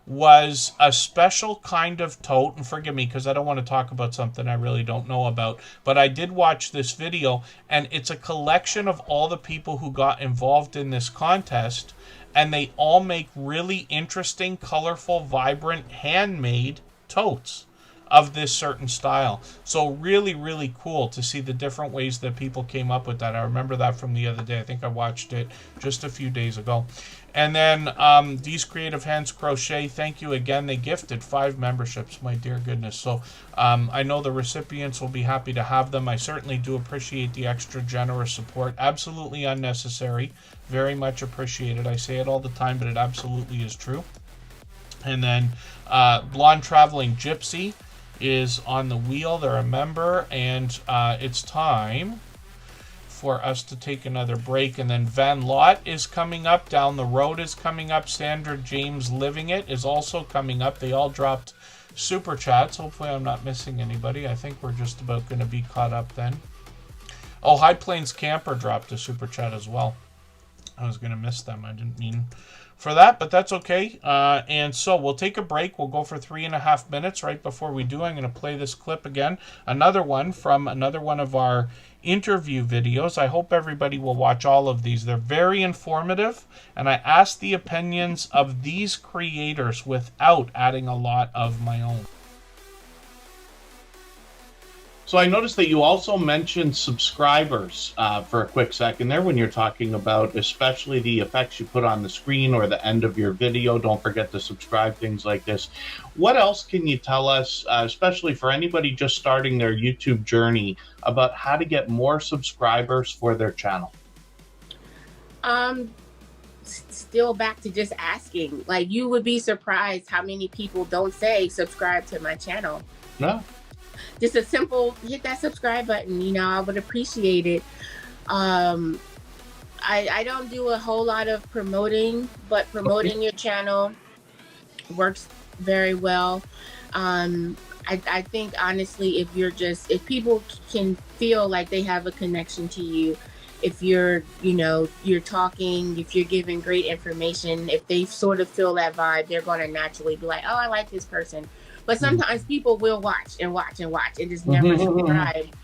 was a special kind of tote, and forgive me because I don't want to talk about something I really don't know about, but I did watch this video, and it's a collection of all the people who got involved in this contest, and they all make really interesting, colorful, vibrant, handmade totes of this certain style. So really, really cool to see the different ways that people came up with that. I remember that from the other day. I think I watched it just a few days ago. And then Dee's Creative Hands Crochet, thank you again. They gifted 5 memberships, my dear goodness. So I know the recipients will be happy to have them. I certainly do appreciate the extra generous support. Absolutely unnecessary. Very much appreciated. I say it all the time, but it absolutely is true. And then Blonde Traveling Gypsy is on the wheel. They're a member, and it's time for us to take another break. And then Van Lot is coming up. Down the Road is coming up. Sandra James Living It is also coming up. They all dropped super chats. Hopefully I'm not missing anybody. I think we're just about going to be caught up then. Oh, High Plains Camper dropped a super chat as well. I was going to miss them. I didn't mean for that, but that's okay. And so we'll take a break. We'll go for 3.5 minutes. Right before we do, I'm going to play this clip again. Another one from another one of our interview videos. I hope everybody will watch all of these. They're very informative, and I ask the opinions of these creators without adding a lot of my own. So I noticed that you also mentioned subscribers for a quick second there when you're talking about especially the effects you put on the screen or the end of your video. Don't forget to subscribe, things like this. What else can you tell us, especially for anybody just starting their YouTube journey, about how to get more subscribers for their channel? Still back to just asking. Like, you would be surprised how many people don't say subscribe to my channel. No. Just a simple hit that subscribe button, you know, I would appreciate it. I don't do a whole lot of promoting, but promoting your channel works very well. I think honestly, if people can feel like they have a connection to you, if you're talking, if you're giving great information, if they sort of feel that vibe, they're going to naturally be like, oh, I like this person. But sometimes people will watch and just never subscribe.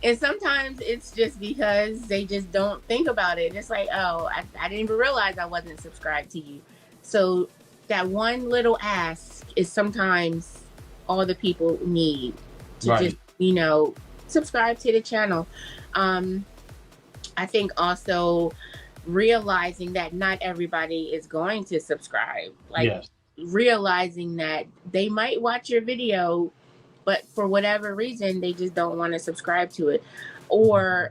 And sometimes it's just because they just don't think about it. It's like, oh, I didn't even realize I wasn't subscribed to you. So that one little ask is sometimes all the people need to just, subscribe to the channel. I think also realizing that not everybody is going to subscribe. Like, yes. Realizing that they might watch your video, but for whatever reason, they just don't want to subscribe to it. Or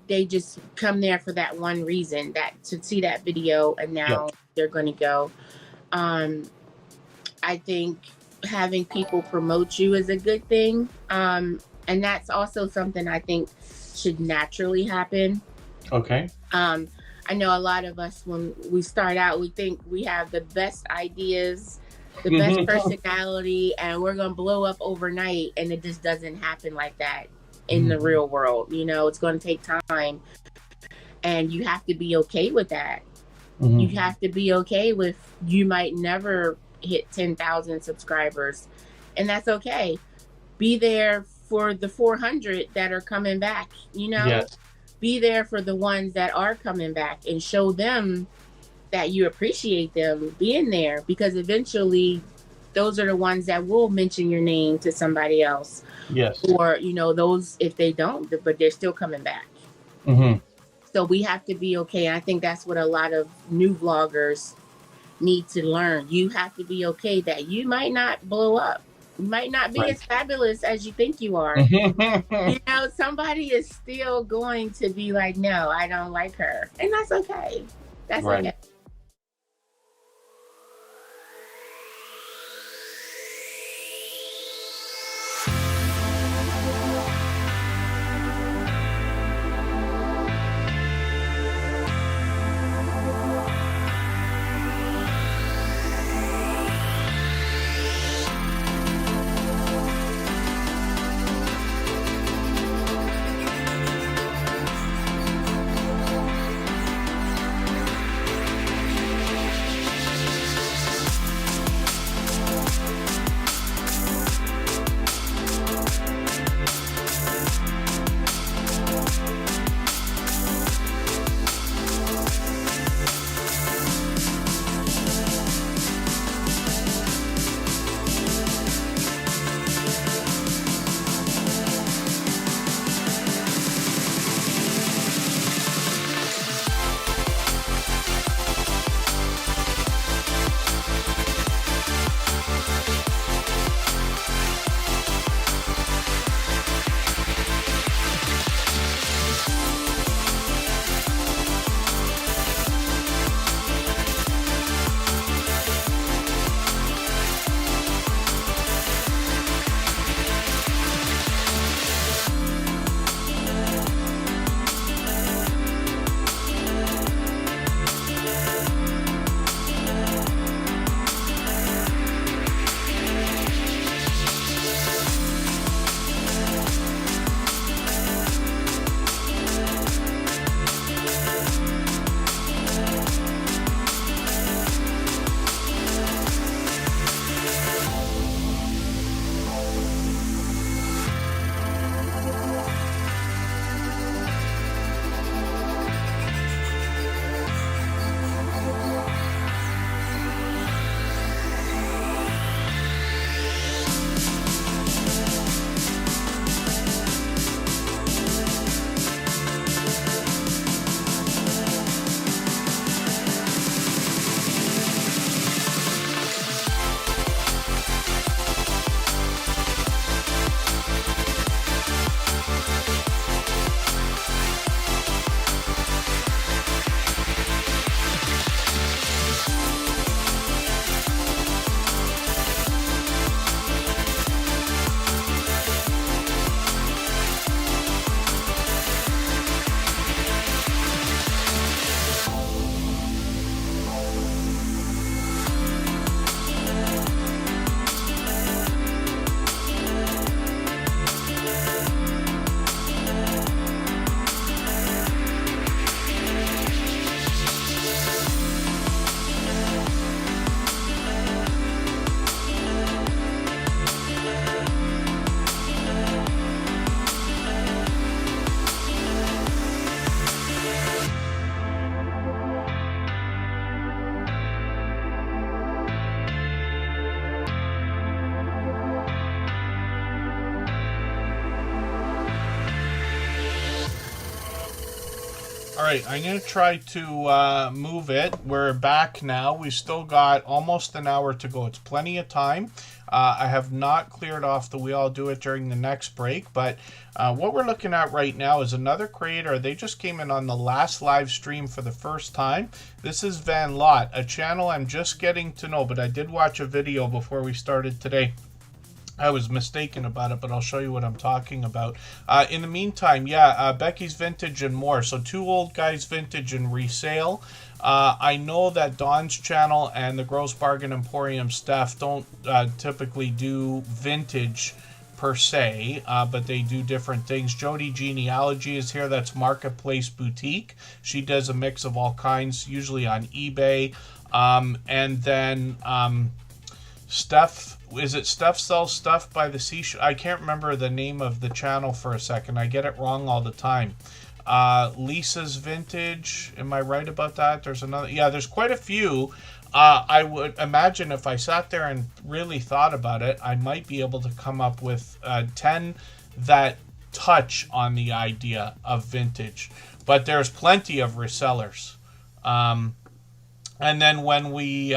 they just come there for that one reason, that to see that video, and now they're going to go. I think having people promote you is a good thing. And that's also something I think should naturally happen. Okay. I know a lot of us, when we start out, we think we have the best ideas, the best personality, and we're going to blow up overnight. And it just doesn't happen like that in the real world. You know, it's going to take time, and you have to be okay with that. You have to be okay with, you might never hit 10,000 subscribers, and that's okay. Be there for the 400 that are coming back, you know. Be there for the ones that are coming back, and show them that you appreciate them being there, because eventually those are the ones that will mention your name to somebody else. Or, you know, those, if they don't, but they're still coming back. So we have to be okay. I think that's what a lot of new vloggers need to learn. You have to be okay that you might not blow up. You might not be as fabulous as you think you are. You know, somebody is still going to be like, no, I don't like her. And that's okay. That's okay. right, I'm going to try to move it. We're back now. We've still got almost an hour to go. It's plenty of time. I have not cleared off the wheel. I'll do it during the next break. But what we're looking at right now is another creator. They just came in on the last live stream for the first time. This is Van Lot, a channel I'm just getting to know. But I did watch a video before we started today. I was mistaken about it, but I'll show you what I'm talking about. In the meantime, yeah, Becky's Vintage and more. So 2 Old Guys Vintage and resale. I know that Don's channel and the Gross Bargain Emporium staff don't typically do vintage per se, but they do different things. Jody Genealogy is here. That's Marketplace Boutique. She does a mix of all kinds, usually on eBay. And then Steph, is it Steph Sells Stuff by the Seashore? I can't remember the name of the channel for a second. I get it wrong all the time. Lisa's Vintage, am I right about that? There's another, yeah, there's quite a few. I would imagine if I sat there and really thought about it, I might be able to come up with 10 that touch on the idea of vintage. But there's plenty of resellers. And then when we...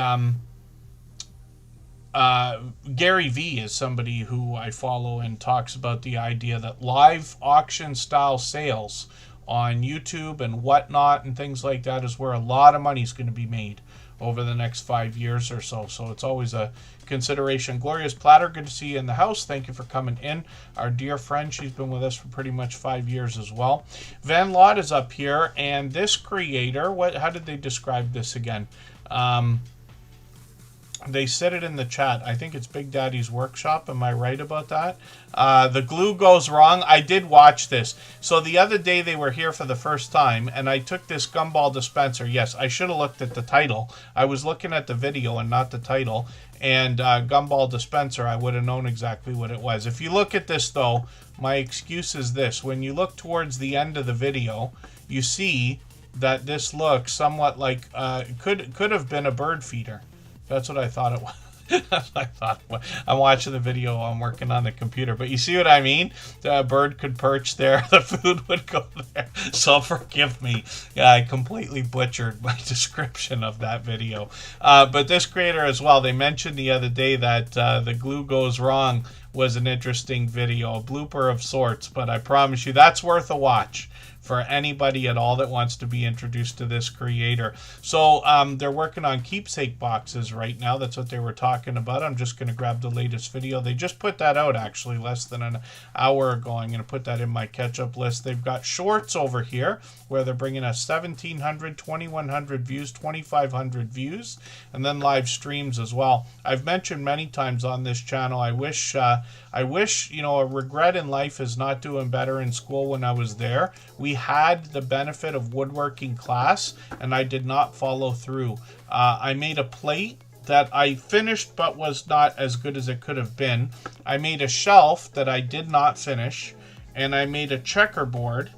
Gary V is somebody who I follow and talks about the idea that live auction style sales on YouTube and whatnot and things like that is where a lot of money is going to be made over the next 5 years or so. So it's always a consideration. Gloria's Platter, good to see you in the house. Thank you for coming in. Our dear friend, she's been with us for pretty much 5 years as well. Van Lot is up here, and this creator, how did they describe this again? They said it in the chat. I think it's Big Daddy's Workshop. Am I right about that? The glue goes wrong. I did watch this. So the other day they were here for the first time, and I took this gumball dispenser. Yes, I should have looked at the title. I was looking at the video and not the title. And gumball dispenser, I would have known exactly what it was. If you look at this, though, my excuse is this. When you look towards the end of the video, you see that this looks somewhat like could have been a bird feeder. That's what I thought it was. That's what I thought it was. I'm watching the video while I'm working on the computer. But you see what I mean? The bird could perch there. The food would go there. So forgive me. Yeah, I completely butchered my description of that video. But this creator as well, they mentioned the other day that the glue goes wrong was an interesting video. A blooper of sorts. But I promise you, that's worth a watch for anybody at all that wants to be introduced to this creator. So they're working on keepsake boxes right now. That's what they were talking about. I'm just going to grab the latest video. They just put that out actually less than an hour ago. I'm going to put that in my catch-up list. They've got shorts over here where they're bringing us 1,700, 2,100 views, 2,500 views, and then live streams as well. I've mentioned many times on this channel, I wish, you know, a regret in life is not doing better in school when I was there. We had the benefit of woodworking class, and I did not follow through. I made a plate that I finished but was not as good as it could have been. I made a shelf that I did not finish, and I made a checkerboard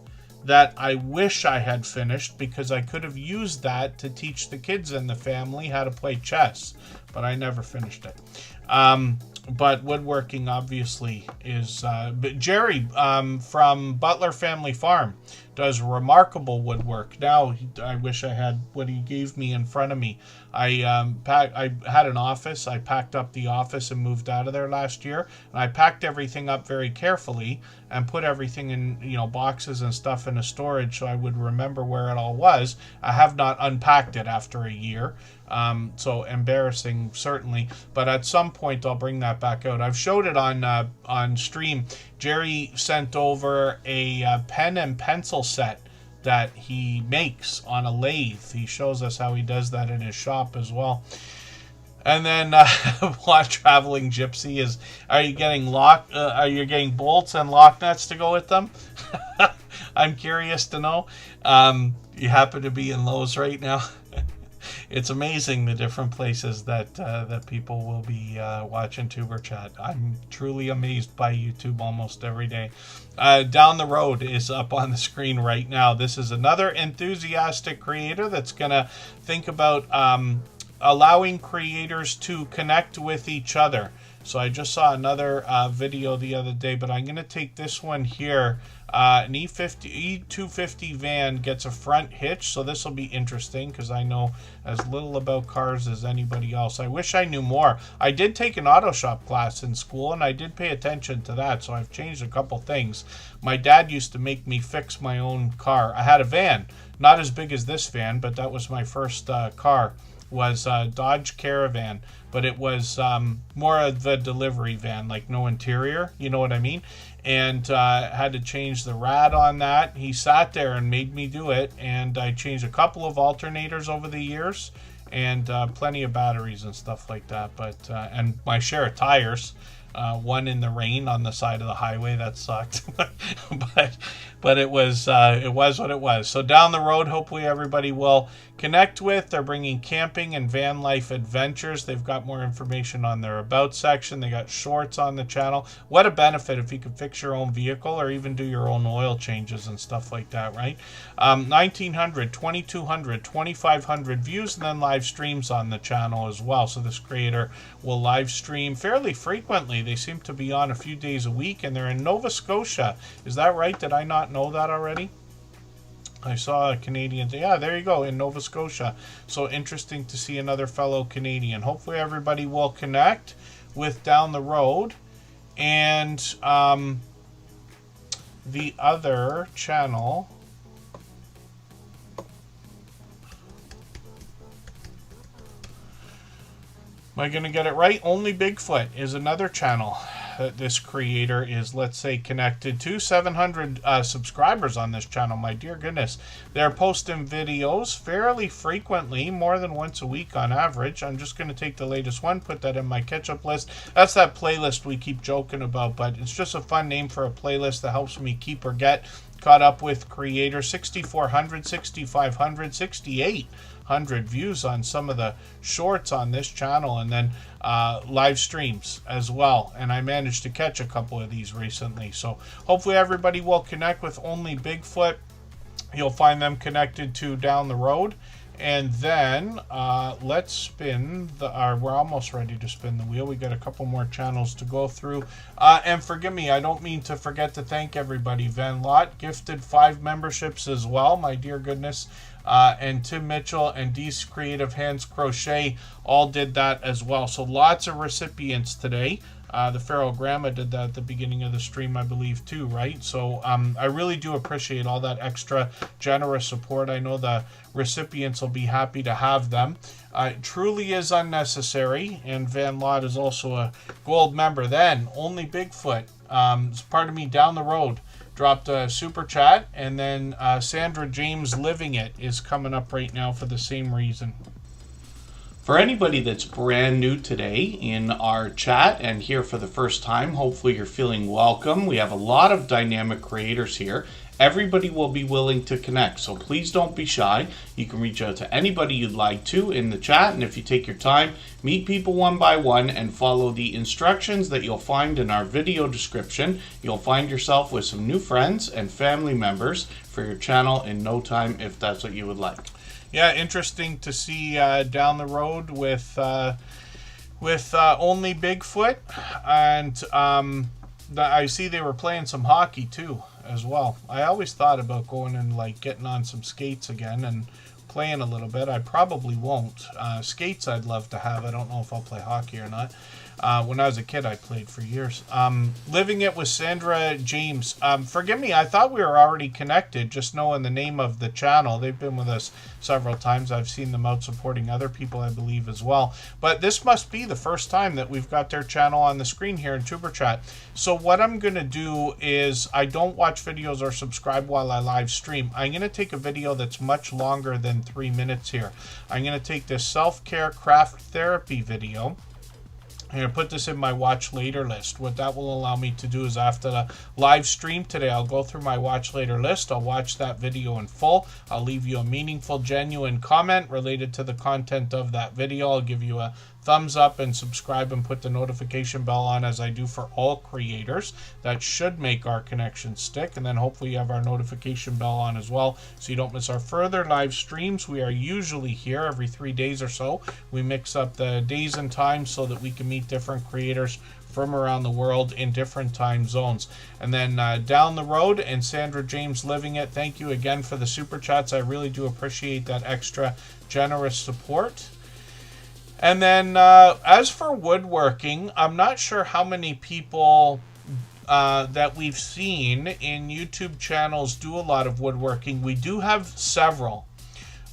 that I wish I had finished because I could have used that to teach the kids in the family how to play chess, but I never finished it. But woodworking obviously is... but Jerry from Butler Family Farm does remarkable woodwork. Now, I wish I had what he gave me in front of me. I had an office. I packed up the office and moved out of there last year. And I packed everything up very carefully and put everything in, you know, boxes and stuff in a storage so I would remember where it all was. I have not unpacked it after a year. So embarrassing, certainly. But at some point, I'll bring that back out. I've showed it on stream. Jerry sent over a pen and pencil set that he makes on a lathe. He shows us how he does that in his shop as well. And then what traveling gypsy is, are you getting bolts and lock nuts to go with them? I'm curious to know. You happen to be in Lowe's right now. It's amazing the different places that people will be watching Tuber Chat. I'm truly amazed by YouTube almost every day. Down the Road is up on the screen right now. This is another enthusiastic creator that's going to think about allowing creators to connect with each other. So I just saw another video the other day, but I'm going to take this one here. An E250 van gets a front hitch, so this will be interesting because I know as little about cars as anybody else. I wish I knew more. I did take an auto shop class in school, and I did pay attention to that, so I've changed a couple things. My dad used to make me fix my own car. I had a van, not as big as this van, but that was my first car. Was a Dodge Caravan, but it was more of the delivery van, like no interior, you know what I mean? And had to change the rad on that. He sat there and made me do it, and I changed a couple of alternators over the years, and plenty of batteries and stuff like that. But and my share of tires. One in the rain on the side of the highway, that sucked. but it was what it was. So down the road, hopefully everybody will connect with. They're bringing camping and van life adventures. They've got more information on their about section. They got shorts on the channel. What a benefit if you could fix your own vehicle or even do your own oil changes and stuff like that, right? 1,900, 2,200, 2,500 views, and then live streams on the channel as well. So this creator will live stream fairly frequently. They seem to be on a few days a week, and they're in Nova Scotia. Is that right? Did I not know that already? I saw a Canadian. Yeah, there you go, in Nova Scotia. So interesting to see another fellow Canadian. Hopefully everybody will connect with down the road. And the other channel. Am I going to get it right? Only Bigfoot is another channel that this creator is, let's say, connected to. 700 subscribers on this channel, my dear goodness. They're posting videos fairly frequently, more than once a week on average. I'm just going to take the latest one, put that in my catch-up list. That's that playlist we keep joking about, but it's just a fun name for a playlist that helps me keep or get caught up with creators. 6,400, 6,500, 6,800 views on some of the shorts on this channel, and then live streams as well. And I managed to catch a couple of these recently. So hopefully everybody will connect with Only Bigfoot. You'll find them connected to down the road. And then let's spin we're almost ready to spin the wheel. We got a couple more channels to go through. And forgive me, I don't mean to forget to thank everybody. Van Lott gifted 5 memberships as well, my dear goodness. And Tim Mitchell and Dee's Creative Hands Crochet all did that as well. So lots of recipients today. The Feral Grandma did that at the beginning of the stream, I believe, too, right? So I really do appreciate all that extra generous support. I know the recipients will be happy to have them. It truly is unnecessary, and Van Lott is also a gold member. Then, Only Bigfoot, pardon me, down the road, dropped a super chat, and then Sandra James Living It is coming up right now for the same reason. For anybody that's brand new today in our chat and here for the first time, hopefully you're feeling welcome. We have a lot of dynamic creators here. Everybody will be willing to connect, so please don't be shy. You can reach out to anybody you'd like to in the chat, and if you take your time, meet people one by one and follow the instructions that you'll find in our video description. You'll find yourself with some new friends and family members for your channel in no time if that's what you would like. Yeah, interesting to see down the road with Only Bigfoot, and I see they were playing some hockey too as well. I always thought about going and like getting on some skates again and playing a little bit. I probably won't. Skates I'd love to have. I don't know if I'll play hockey or not. When I was a kid, I played for years. Living It with Sandra James. Forgive me, I thought we were already connected, just knowing the name of the channel. They've been with us several times. I've seen them out supporting other people, I believe, as well. But this must be the first time that we've got their channel on the screen here in Superchat. So what I'm going to do is, I don't watch videos or subscribe while I live stream. I'm going to take a video that's much longer than 3 minutes here. I'm going to take this self-care craft therapy video. I'm going to put this in my watch later list. What that will allow me to do is after the live stream today, I'll go through my watch later list. I'll watch that video in full. I'll leave you a meaningful, genuine comment related to the content of that video. I'll give you a thumbs up and subscribe and put the notification bell on, as I do for all creators. That should make our connection stick. And then hopefully you have our notification bell on as well, so you don't miss our further live streams. We are usually here every 3 days or so. We mix up the days and times so that we can meet different creators from around the world in different time zones. And then down the road, and Sandra James Living It, thank you again for the super chats. I really do appreciate that extra generous support. And then as for woodworking, I'm not sure how many people that we've seen in YouTube channels do a lot of woodworking. We do have several.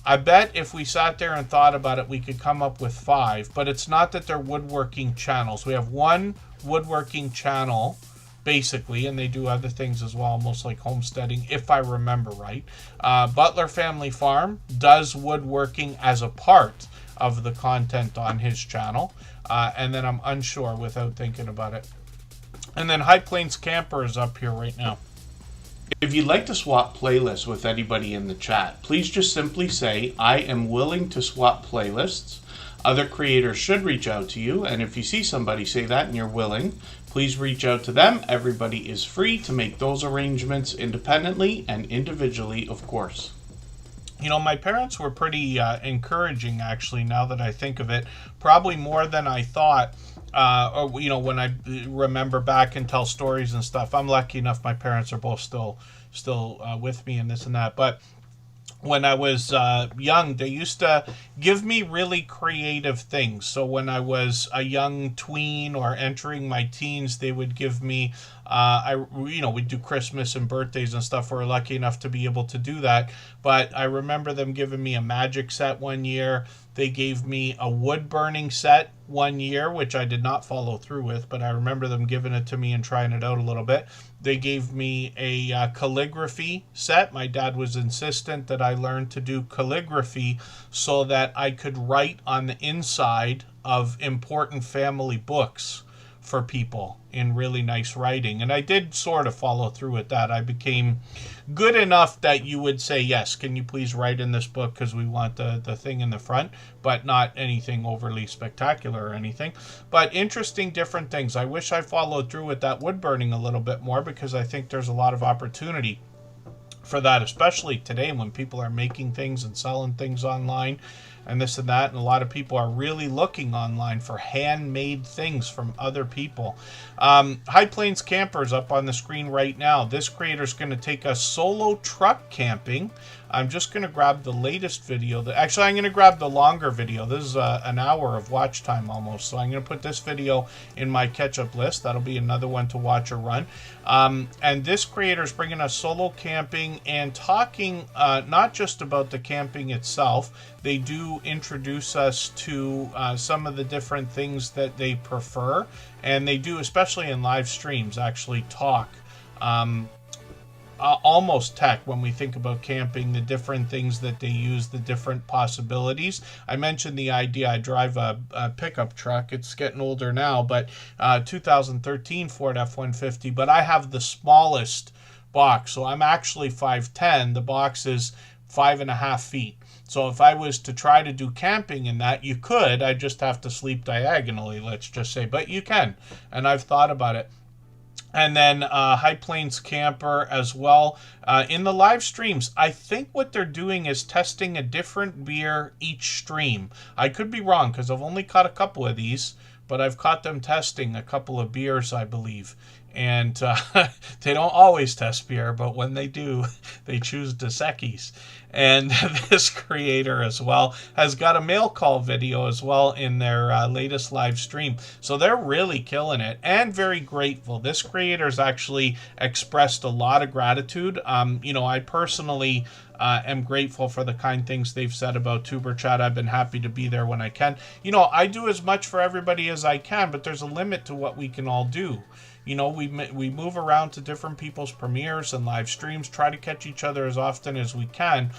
I bet if we sat there and thought about it, we could come up with 5, but it's not that they're woodworking channels. We have one woodworking channel, basically, and they do other things as well, almost like homesteading, if I remember right. Butler Family Farm does woodworking as a part of the content on his channel, and then I'm unsure without thinking about it. And then High Plains Camper is up here right now. If you'd like to swap playlists with anybody in the chat, please just simply say, I am willing to swap playlists. Other creators should reach out to you, and if you see somebody say that and you're willing, please reach out to them. Everybody is free to make those arrangements independently and individually, of course. You know, my parents were pretty encouraging, actually, now that I think of it. Probably more than I thought. Or, you know, when I remember back and tell stories and stuff. I'm lucky enough my parents are both still with me and this and that. But when I was young, they used to give me really creative things. So when I was a young tween or entering my teens, they would give me, we'd do Christmas and birthdays and stuff. We're lucky enough to be able to do that. But I remember them giving me a magic set one year. They gave me a wood burning set one year, which I did not follow through with, but I remember them giving it to me and trying it out a little bit. They gave me a calligraphy set. My dad was insistent that I learn to do calligraphy so that I could write on the inside of important family books for people in really nice writing. And I did sort of follow through with that. I became good enough that you would say, yes, can you please write in this book because we want the thing in the front, but not anything overly spectacular or anything. But interesting, different things. I wish I followed through with that wood burning a little bit more, because I think there's a lot of opportunity for that, especially today when people are making things and selling things online and this and that, and a lot of people are really looking online for handmade things from other people. High Plains Campers up on the screen right now. This creator is going to take us solo truck camping. I'm just going to grab the latest video. Actually, I'm going to grab the longer video. This is an hour of watch time almost. So I'm going to put this video in my catch-up list. That'll be another one to watch or run. And this creator is bringing us solo camping and talking not just about the camping itself. They do introduce us to some of the different things that they prefer. And they do, especially in live streams, actually talk almost tech when we think about camping, the different things that they use, the different possibilities. I mentioned the idea. I drive a pickup truck. It's getting older now, but 2013 Ford F-150, but I have the smallest box. So I'm actually 5'10". The box is 5.5 feet. So if I was to try to do camping in that, you could. I just have to sleep diagonally, let's just say. But you can, and I've thought about it. And then High Plains Camper as well. In the live streams, I think what they're doing is testing a different beer each stream. I could be wrong because I've only caught a couple of these, but I've caught them testing a couple of beers, I believe. And they don't always test beer, but when they do, they choose Dos Equis. And this creator as well has got a mail call video as well in their latest live stream. So they're really killing it and very grateful. This creator's actually expressed a lot of gratitude. I personally am grateful for the kind things they've said about Tuber Chat. I've been happy to be there when I can. I do as much for everybody as I can, but there's a limit to what we can all do. We move around to different people's premieres and live streams, try to catch each other as often as we can.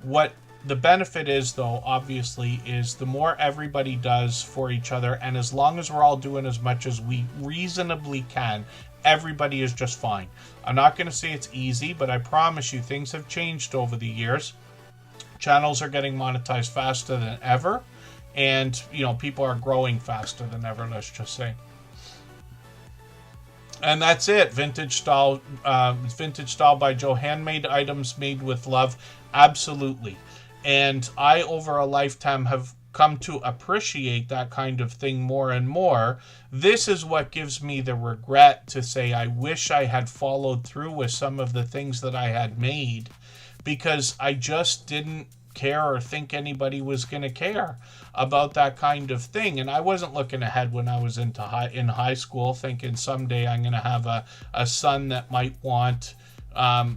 What the benefit is, though, obviously, is the more everybody does for each other, and as long as we're all doing as much as we reasonably can, everybody is just fine. I'm not going to say it's easy, but I promise you things have changed over the years. Channels are getting monetized faster than ever. And, you know, people are growing faster than ever, let's just say. And that's it. Vintage style by Joe. Handmade items made with love. Absolutely. And I, over a lifetime, have come to appreciate that kind of thing more and more. This is what gives me the regret to say I wish I had followed through with some of the things that I had made, because I just didn't care or think anybody was going to care about that kind of thing. And I wasn't looking ahead when I was in high school thinking someday I'm going to have a son that might want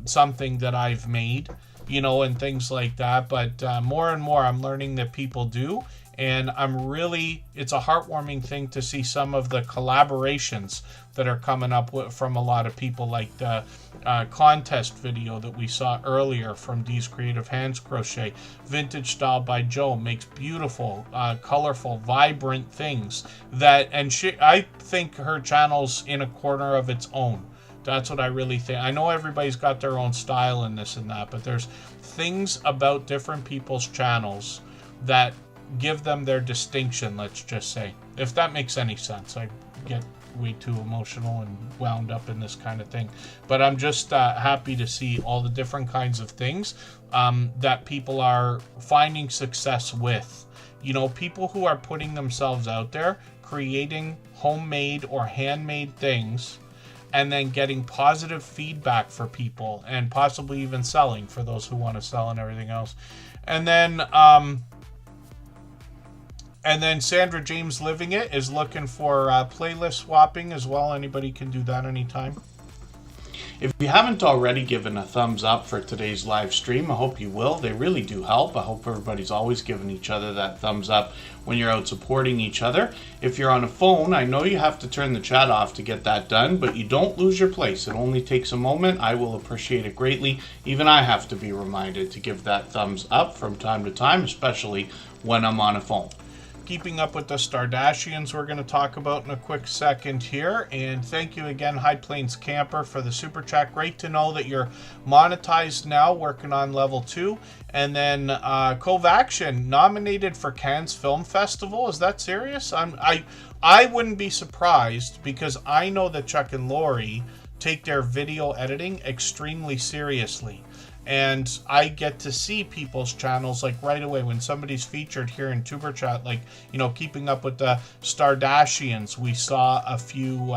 something that I've made, you know, and things like that. But more and more I'm learning that people do. And it's a heartwarming thing to see some of the collaborations that are coming up from a lot of people, like the contest video that we saw earlier from Dee's Creative Hands Crochet. Vintage Style by Joe makes beautiful, colorful, vibrant things I think her channel's in a corner of its own. That's what I really think. I know everybody's got their own style in this and that, but there's things about different people's channels that give them their distinction, let's just say. If that makes any sense. I get way too emotional and wound up in this kind of thing. But I'm just happy to see all the different kinds of things that people are finding success with. You know, people who are putting themselves out there, creating homemade or handmade things, and then getting positive feedback for people, and possibly even selling for those who want to sell and everything else. And then Sandra James Living It is looking for playlist swapping as well. Anybody can do that anytime. If you haven't already given a thumbs up for today's live stream, I hope you will. They really do help. I hope everybody's always giving each other that thumbs up when you're out supporting each other. If you're on a phone, I know you have to turn the chat off to get that done, but you don't lose your place. It only takes a moment. I will appreciate it greatly. Even I have to be reminded to give that thumbs up from time to time, especially when I'm on a phone. Keeping up with the Stardashians we're going to talk about in a quick second here. And thank you again, High Plains Camper, for the super chat. Great to know that you're monetized now, working on level 2. And then Cove Action, nominated for Cannes Film Festival. Is that serious? I wouldn't be surprised, because I know that Chuck and Lori take their video editing extremely seriously. And I get to see people's channels like right away when somebody's featured here in Tuber Chat, like, you know, Keeping Up with the Stardashians we saw a few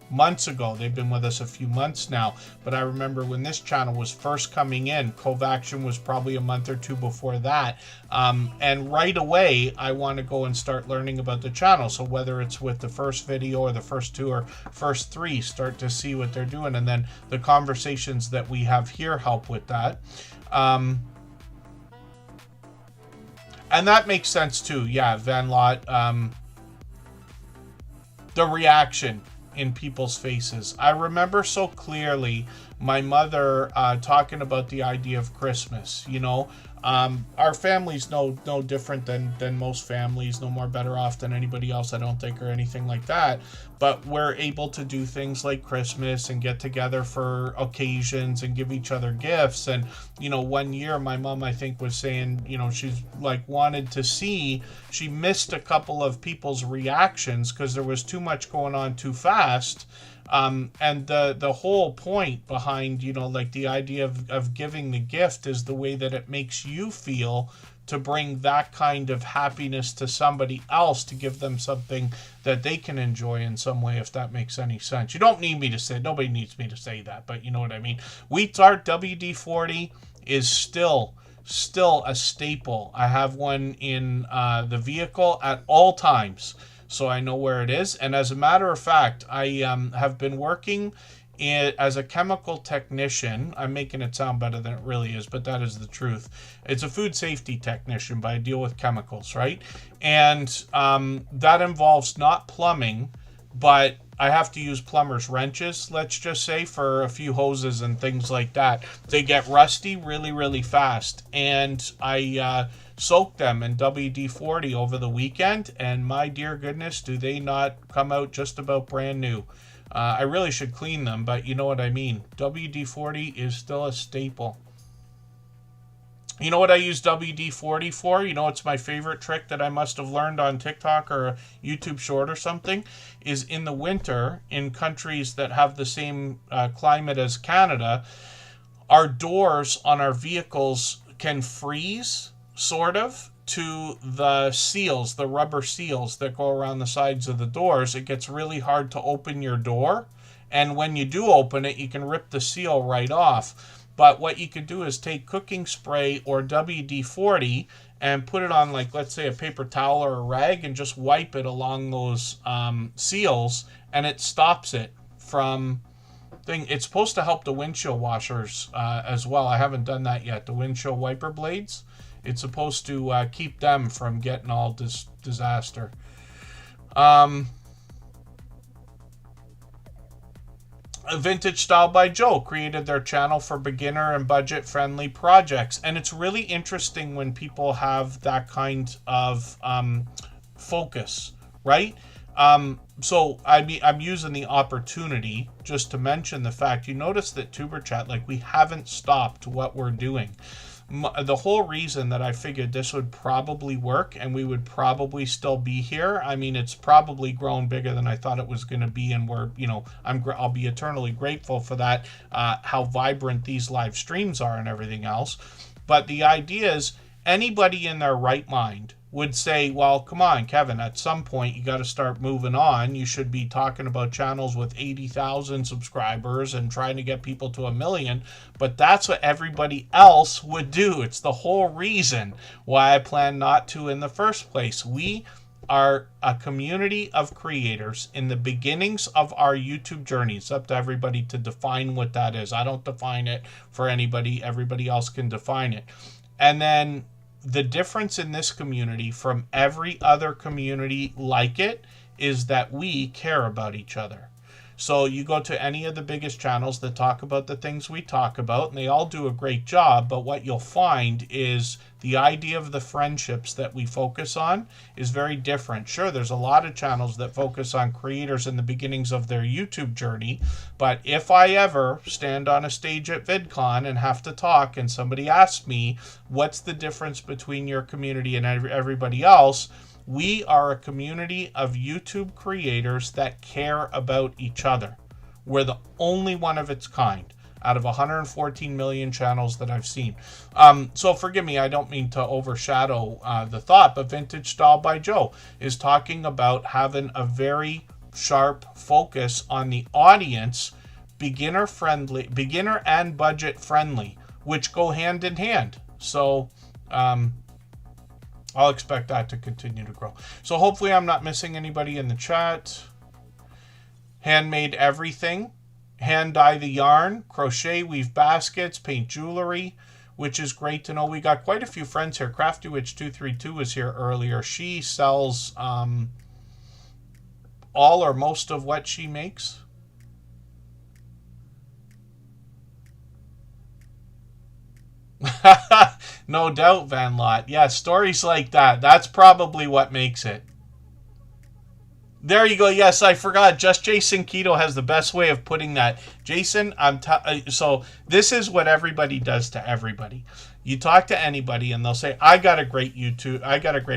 months ago. They've been with us a few months now, but I remember when this channel was first coming in, Cove Action was probably a month or two before that. And right away I want to go and start learning about the channel. So whether it's with the first video or the first 2 or first 3, start to see what they're doing, and then the conversations that we have here help with that. And that makes sense too. Yeah, Van Lot. The reaction in people's faces. I remember so clearly my mother talking about the idea of Christmas. You know, our family's no different than most families, no more better off than anybody else, I don't think, or anything like that. But we're able to do things like Christmas and get together for occasions and give each other gifts. And, you know, one year my mom, I think, was saying, you know, she's like wanted to see, she missed a couple of people's reactions because there was too much going on too fast. And the whole point behind, you know, like the idea of giving the gift is the way that it makes you feel, to bring that kind of happiness to somebody else, to give them something that they can enjoy in some way, if that makes any sense. You don't need me to say, nobody needs me to say that, but you know what I mean. Wheat Art WD-40 is still a staple. I have one in the vehicle at all times, so I know where it is. And as a matter of fact, I have been working as a chemical technician. I'm making it sound better than it really is, but that is the truth. It's a food safety technician, but I deal with chemicals, right? And that involves not plumbing, but I have to use plumber's wrenches, let's just say, for a few hoses and things like that. They get rusty really, really fast. And I soak them in WD-40 over the weekend, and my dear goodness, do they not come out just about brand new. I really should clean them, but you know what I mean. WD-40 is still a staple. You know what I use WD-40 for? You know, it's my favorite trick that I must have learned on TikTok or a YouTube short or something, is in the winter, in countries that have the same climate as Canada, our doors on our vehicles can freeze, sort of, to the seals, the rubber seals that go around the sides of the doors. It gets really hard to open your door. And when you do open it, you can rip the seal right off. But what you could do is take cooking spray or WD-40 and put it on, like, let's say a paper towel or a rag, and just wipe it along those seals, and it stops it from thing. It's supposed to help the windshield washers as well. I haven't done that yet. The windshield wiper blades. It's supposed to keep them from getting all this disaster. Vintage Style by Joe created their channel for beginner and budget-friendly projects. And it's really interesting when people have that kind of focus, right? So I'm using the opportunity just to mention the fact, you notice that Tuberchat, like, we haven't stopped what we're doing. The whole reason that I figured this would probably work and we would probably still be here, I mean, it's probably grown bigger than I thought it was going to be, and we're, you know, I'll be eternally grateful for that, how vibrant these live streams are and everything else. But the idea is, anybody in their right mind would say, well, come on, Kevin, at some point you got to start moving on. You should be talking about channels with 80,000 subscribers and trying to get people to 1 million. But that's what everybody else would do. It's the whole reason why I plan not to in the first place. We are a community of creators in the beginnings of our YouTube journey. It's up to everybody to define what that is. I don't define it for anybody. Everybody else can define it. And then the difference in this community from every other community like it is that we care about each other. So you go to any of the biggest channels that talk about the things we talk about, and they all do a great job, but what you'll find is the idea of the friendships that we focus on is very different. Sure, there's a lot of channels that focus on creators in the beginnings of their YouTube journey, but if I ever stand on a stage at VidCon and have to talk and somebody asks me, what's the difference between your community and everybody else? We are a community of YouTube creators that care about each other. We're the only one of its kind out of 114 million channels that I've seen. So forgive me, I don't mean to overshadow the thought, but Vintage Style by Joe is talking about having a very sharp focus on the audience, beginner and budget friendly, which go hand in hand. So I'll expect that to continue to grow. So hopefully I'm not missing anybody in the chat. Handmade everything. Hand dye the yarn. Crochet, weave baskets, paint jewelry, which is great to know. We got quite a few friends here. Crafty Witch 232 was here earlier. She sells all or most of what she makes. No doubt, Van Lot. Yeah, stories like that. That's probably what makes it. There you go. Yes, I forgot. Just Jason Keto has the best way of putting that. Jason, so this is what everybody does to everybody. You talk to anybody and they'll say, I got a great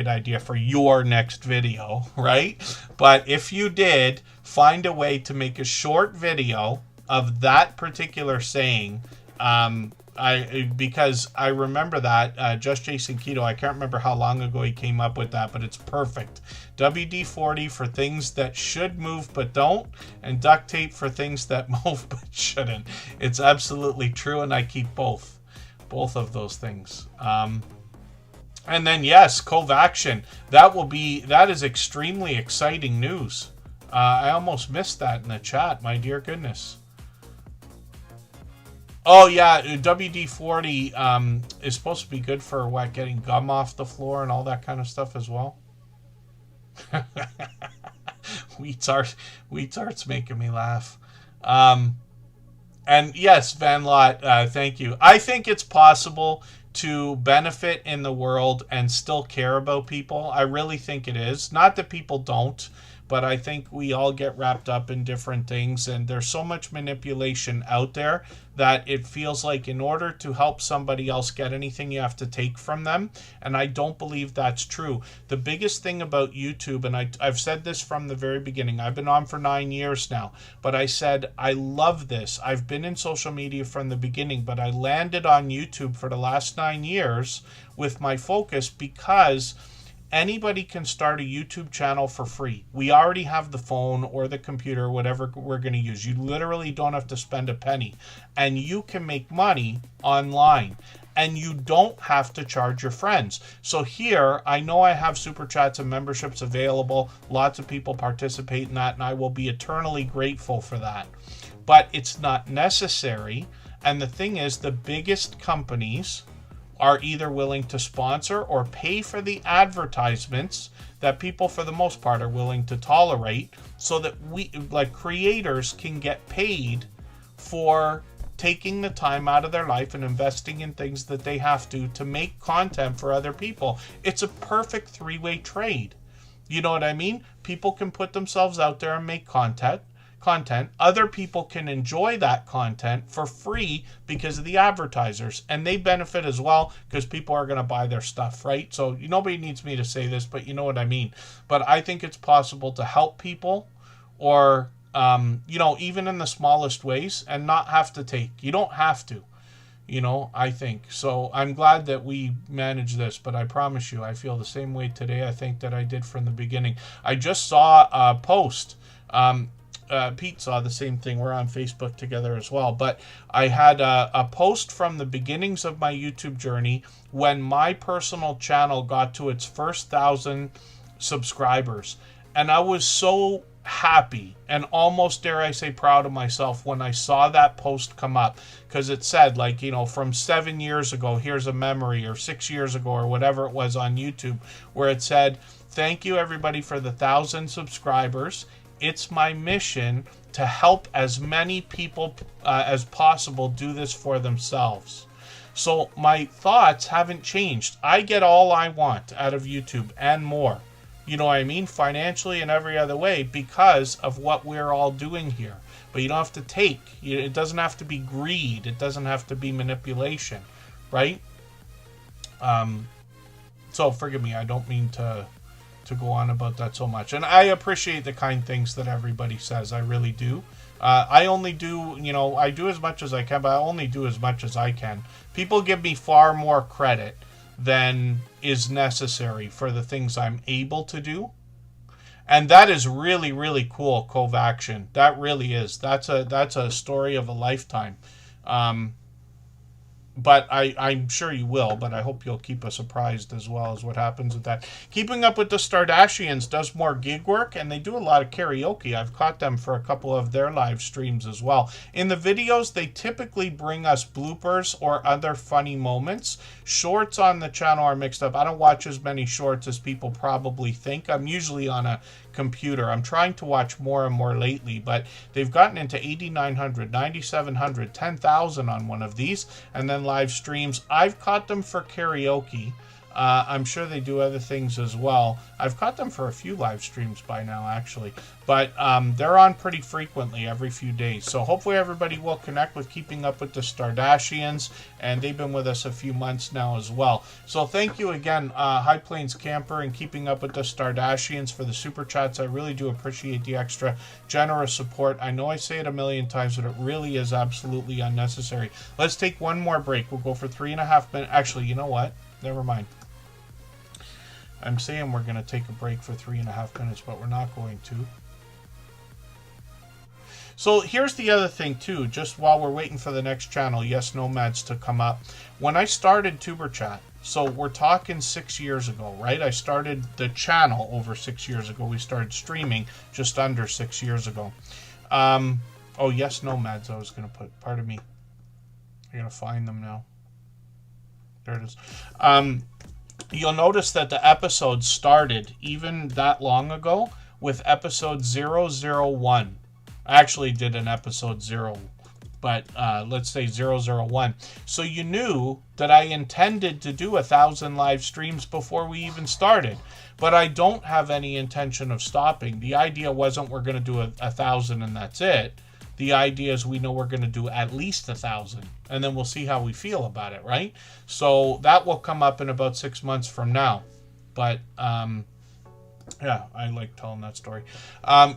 idea for your next video, right? But if you did find a way to make a short video of that particular saying, because I remember that, Just Jason Keto, I can't remember how long ago he came up with that, but it's perfect. WD-40 for things that should move but don't, and duct tape for things that move but shouldn't. It's absolutely true, and I keep both of those things. And then, yes, Covaction. That is extremely exciting news. I almost missed that in the chat, my dear goodness. Oh, yeah, WD-40 is supposed to be good for, what, getting gum off the floor and all that kind of stuff as well? Wheat Art's making me laugh. And yes, Van Lot, thank you. I think it's possible to benefit in the world and still care about people. I really think it is. Not that people don't, but I think we all get wrapped up in different things, and there's so much manipulation out there that it feels like in order to help somebody else get anything, you have to take from them, and I don't believe that's true. The biggest thing about YouTube, and I've said this from the very beginning, I've been on for 9 years now, but I said I love this. I've been in social media from the beginning, but I landed on YouTube for the last 9 years with my focus because anybody can start a YouTube channel for free. We already have the phone or the computer, whatever we're going to use. You literally don't have to spend a penny, and you can make money online, and you don't have to charge your friends. So here, I know I have super chats and memberships available. Lots of people participate in that, and I will be eternally grateful for that. But it's not necessary. And the thing is, the biggest companies are either willing to sponsor or pay for the advertisements that people for the most part are willing to tolerate, so that we, like creators, can get paid for taking the time out of their life and investing in things that they have to make content for other people. It's a perfect three-way trade. You know what I mean? People can put themselves out there and make content. Other people can enjoy that content for free because of the advertisers, and they benefit as well because people are going to buy their stuff, right? So nobody needs me to say this, but you know what I mean. But I think it's possible to help people, or even in the smallest ways, and not have to take. You don't have to, I think. So I'm glad that we managed this, but I promise you, I feel the same way today, I think, that I did from the beginning. I just saw a post. Pete saw the same thing. We're on Facebook together as well. But I had a post from the beginnings of my YouTube journey when my personal channel got to its first 1,000 subscribers. And I was so happy and almost, dare I say, proud of myself when I saw that post come up, because it said, from 7 years ago, here's a memory, or 6 years ago, or whatever it was on YouTube, where it said, thank you everybody for the 1,000 subscribers. It's my mission to help as many people as possible do this for themselves. So my thoughts haven't changed. I get all I want out of YouTube and more. You know what I mean? Financially and every other way, because of what we're all doing here. But you don't have to take. It doesn't have to be greed. It doesn't have to be manipulation, right? So forgive me. I don't mean to go on about that so much. And I appreciate the kind things that everybody says. I really do. I only do, I do as much as I can, but I only do as much as I can. People give me far more credit than is necessary for the things I'm able to do. And that is really, really cool, Covaction. That really is. That's a story of a lifetime. But I'm sure you will, but I hope you'll keep us apprised as well as what happens with that. Keeping Up with the Stardashians does more gig work, and they do a lot of karaoke. I've caught them for a couple of their live streams as well. In the videos, they typically bring us bloopers or other funny moments. Shorts on the channel are mixed up. I don't watch as many shorts as people probably think. I'm usually on a computer. I'm trying to watch more and more lately, but they've gotten into 8,900, 9,700, 10,000 on one of these, and then live streams. I've caught them for karaoke. I'm sure they do other things as well. I've caught them for a few live streams by now, actually. But they're on pretty frequently, every few days. So hopefully everybody will connect with Keeping Up with the Stardashians. And they've been with us a few months now as well. So thank you again, High Plains Camper and Keeping Up with the Stardashians, for the Super Chats. I really do appreciate the extra generous support. I know I say it a million times, but it really is absolutely unnecessary. Let's take one more break. We'll go for 3.5 minutes. Actually, you know what? Never mind. I'm saying we're going to take a break for 3.5 minutes, but we're not going to. So here's the other thing too, just while we're waiting for the next channel, Yes Nomads, to come up. When I started Superchat, so we're talking 6 years ago, right? I started the channel over 6 years ago. We started streaming just under 6 years ago. Oh, Yes Nomads, I was going to put, pardon me. I'm going to find them now. There it is. You'll notice that the episode started even that long ago with episode 001. I actually did an episode 0 but let's say 001. So you knew that I intended to do 1,000 live streams before we even started. But I don't have any intention of stopping. The idea wasn't we're going to do 1,000 and that's it. The idea is we know we're going to do at least 1,000, and then we'll see how we feel about it, right? So that will come up in about 6 months from now. But yeah, I like telling that story.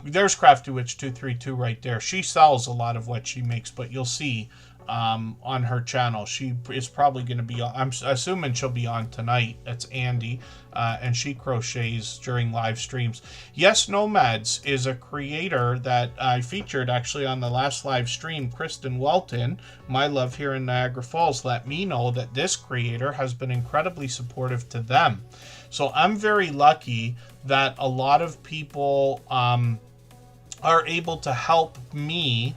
There's Crafty Witch 232 right there. She sells a lot of what she makes, but you'll see on her channel. She is probably going to be on, I'm assuming she'll be on tonight. That's Andy, and she crochets during live streams. Yes Nomads is a creator that I featured actually on the last live stream. Kristen Welton, my love here in Niagara Falls, let me know that this creator has been incredibly supportive to them. So I'm very lucky that a lot of people are able to help me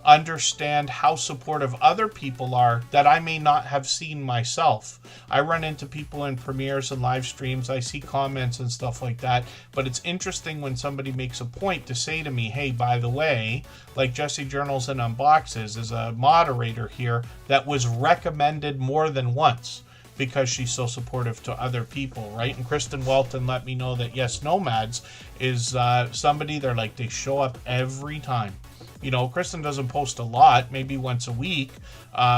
understand how supportive other people are that I may not have seen myself. I run into people in premieres and live streams. I see comments and stuff like that. But it's interesting when somebody makes a point to say to me, hey, by the way, like Jessie Journals and Unboxes is a moderator here that was recommended more than once, because she's so supportive to other people, right? And Kristen Welton let me know that Yes Nomads is somebody, they're like, they show up every time. You know, Kristen doesn't post a lot, maybe once a week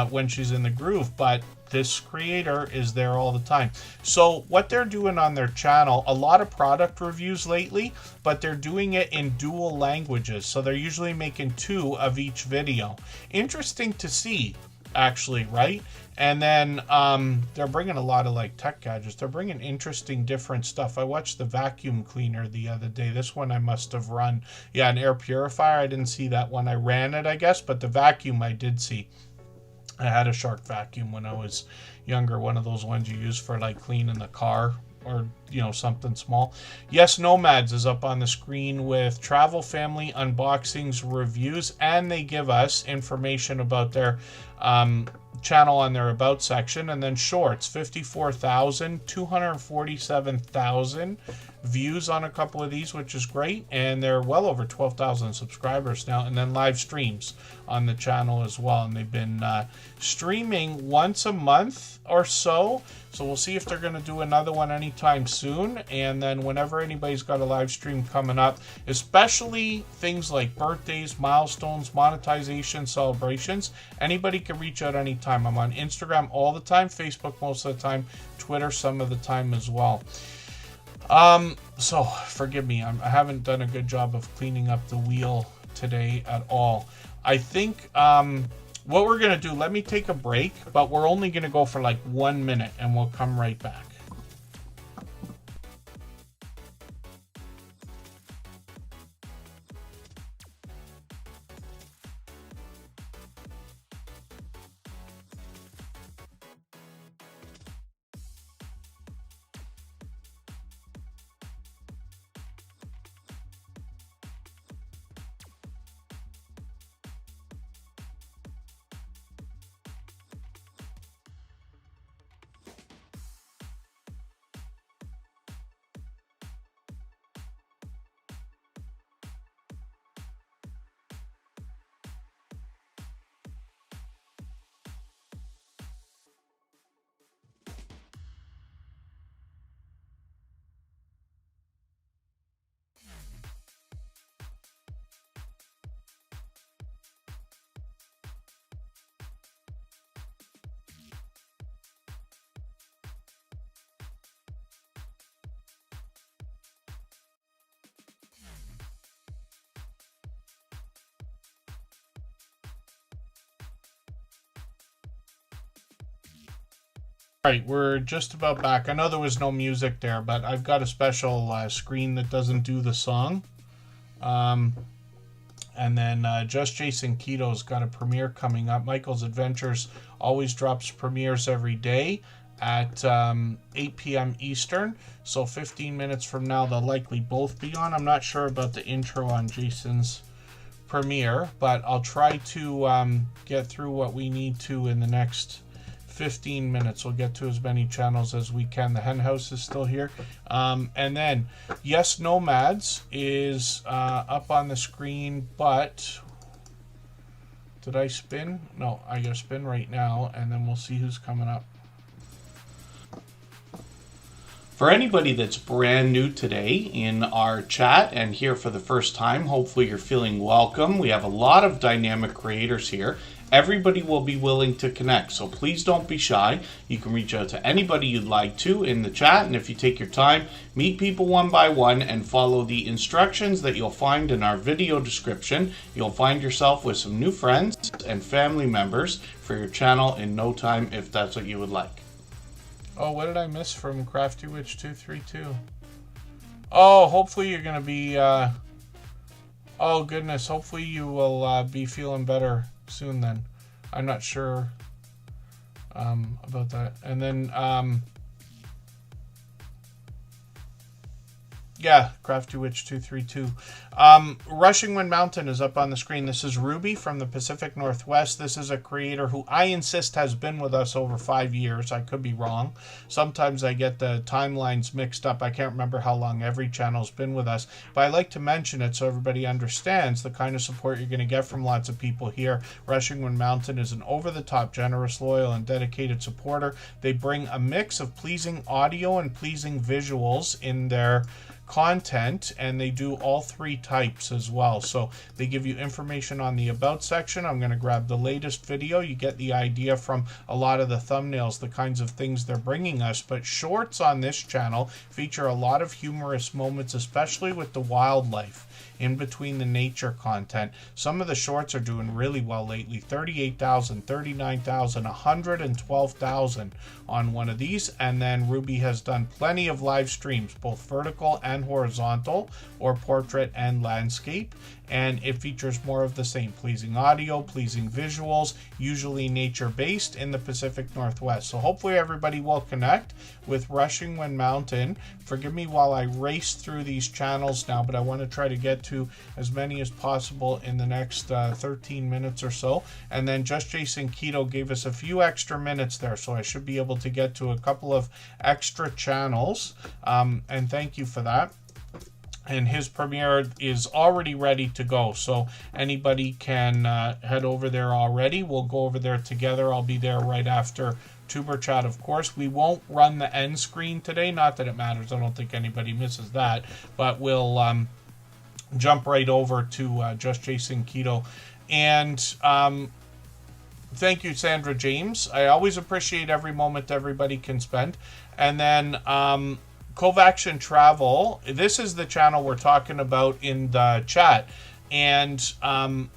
when she's in the groove, but this creator is there all the time. So what they're doing on their channel, a lot of product reviews lately, but they're doing it in dual languages. So they're usually making 2 of each video. Interesting to see, actually, right? And then they're bringing a lot of like tech gadgets. They're bringing interesting different stuff. I watched the vacuum cleaner the other day. This one I must have run. Yeah, an air purifier. I didn't see that one. I ran it, I guess, but the vacuum I did see. I had a Shark vacuum when I was younger. One of those ones you use for like cleaning the car, or you know, something small. Yes Nomads is up on the screen with travel, family, unboxings, reviews, and they give us information about their channel on their about section. And then shorts, 54,000, 247,000 views on a couple of these, which is great, and they're well over 12,000 subscribers now. And then live streams on the channel as well, and they've been streaming once a month or so. So we'll see if they're going to do another one anytime soon. And then whenever anybody's got a live stream coming up, especially things like birthdays, milestones, monetization, celebrations, anybody can reach out anytime. I'm on Instagram all the time, Facebook most of the time, Twitter some of the time as well. So forgive me, I haven't done a good job of cleaning up the wheel today at all. I think what we're going to do, let me take a break, but we're only going to go for like 1 minute and we'll come right back. All right, we're just about back. I know there was no music there, but I've got a special screen that doesn't do the song. And then Just Jason Keto's got a premiere coming up. Michael's Adventures always drops premieres every day at 8 p.m. Eastern. So 15 minutes from now, they'll likely both be on. I'm not sure about the intro on Jason's premiere, but I'll try to get through what we need to in the next 15 minutes. We'll get to as many channels as we can. The hen house is still here. And then Yes Nomads is up on the screen, but Did I spin? No, I gotta spin right now, and then we'll see who's coming up. For anybody that's brand new today in our chat and here for the first time, hopefully you're feeling welcome. We have a lot of dynamic creators here. Everybody will be willing to connect, so please don't be shy. You can reach out to anybody you'd like to in the chat, and if you take your time, meet people one by one and follow the instructions that you'll find in our video description. You'll find yourself with some new friends and family members for your channel in no time if that's what you would like. Oh, what did I miss from Crafty Witch 232? Oh, hopefully you're going to be... oh, goodness. Hopefully you will be feeling better soon then. I'm not sure about that. And then... yeah, Crafty Witch 232. Rushing Wind Mountain is up on the screen. This is Ruby from the Pacific Northwest. This is a creator who I insist has been with us over 5 years. I could be wrong. Sometimes I get the timelines mixed up. I can't remember how long every channel's been with us. But I like to mention it so everybody understands the kind of support you're going to get from lots of people here. Rushing Wind Mountain is an over-the-top, generous, loyal, and dedicated supporter. They bring a mix of pleasing audio and pleasing visuals in their content, and they do all three types as well. So they give you information on the about section. I'm going to grab the latest video. You get the idea from a lot of the thumbnails, the kinds of things they're bringing us. But shorts on this channel feature a lot of humorous moments, especially with the wildlife in between the nature content. Some of the shorts are doing really well lately. 38,000, 39,000, 112,000 on one of these. And then Ruby has done plenty of live streams, both vertical and horizontal, or portrait and landscape. And it features more of the same: pleasing audio, pleasing visuals, usually nature-based in the Pacific Northwest. So hopefully everybody will connect with Rushing Wind Mountain. Forgive me while I race through these channels now, but I want to try to get to as many as possible in the next 13 minutes or so. And then Just Jason Keto gave us a few extra minutes there, so I should be able to get to a couple of extra channels. And thank you for that. And his premiere is already ready to go, so anybody can head over there already. We'll go over there together. I'll be there right after Tuber Chat, of course. We won't run the end screen today, not that it matters. I don't think anybody misses that, but we'll jump right over to Just Jason Keto. And thank you, Sandra James. I always appreciate every moment everybody can spend. And then Cove Action Travel, this is the channel we're talking about in the chat, and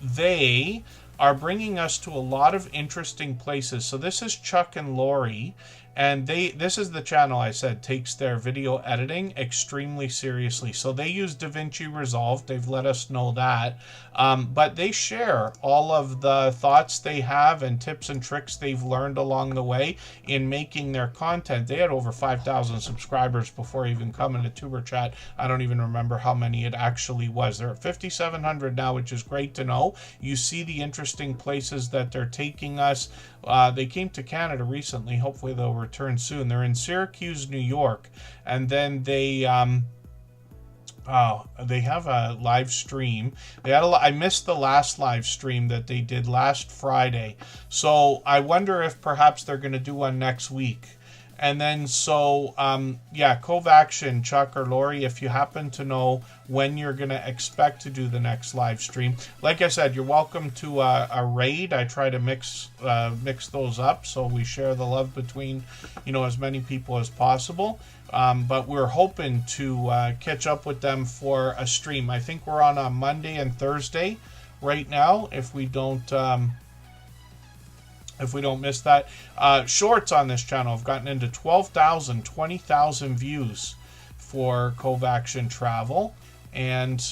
they are bringing us to a lot of interesting places. So this is Chuck and Lori, and this is the channel I said takes their video editing extremely seriously. So they use DaVinci Resolve. They've let us know that. But they share all of the thoughts they have and tips and tricks they've learned along the way in making their content. They had over 5,000 subscribers before even coming to Tuber Chat. I don't even remember how many it actually was. They're at 5,700 now, which is great to know. You see the interesting places that they're taking us. They came to Canada recently. Hopefully they'll return soon. They're in Syracuse, New York, and then they have a live stream. I missed the last live stream that they did last Friday, so I wonder if perhaps they're going to do one next week. And then so yeah, Cove Action, Chuck or Lori, if you happen to know when you're going to expect to do the next live stream. Like I said, you're welcome to a raid. I try to mix those up so we share the love between, as many people as possible. But we're hoping to catch up with them for a stream. I think we're on a Monday and Thursday right now, if we don't miss that. Shorts on this channel have gotten into 12,000, 20,000 views for Cove Action Travel. And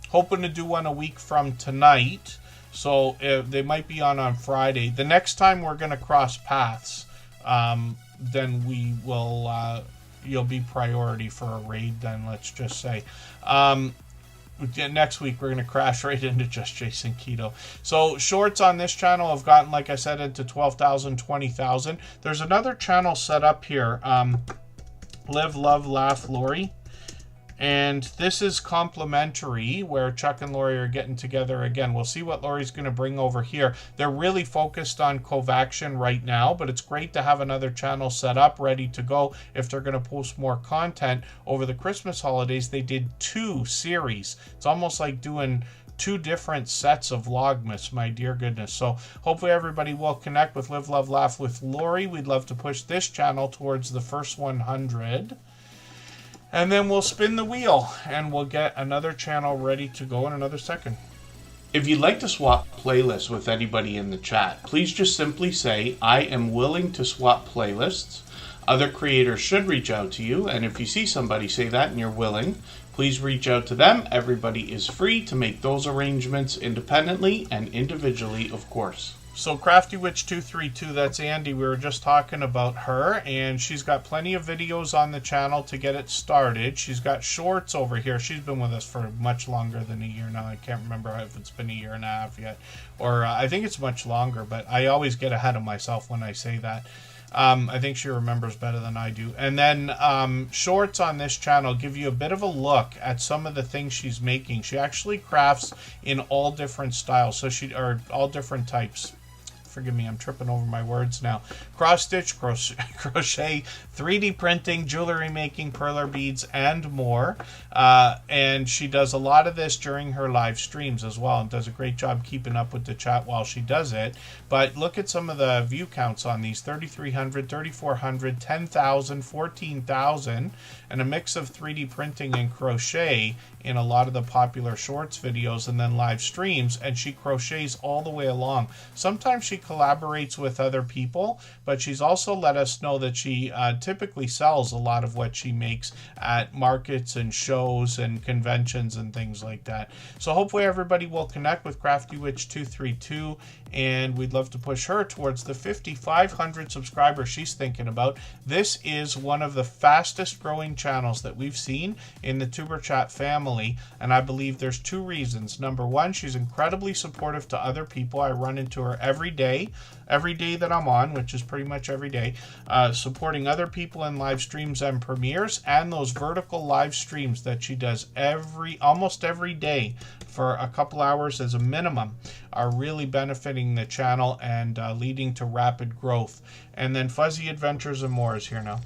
hoping to do one a week from tonight. So they might be on Friday. The next time we're going to cross paths, then we will... you'll be priority for a raid then, let's just say. Next week, we're going to crash right into Just Jason Keto. So shorts on this channel have gotten, like I said, into 12,000, 20,000. There's another channel set up here, Live, Love, Laugh, Lori. And this is complimentary, where Chuck and Lori are getting together again. We'll see what Lori's going to bring over here. They're really focused on Covaction right now, but it's great to have another channel set up, ready to go if they're going to post more content. Over the Christmas holidays, they did 2 series. It's almost like doing 2 different sets of Vlogmas, my dear goodness. So hopefully everybody will connect with Live, Love, Laugh with Lori. We'd love to push this channel towards the first 100. And then we'll spin the wheel and we'll get another channel ready to go in another second. If you'd like to swap playlists with anybody in the chat, please just simply say, I am willing to swap playlists. Other creators should reach out to you, and if you see somebody say that and you're willing, please reach out to them. Everybody is free to make those arrangements independently and individually, of course. So Crafty Witch 232, that's Andy. We were just talking about her, and she's got plenty of videos on the channel to get it started. She's got shorts over here. She's been with us for much longer than a year now. I can't remember if it's been a year and a half yet, or I think it's much longer, but I always get ahead of myself when I say that. I think she remembers better than I do. And then shorts on this channel give you a bit of a look at some of the things she's making. She actually crafts in all different styles, or all different types. Forgive me, I'm tripping over my words now. Cross stitch, crochet, 3D printing, jewelry making, perler beads, and more. And she does a lot of this during her live streams as well, and does a great job keeping up with the chat while she does it. But look at some of the view counts on these: 3,300, 3,400, 10,000, 14,000, and a mix of 3D printing and crochet in a lot of the popular shorts videos and then live streams. And she crochets all the way along. Sometimes she collaborates with other people, but she's also let us know that she typically sells a lot of what she makes at markets and shows and conventions and things like that. So hopefully everybody will connect with Crafty Witch 232, and we'd love to push her towards the 5,500 subscribers she's thinking about. This is one of the fastest growing channels that we've seen in the Tuber Chat family, and I believe there's 2 reasons. Number 1, she's incredibly supportive to other people. I run into her every day that I'm on, which is pretty much every day, supporting other people in live streams and premieres, and those vertical live streams that she does almost every day for a couple hours as a minimum are really benefiting the channel and leading to rapid growth. And then Fuzzy Adventures and More is here now.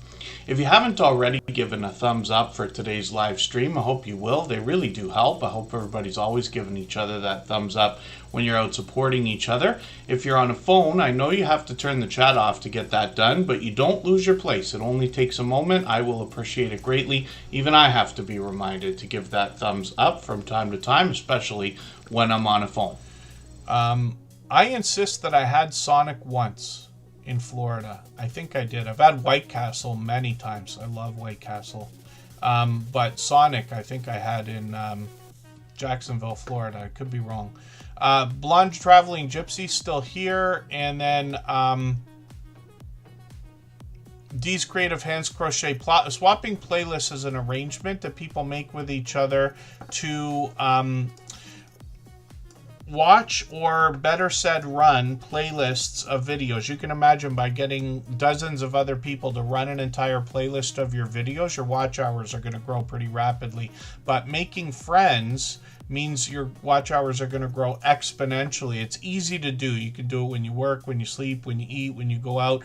If you haven't already given a thumbs up for today's live stream, I hope you will. They really do help. I hope everybody's always giving each other that thumbs up when you're out supporting each other. If you're on a phone, I know you have to turn the chat off to get that done, but you don't lose your place. It only takes a moment. I will appreciate it greatly. Even I have to be reminded to give that thumbs up from time to time, especially when I'm on a phone. I insist that I had Sonic once in Florida. I think I did. I've had White Castle many times. I love White Castle. But Sonic, I think I had in Jacksonville, Florida. I could be wrong. Blonde Traveling Gypsy still here. And then D's Creative Hands Crochet. Swapping playlists is an arrangement that people make with each other to watch, or better said, run playlists of videos. You can imagine by getting dozens of other people to run an entire playlist of your videos, your watch hours are going to grow pretty rapidly. But making friends means your watch hours are going to grow exponentially. It's easy to do. You can do it when you work, when you sleep, when you eat, when you go out.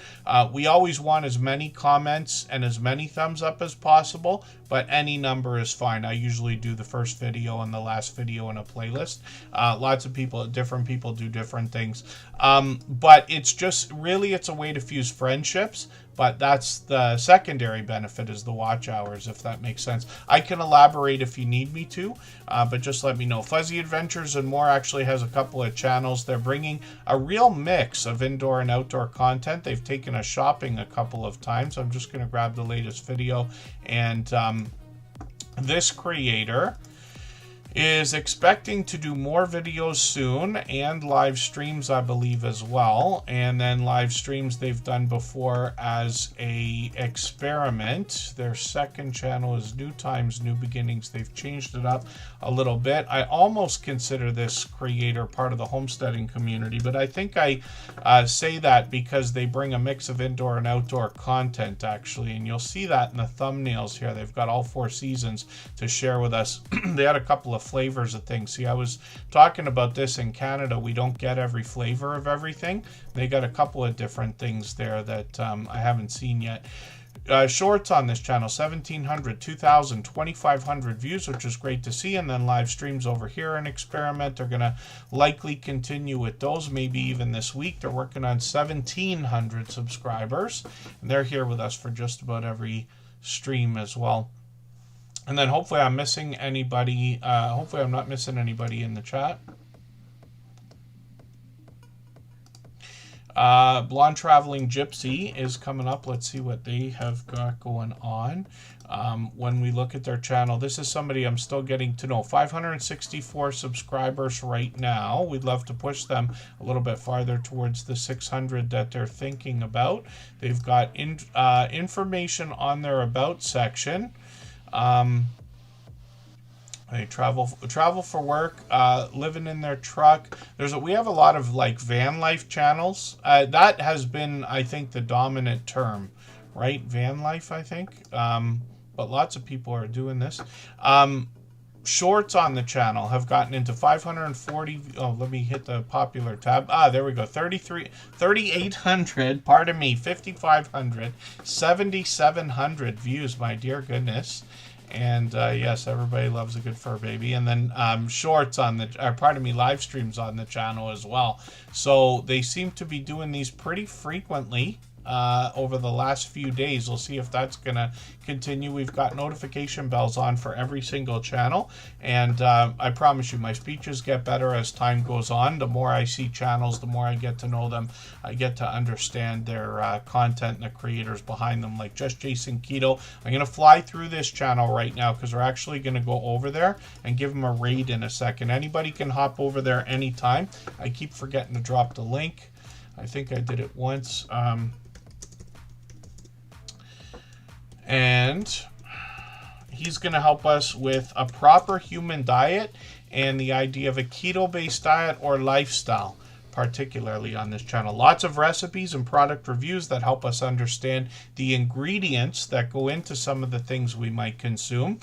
We always want as many comments and as many thumbs up as possible, but any number is fine. I usually do the first video and the last video in a playlist. Lots of people, different people do different things. But it's just really, it's a way to fuse friendships. But that's the secondary benefit, is the watch hours, if that makes sense. I can elaborate if you need me to, but just let me know. Fuzzy Adventures and More actually has a couple of channels. They're bringing a real mix of indoor and outdoor content. They've taken us shopping a couple of times. I'm just going to grab the latest video. And this creator is expecting to do more videos soon and live streams, I believe, as well. And then live streams they've done before as a experiment. Their second channel is New Times, New Beginnings. They've changed it up a little bit. I almost consider this creator part of the homesteading community, but I think I say that because they bring a mix of indoor and outdoor content, actually. And you'll see that in the thumbnails here. They've got all 4 seasons to share with us. They had a couple of flavors of things. See, I was talking about this in Canada. We don't get every flavor of everything. They got a couple of different things there that I haven't seen yet. Shorts on this channel, 1,700, 2,000, 2,500 views, which is great to see. And then live streams over here, an experiment. They're going to likely continue with those, maybe even this week. They're working on 1,700 subscribers. And they're here with us for just about every stream as well. And then hopefully I'm missing anybody. Hopefully I'm not missing anybody in the chat. Blonde Traveling Gypsy is coming up. Let's see what they have got going on. When we look at their channel, this is somebody I'm still getting to know. 564 subscribers right now. We'd love to push them a little bit farther towards the 600 that they're thinking about. They've got information on their About section. They travel for work, living in their truck. We have a lot of like van life channels. That has been, I think, the dominant term, right? Van life, I think. But lots of people are doing this. Shorts on the channel have gotten into 540. Oh, let me hit the popular tab. There we go. 3,800. Pardon me. 5,500. 7,700 views. My dear goodness. And yes, everybody loves a good fur baby. And then shorts on the, live streams on the channel as well. So they seem to be doing these pretty frequently over the last few days. We'll see if that's going to continue. We've got notification bells on for every single channel. And I promise you, my speeches get better as time goes on. The more I see channels, the more I get to know them. I get to understand their content and the creators behind them, like Just Jason Keto. I'm going to fly through this channel right now because we're actually going to go over there and give them a raid in a second. Anybody can hop over there anytime. I keep forgetting to drop the link. I think I did it once. And he's going to help us with a proper human diet and the idea of a keto-based diet or lifestyle, particularly on this channel. Lots of recipes and product reviews that help us understand the ingredients that go into some of the things we might consume.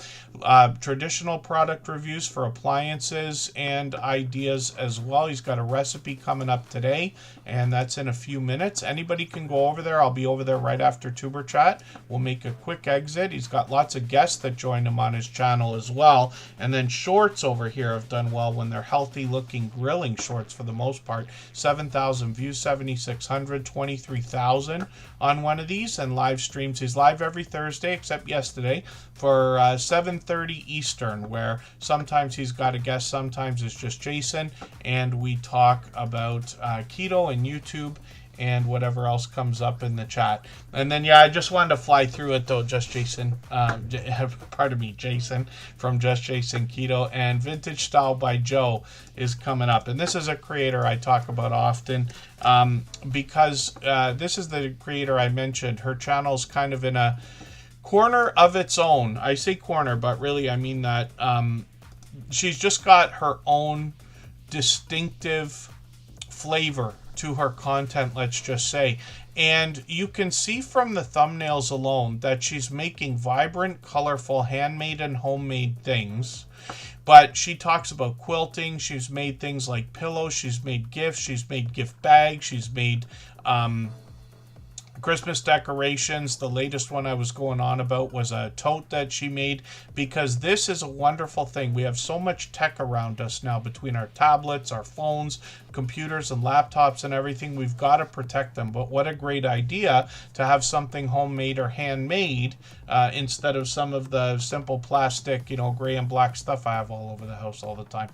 Traditional product reviews for appliances and ideas as well. He's got a recipe coming up today, and that's in a few minutes. Anybody can go over there. I'll be over there right after Tuber Chat. We'll make a quick exit. He's got lots of guests that join him on his channel as well. And then shorts over here have done well when they're healthy looking grilling shorts for the most part. 7,000 views, 7,600, 23,000 on one of these. And live streams, he's live every Thursday except yesterday for 7:30 Eastern, where sometimes he's got a guest, sometimes it's just Jason, and we talk about keto and YouTube and whatever else comes up in the chat. And then, yeah, I just wanted to fly through it, though. Just Jason, pardon me, Jason from Just Jason Keto. And Vintage Style by Joe is coming up. And this is a creator I talk about often because this is the creator I mentioned. Her channel's kind of in a corner of its own. I say corner, but really I mean that she's just got her own distinctive flavor to her content, let's just say. And you can see from the thumbnails alone that she's making vibrant, colorful, handmade and homemade things. But she talks about quilting. She's made things like pillows. She's made gifts. She's made gift bags. She's made Christmas decorations. The latest one I was going on about was a tote that she made, because this is a wonderful thing. We have so much tech around us now, between our tablets, our phones, computers and laptops and everything. We've got to protect them. But what a great idea to have something homemade or handmade instead of some of the simple plastic, gray and black stuff I have all over the house all the time.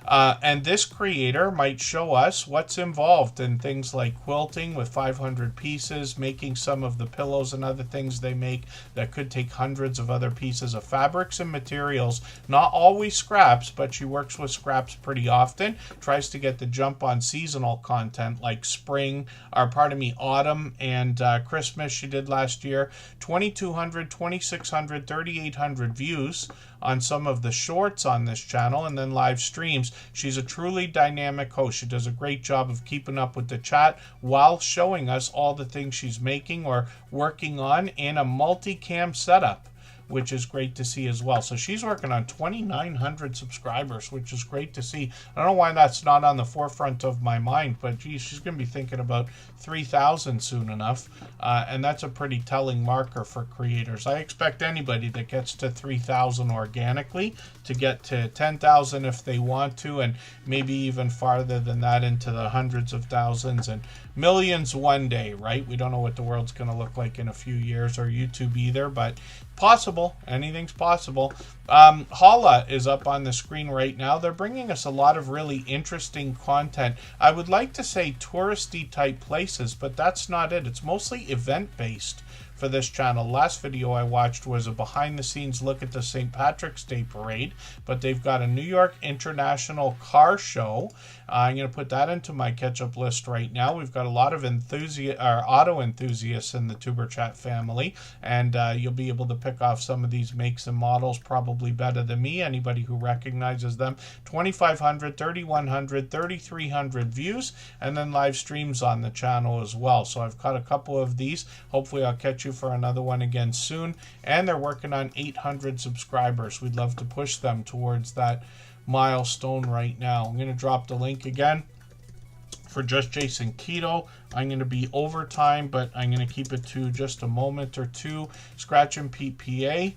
And this creator might show us what's involved in things like quilting with 500 pieces, making making some of the pillows and other things they make that could take hundreds of other pieces of fabrics and materials, not always scraps, but she works with scraps pretty often, tries to get the jump on seasonal content like spring, or pardon me, autumn and Christmas she did last year. 2,200, 2,600, 3,800 views on some of the shorts on this channel, and then live streams. She's a truly dynamic host. She does a great job of keeping up with the chat while showing us all the things she's making or working on in a multicam setup, which is great to see as well. So she's working on 2,900 subscribers, which is great to see. I don't know why that's not on the forefront of my mind, but geez, she's going to be thinking about 3,000 soon enough. And that's a pretty telling marker for creators. I expect anybody that gets to 3,000 organically to get to 10,000 if they want to, and maybe even farther than that into the hundreds of thousands and millions one day, right? We don't know what the world's going to look like in a few years, or YouTube either, but possible. Anything's possible. Holla is up on the screen right now. They're bringing us a lot of really interesting content. I would like to say touristy type places, but that's not it. It's mostly event based for this channel. Last video I watched was a behind the scenes look at the St. Patrick's Day parade, but they've got a New York International Car Show. I'm going to put that into my catch-up list right now. We've got a lot of auto enthusiasts in the Tuber Chat family, and you'll be able to pick off some of these makes and models probably better than me, anybody who recognizes them. 2,500, 3,100, 3,300 views, and then live streams on the channel as well. So I've got a couple of these. Hopefully I'll catch you for another one again soon. And they're working on 800 subscribers. We'd love to push them towards that milestone right now. I'm going to drop the link again for Just Jason Keto. I'm going to be over time, but I'm going to keep it to just a moment or two. Scratch and PPA.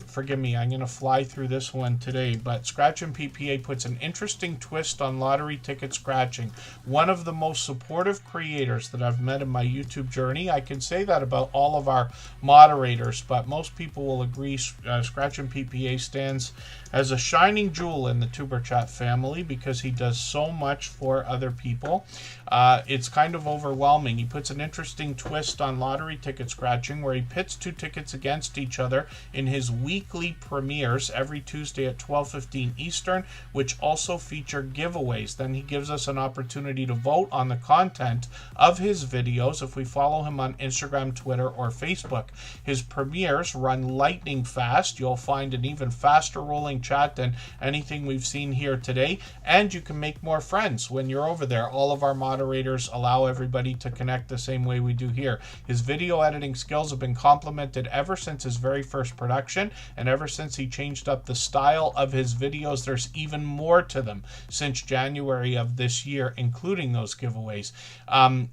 Forgive me, I'm going to fly through this one today, but Scratch and PPA puts an interesting twist on lottery ticket scratching. One of the most supportive creators that I've met in my YouTube journey. I can say that about all of our moderators, but most people will agree Scratch and PPA stands as a shining jewel in the Tuber Chat family because he does so much for other people. It's kind of overwhelming. He puts an interesting twist on lottery ticket scratching where he pits two tickets against each other in his weekly premieres every Tuesday at 12:15 Eastern, which also feature giveaways. Then he gives us an opportunity to vote on the content of his videos if we follow him on Instagram, Twitter, or Facebook. His premieres run lightning fast. You'll find an even faster rolling chat than anything we've seen here today, and you can make more friends when you're over there. All of our moderators allow everybody to connect the same way we do here. His video editing skills have been complimented ever since his very first production, and ever since he changed up the style of his videos. There's even more to them since January of this year, including those giveaways.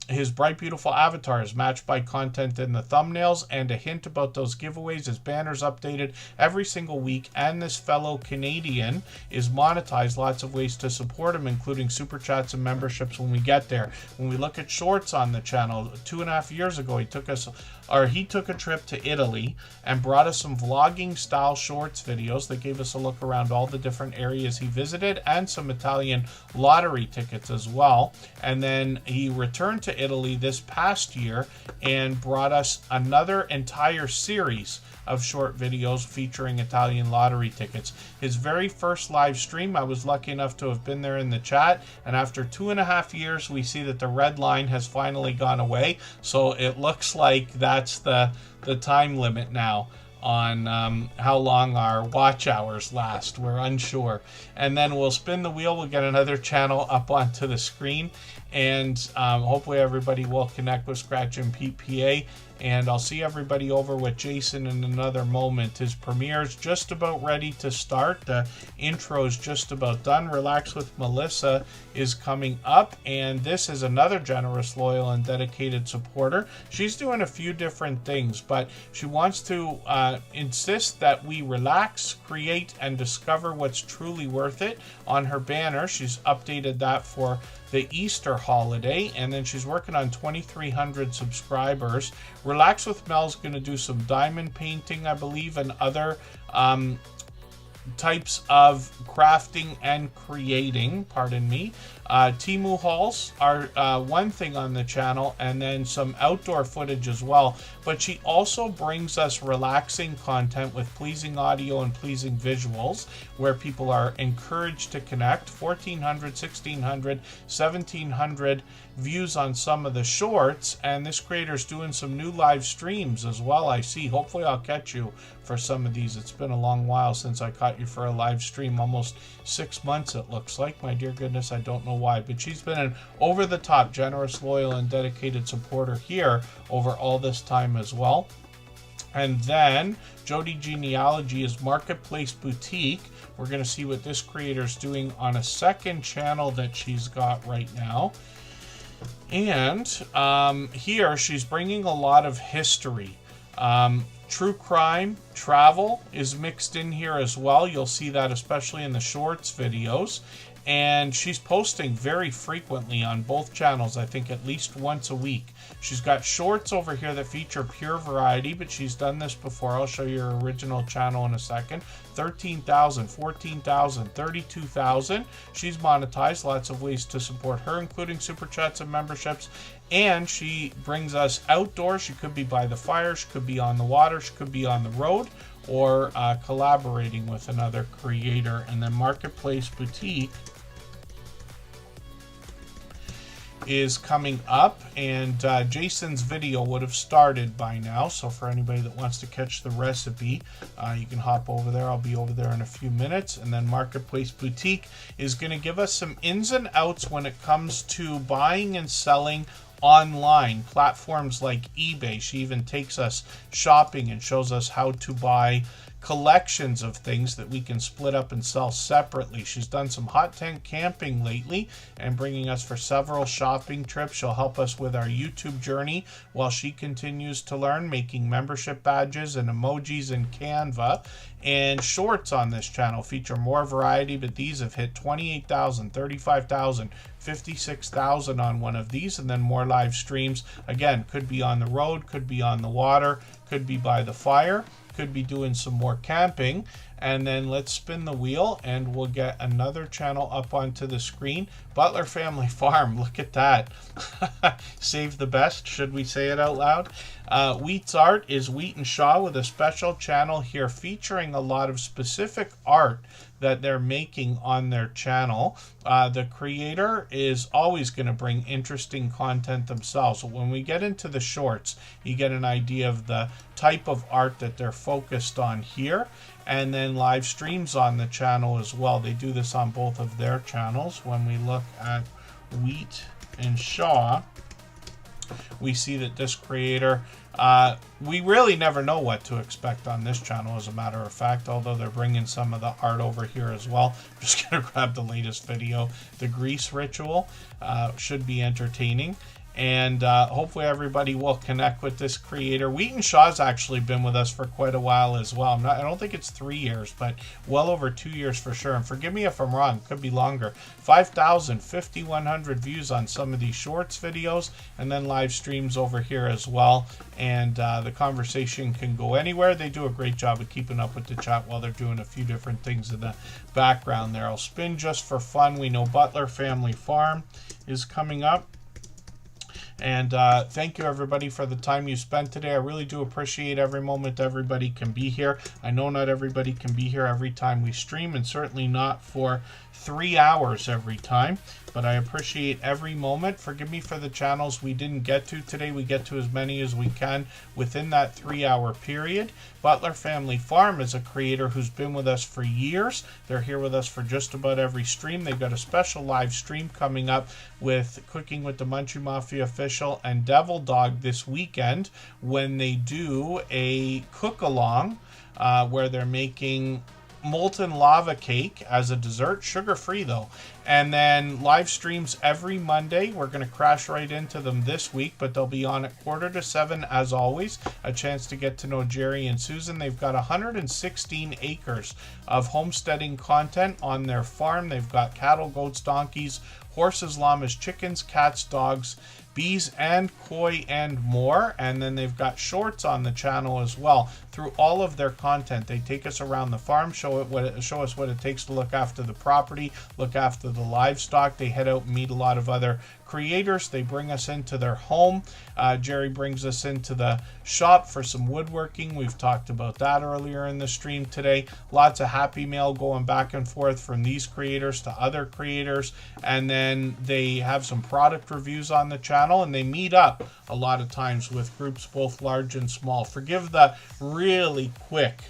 His bright, beautiful avatar is matched by content in the thumbnails, and a hint about those giveaways. His banner's updated every single week, and this fellow Canadian is monetized. Lots of ways to support him, including super chats and memberships when we get there. When we look at shorts on the channel, 2.5 years ago, he took a trip to Italy and brought us some vlogging style shorts videos that gave us a look around all the different areas he visited, and some Italian lottery tickets as well. And then he returned to Italy this past year and brought us another entire series of short videos featuring Italian lottery tickets. His very first live stream, I was lucky enough to have been there in the chat, and after 2.5 years we see that the red line has finally gone away, so it looks like that's the time limit now on how long our watch hours last. We're unsure. And then we'll spin the wheel, we'll get another channel up onto the screen, and hopefully everybody will connect with Scratch and PPA. And I'll see everybody over with Jason in another moment. His premiere is just about ready to start. The intro is just about done. Relax with Melissa is coming up. And this is another generous, loyal, and dedicated supporter. She's doing a few different things, but she wants to insist that we relax, create, and discover what's truly worth it. On her banner, she's updated that for the Easter holiday, and then she's working on 2,300 subscribers. Relax with Mel's going to do some diamond painting, I believe, and other types of crafting and creating, pardon me. Temu hauls are one thing on the channel, and then some outdoor footage as well. But she also brings us relaxing content with pleasing audio and pleasing visuals, where people are encouraged to connect. 1,400, 1,600, 1,700 views on some of the shorts, and this creator's doing some new live streams as well, I see. Hopefully I'll catch you for some of these. It's been a long while since I caught you for a live stream, almost 6 months it looks like. My dear goodness, I don't know why, but she's been an over-the-top, generous, loyal, and dedicated supporter here over all this time as well. And then Jody Genealogy is Marketplace Boutique. We're going to see what this creator's doing on a second channel that she's got right now. And here she's bringing a lot of history. True crime, travel is mixed in here as well. You'll see that especially in the shorts videos. And she's posting very frequently on both channels, I think at least once a week. She's got shorts over here that feature pure variety, but she's done this before. I'll show you her original channel in a second. 13,000, 14,000, 32,000. She's monetized, lots of ways to support her, including super chats and memberships. And she brings us outdoors. She could be by the fire, she could be on the water, she could be on the road, or collaborating with another creator. And then Marketplace Boutique is coming up, and Jason's video would have started by now, so for anybody that wants to catch the recipe, you can hop over there. I'll be over there in a few minutes. And then Marketplace Boutique is going to give us some ins and outs when it comes to buying and selling online platforms like eBay. She even takes us shopping and shows us how to buy collections of things that we can split up and sell separately. She's done some hot tent camping lately and bringing us for several shopping trips. She'll help us with our YouTube journey while she continues to learn, making membership badges and emojis in Canva. And shorts on this channel feature more variety, but these have hit 28,000, 35,000, 56,000 on one of these, and then more live streams. Again, could be on the road, could be on the water, could be by the fire, could be doing some more camping. And then let's spin the wheel and we'll get another channel up onto the screen. Butler Family Farm, look at that. Save the best, should we say it out loud? Wheat's Art is Wheat and Shaw with a special channel here featuring a lot of specific art that they're making on their channel. The creator is always going to bring interesting content themselves. So when we get into the shorts, you get an idea of the type of art that they're focused on here. And then live streams on the channel as well. They do this on both of their channels. When we look at Wheat and Shaw, we see that this creator, we really never know what to expect on this channel, as a matter of fact, although they're bringing some of the art over here as well. I'm just going to grab the latest video. The grease ritual should be entertaining. And hopefully everybody will connect with this creator. Wheaton Shaw's actually been with us for quite a while as well. I don't think it's 3 years, but well over 2 years for sure. And forgive me if I'm wrong, could be longer. 5,000, 5,100 views on some of these shorts videos, and then live streams over here as well. And the conversation can go anywhere. They do a great job of keeping up with the chat while they're doing a few different things in the background there. I'll spin just for fun. We know Butler Family Farm is coming up. And thank you, everybody, for the time you spent today. I really do appreciate every moment everybody can be here. I know not everybody can be here every time we stream, and certainly not for 3 hours every time. But I appreciate every moment. Forgive me for the channels we didn't get to today. We get to as many as we can within that 3-hour period. Butler Family Farm is a creator who's been with us for years. They're here with us for just about every stream. They've got a special live stream coming up with Cooking with the Munchie Mafia Official and Devil Dog this weekend, when they do a cook-along where they're making molten lava cake as a dessert, sugar-free though. And then live streams every Monday. We're going to crash right into them this week, but they'll be on at 6:45 as always. A chance to get to know Jerry and Susan. They've got 116 acres of homesteading content on their farm. They've got cattle, goats, donkeys, horses, llamas, chickens, cats, dogs, bees and koi and more. And then they've got shorts on the channel as well. Through all of their content, they take us around the farm, show us what it takes to look after the property, look after the livestock. They head out and meet a lot of other creators. They bring us into their home. Jerry brings us into the shop for some woodworking. We've talked about that earlier in the stream today. Lots of happy mail going back and forth from these creators to other creators. And then they have some product reviews on the channel, and they meet up a lot of times with groups both large and small. Forgive the really quick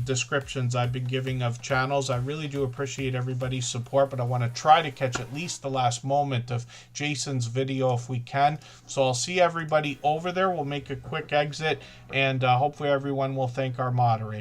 descriptions I've been giving of channels. I really do appreciate everybody's support, but I want to try to catch at least the last moment of Jason's video if we can. So I'll see everybody over there. We'll make a quick exit, and hopefully everyone will thank our moderator.